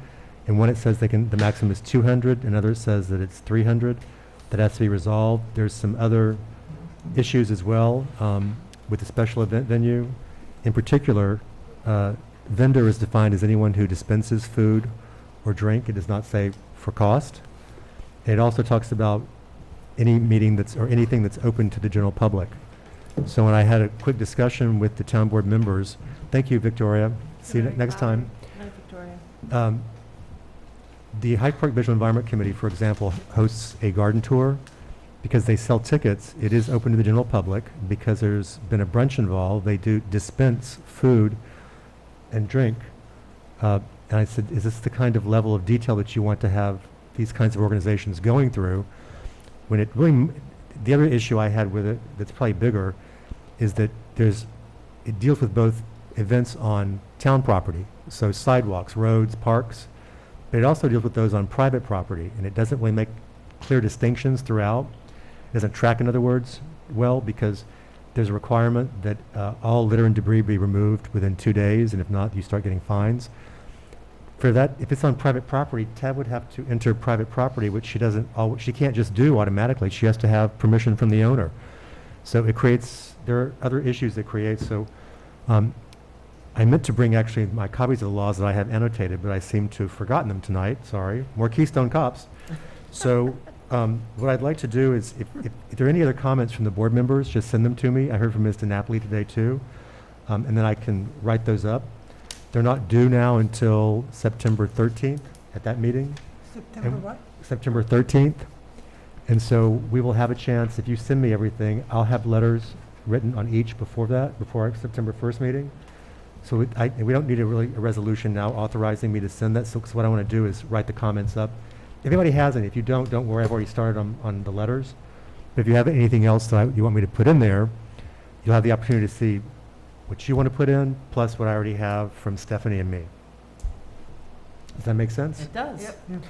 and one it says the maximum is 200, another it says that it's 300. That has to be resolved. There's some other issues as well with the special event venue. In particular, vendor is defined as anyone who dispenses food or drink. It does not say for cost. It also talks about any meeting or anything that's open to the general public. So when I had a quick discussion with the town board members, thank you, Victoria. See you next time. Night, Victoria. The Hyde Park Visual Environment Committee, for example, hosts a garden tour. Because they sell tickets, it is open to the general public. Because there's been a brunch involved, they do dispense food and drink. And I said, is this the kind of level of detail that you want to have these kinds of organizations going through? when it really, the other issue I had with it that's probably bigger is that it deals with both events on town property, so sidewalks, roads, parks, but it also deals with those on private property, and it doesn't really make clear distinctions throughout. It doesn't track, in other words, well, because there's a requirement that all litter and debris be removed within 2 days, and if not, you start getting fines. For that, if it's on private property, Tab would have to enter private property, which she can't just do automatically. She has to have permission from the owner. So there are other issues that create, so I meant to bring actually my copies of the laws that I have annotated, but I seem to have forgotten them tonight, sorry. More Keystone Cops. So what I'd like to do is, if there are any other comments from the board members, just send them to me. I heard from Ms. DiNapoli today too, and then I can write those up. They're not due now until September 13th at that meeting. September what? September 13th. And so we will have a chance, if you send me everything, I'll have letters written on each before that, before our September 1st meeting. So we don't need a resolution now authorizing me to send that. So 'cause what I want to do is write the comments up. If anybody has any, if you don't worry, I've already started on the letters. But if you have anything else that you want me to put in there, you'll have the opportunity to see what you want to put in, plus what I already have from Stephanie and me. Does that make sense? It does. Yep.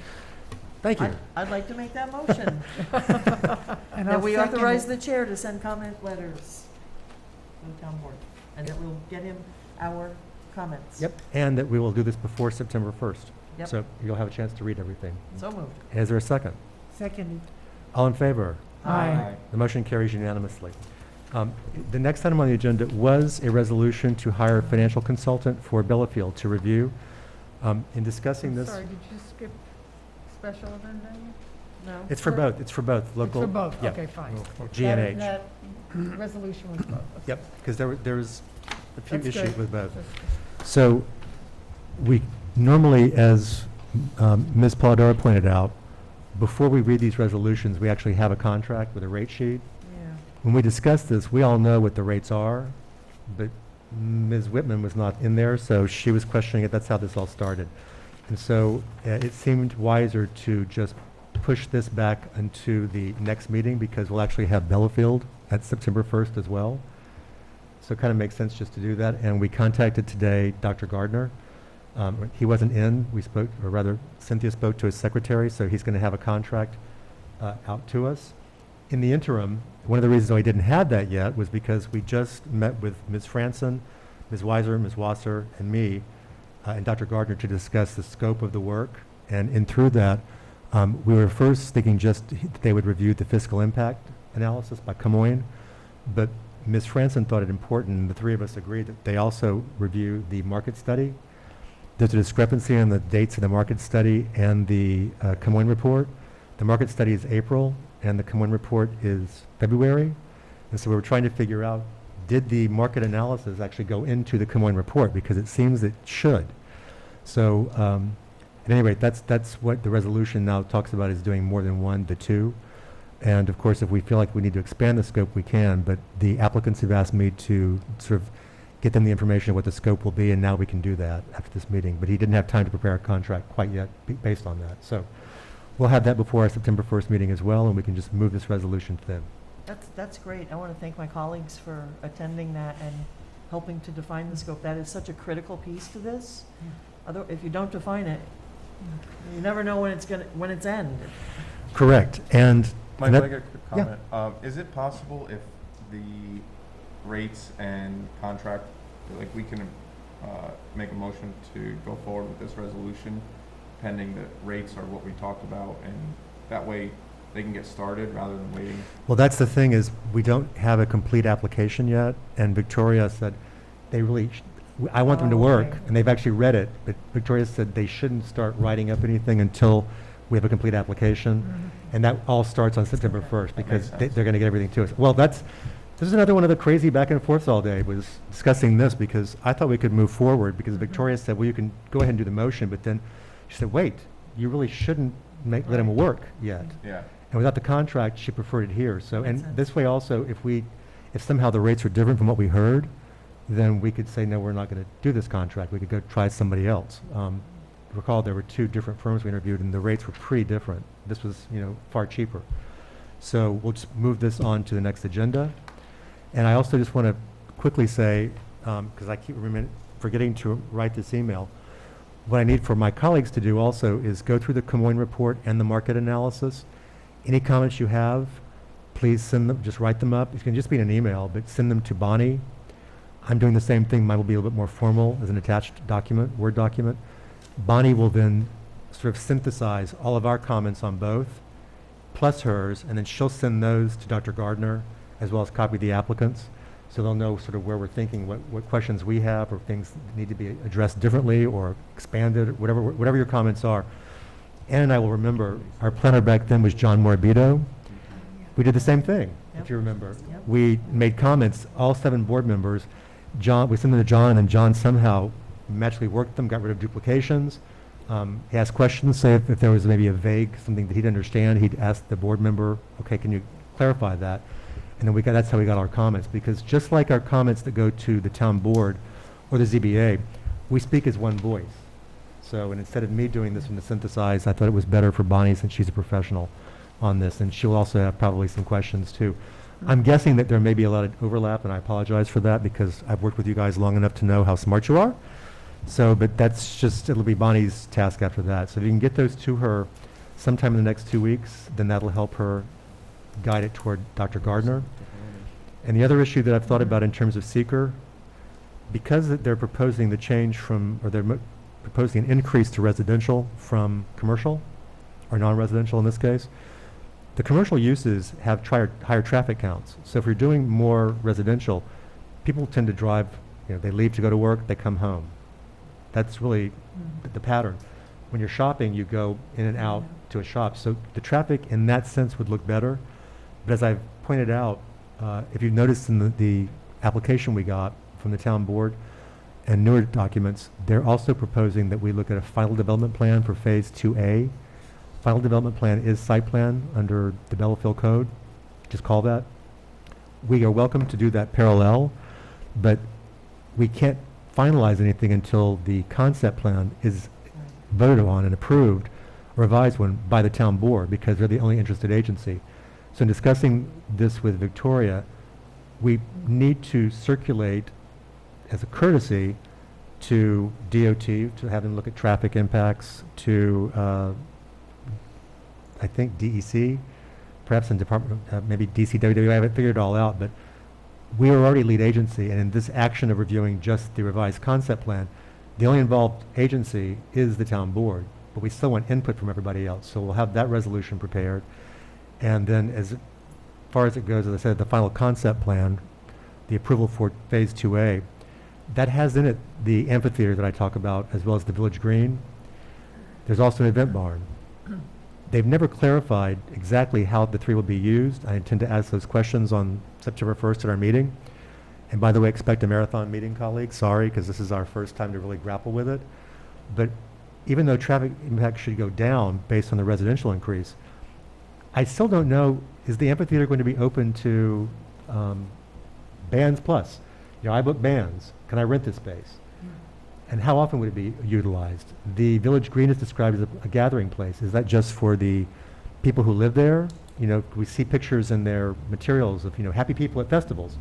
Thank you. I'd like to make that motion. And That I'll we second authorize it. the chair to send comment letters to the town board, and that we'll get him our comments. Yep, and that we will do this before September 1st. Yep. So you'll have a chance to read everything. So moved. Is there a second? Seconded. All in favor? Aye. The motion carries unanimously. The next item on the agenda was a resolution to hire a financial consultant for Bellafield to review. In discussing this, Sorry, did you skip special event venue? No? it's for both, local. It's for both, yeah, okay, fine. G&H. That resolution was both. Okay. Yep, because there was a few That's issues good. with both. That's good. So we normally, as Ms. Polidoro pointed out, before we read these resolutions, we actually have a contract with a rate sheet. Yeah. When we discuss this, we all know what the rates are, but Ms. Whitman was not in there, so she was questioning it. That's how this all started. And so it seemed wiser to just push this back into the next meeting because we'll actually have Bellafield at September 1st as well. So it kind of makes sense just to do that. And we contacted today Dr. Gardner. He wasn't in. We spoke, or rather, Cynthia spoke to his secretary, so he's going to have a contract out to us. In the interim, one of the reasons why we didn't have that yet was because we just met with Ms. Franson, Ms. Weiser, Ms. Wasser, and me, and Dr. Gardner to discuss the scope of the work. And through that, we were first thinking just that they would review the fiscal impact analysis by Camoin, but Ms. Franson thought it important, and the three of us agreed that they also review the market study. There's a discrepancy in the dates of the market study and the Camoin report. The market study is April, and the Camoin report is February. And so we were trying to figure out, did the market analysis actually go into the Camoin report? Because it seems it should. So at any rate, that's what the resolution now talks about, is doing more than one, the two. And of course, if we feel like we need to expand the scope, we can, but the applicants have asked me to sort of get them the information of what the scope will be, and now we can do that after this meeting. But he didn't have time to prepare a contract quite yet based on that. So we'll have that before our September 1st meeting as well, and we can just move this resolution to them. That's great. I want to thank my colleagues for attending that and helping to define the scope. That is such a critical piece to this. If you don't define it, you never know when it's end. Correct. And Mike, I got a quick comment. Is it possible if the rates and contract, like we can make a motion to go forward with this resolution pending the rates are what we talked about, and that way they can get started rather than waiting? Well, that's the thing, is we don't have a complete application yet, and Victoria said they really, I want them to work, and they've actually read it, but Victoria said they shouldn't start writing up anything until we have a complete application, and that all starts on September 1st, because they're going to get everything to us. Well, this is another one of the crazy back and forths all day, was discussing this, because I thought we could move forward, because Victoria said, well, you can go ahead and do the motion, but then she said, wait, you really shouldn't let them work yet. Yeah. And without the contract, she preferred it here. So, and this way also, if somehow the rates are different from what we heard, then we could say, no, we're not going to do this contract. We could go try somebody else. Recall there were two different firms we interviewed, and the rates were pretty different. This was, far cheaper. So we'll just move this on to the next agenda. And I also just want to quickly say, because I keep forgetting to write this email, what I need for my colleagues to do also is go through the Camoin report and the market analysis. Any comments you have, please send them, just write them up. It can just be in an email, but send them to Bonnie. I'm doing the same thing. Mine will be a little bit more formal as an attached document, Word document. Bonnie will then sort of synthesize all of our comments on both, plus hers, and then she'll send those to Dr. Gardner, as well as copy the applicants, so they'll know sort of where we're thinking, what questions we have, or things that need to be addressed differently or expanded, or whatever your comments are. Ann and I will remember, our planner back then was John Morabito. We did the same thing, if you remember. We made comments, all 7 board members. John, we sent them to John, and John somehow magically worked them, got rid of duplications. He asked questions, say if there was maybe a vague, something that he'd understand, he'd ask the board member, okay, can you clarify that? And then that's how we got our comments, because just like our comments that go to the town board or the ZBA, we speak as one voice. So, and instead of me doing this from the synthesize, I thought it was better for Bonnie, since she's a professional on this, and she'll also have probably some questions too. I'm guessing that there may be a lot of overlap, and I apologize for that, because I've worked with you guys long enough to know how smart you are. So, but that's just, it'll be Bonnie's task after that. So if you can get those to her sometime in the next 2 weeks, then that'll help her guide it toward Dr. Gardner. And the other issue that I've thought about in terms of SEIER, because they're proposing the change from, or they're proposing an increase to residential from commercial, or non-residential in this case, the commercial uses have higher traffic counts. So if you're doing more residential, people tend to drive, they leave to go to work, they come home. That's really the pattern. When you're shopping, you go in and out to a shop. So the traffic in that sense would look better. But as I've pointed out, if you've noticed in the application we got from the town board and newer documents, they're also proposing that we look at a final development plan for phase 2A. Final development plan is site plan under the Bellafield Code, just call that. We are welcome to do that parallel, but we can't finalize anything until the concept plan is voted on and approved, a revised one, by the town board, because they're the only interested agency. So in discussing this with Victoria, we need to circulate as a courtesy to DOT, to have them look at traffic impacts, to I think DEC, perhaps in Department, maybe DCWW, I haven't figured it all out, but we are already lead agency, and in this action of reviewing just the revised concept plan, the only involved agency is the town board, but we still want input from everybody else. So we'll have that resolution prepared. And then as far as it goes, as I said, the final concept plan, the approval for phase 2A, that has in it the amphitheater that I talk about, as well as the village green. There's also an event barn. They've never clarified exactly how the 3 will be used. I intend to ask those questions on September 1st at our meeting. And by the way, expect a marathon meeting, colleagues. Sorry, because this is our first time to really grapple with it. But even though traffic impact should go down based on the residential increase, I still don't know, is the amphitheater going to be open to bands plus? I book bands. Can I rent this space? And how often would it be utilized? The village green is described as a gathering place. Is that just for the people who live there? We see pictures in their materials of, happy people at festivals.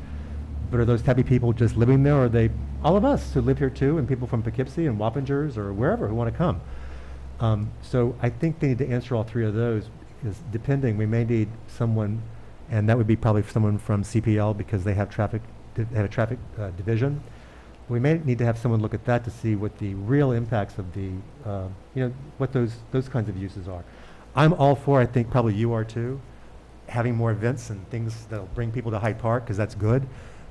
But are those happy people just living there, or are they all of us who live here too, and people from Poughkeepsie and Wappingers or wherever who want to come? So I think they need to answer all 3 of those, because depending, we may need someone, and that would be probably someone from CPL, because they have a traffic division. We may need to have someone look at that to see what the real impacts of the, what those kinds of uses are. I'm all for, I think probably you are too, having more events and things that'll bring people to Hyde Park, because that's good.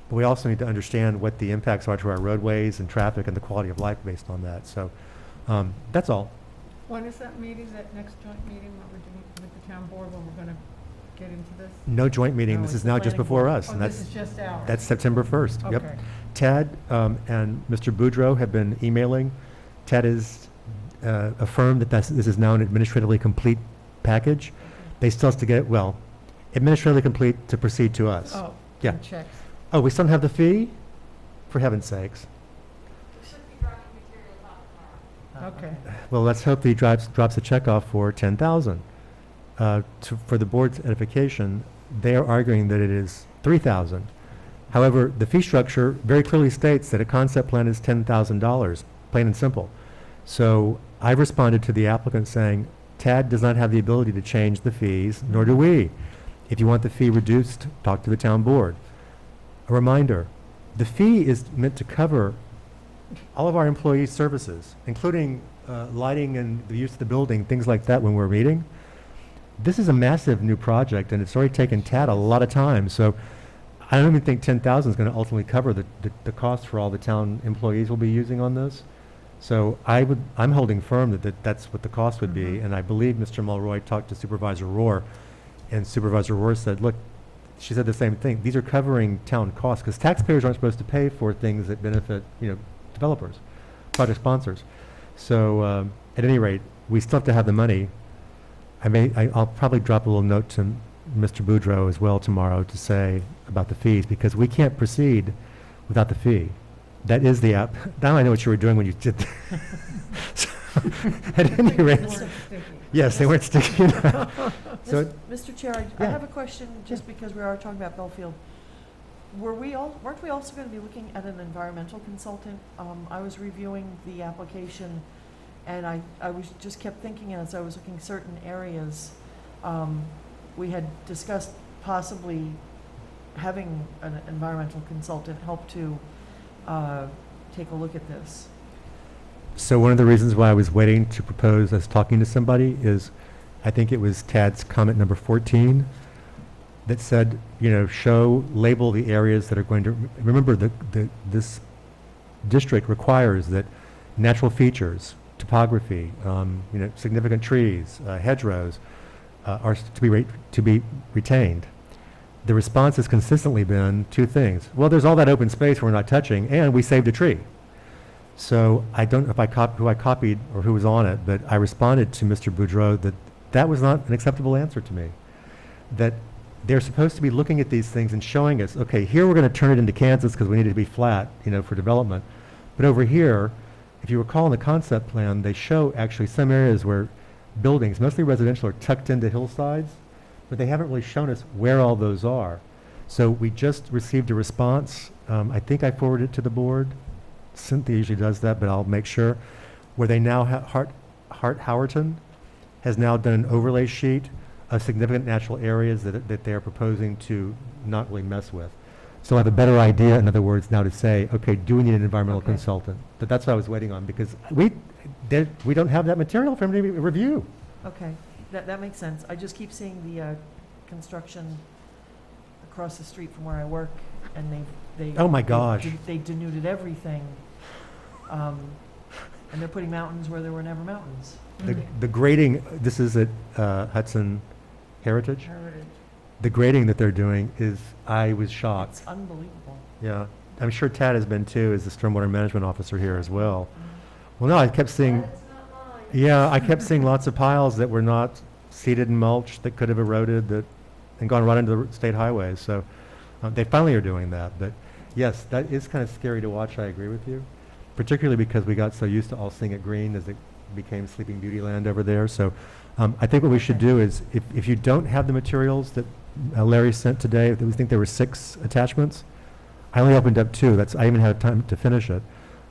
But we also need to understand what the impacts are to our roadways and traffic and the quality of life based on that. So that's all. When is that meeting, that next joint meeting that we're doing with the town board, when we're going to get into this? No joint meeting. This is now just before us. And this is just ours? That's September 1st. Okay. Yep. Tad and Mr. Boudreau have been emailing. Tad has affirmed that this is now an administratively complete package. They still have to get, administratively complete to proceed to us. Oh, yeah. Checks. Oh, we still don't have the fee? For heaven's sakes. Okay. Well, let's hope he drops a check off for $10,000. for the board's edification, they are arguing that it is 3,000. However, the fee structure very clearly states that a concept plan is $10,000, plain and simple. So I responded to the applicant saying, TAD does not have the ability to change the fees, nor do we. If you want the fee reduced, talk to the town board. A reminder, the fee is meant to cover all of our employee services, including lighting and the use of the building, things like that when we're meeting. This is a massive new project, and it's already taken TAD a lot of time. So I don't even think 10,000 is going to ultimately cover the cost for all the town employees will be using on this. So I'm holding firm that that's what the cost would be, and I believe Mr. Mulroy talked to Supervisor Rohr, and Supervisor Rohr said, look, she said the same thing. These are covering town costs, because taxpayers aren't supposed to pay for things that benefit, developers, project sponsors. So at any rate, we still have to have the money. I'll probably drop a little note to Mr. Boudreau as well tomorrow to say about the fees, because we can't proceed without the fee. That is the app. Now I know what you were doing when you did that. So, at any rate, yes, they weren't sticky enough. So, Mr. Chair, I have a question, just because we are talking about Belfield. Weren't we also going to be looking at an environmental consultant? I was reviewing the application, and I just kept thinking as I was looking at certain areas, we had discussed possibly having an environmental consultant help to take a look at this. So one of the reasons why I was waiting to propose us talking to somebody is, I think it was Tad's comment number 14 that said, label the areas that are going to, remember this district requires that natural features, topography, significant trees, hedgerows are to be retained. The response has consistently been two things. Well, there's all that open space we're not touching, and we saved a tree. So I don't know if who I copied or who was on it, but I responded to Mr. Boudreau that was not an acceptable answer to me. That they're supposed to be looking at these things and showing us, okay, here we're going to turn it into Kansas because we need it to be flat, for development. But over here, if you recall in the concept plan, they show actually some areas where buildings, mostly residential, are tucked into hillsides, but they haven't really shown us where all those are. So we just received a response. I think I forwarded it to the board. Cynthia usually does that, but I'll make sure. Where they now have, Hart Howerton has now done an overlay sheet of significant natural areas that they are proposing to not really mess with. So I have a better idea, in other words, now to say, okay, do we need an environmental consultant? But that's what I was waiting on, because we don't have that material for them to review. Okay, that makes sense. I just keep seeing the construction across the street from where I work, and they oh my gosh, they denuded everything, and they're putting mountains where there were never mountains. The grading, this is at Hudson Heritage. The grading that they're doing is, I was shocked. It's unbelievable. Yeah, I'm sure Tad has been too, as the stormwater management officer here as well. Well, no, I kept seeing, I kept seeing lots of piles that were not seeded and mulched, that could have eroded and gone right into the state highways. So they finally are doing that. But yes, that is kind of scary to watch. I agree with you, particularly because we got so used to all seeing it green as it became Sleeping Beauty land over there. So I think what we should do is, if you don't have the materials that Larry sent today, we think there were 6 attachments. I only opened up 2. I even had time to finish it.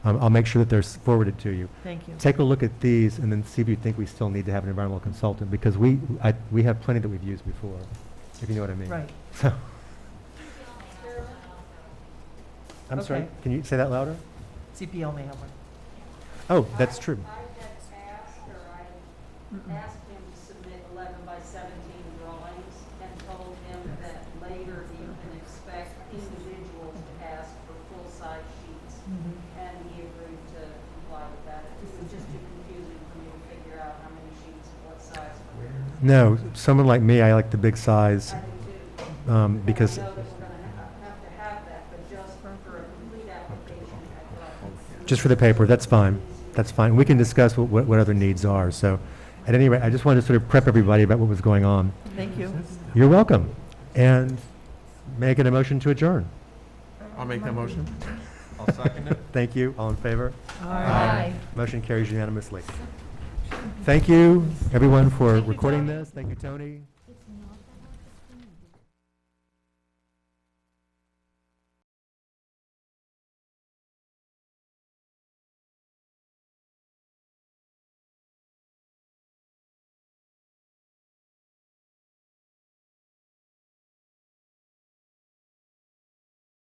I'll make sure that they're forwarded to you. Thank you. Take a look at these and then see if you think we still need to have an environmental consultant, because we have plenty that we've used before, if you know what I mean. Right. So. I'm sorry, can you say that louder? CPL may have one. Oh, that's true. I asked him to submit 11 by 17 drawings and told him that later he can expect individuals to ask for full-size sheets. And he agreed to comply with that. It was just too confusing for me to figure out how many sheets, what size. No, someone like me, I like the big size. Because I know that we're going to have that, but just for a complete application, I thought. just for the paper, that's fine. That's fine. We can discuss what other needs are. So at any rate, I just wanted to sort of prep everybody about what was going on. Thank you. You're welcome. And may I get a motion to adjourn? I'll make that motion. I'll second it. Thank you. All in favor? Aye. Motion carries unanimously. Thank you, everyone, for recording this. Thank you, Tony. It's not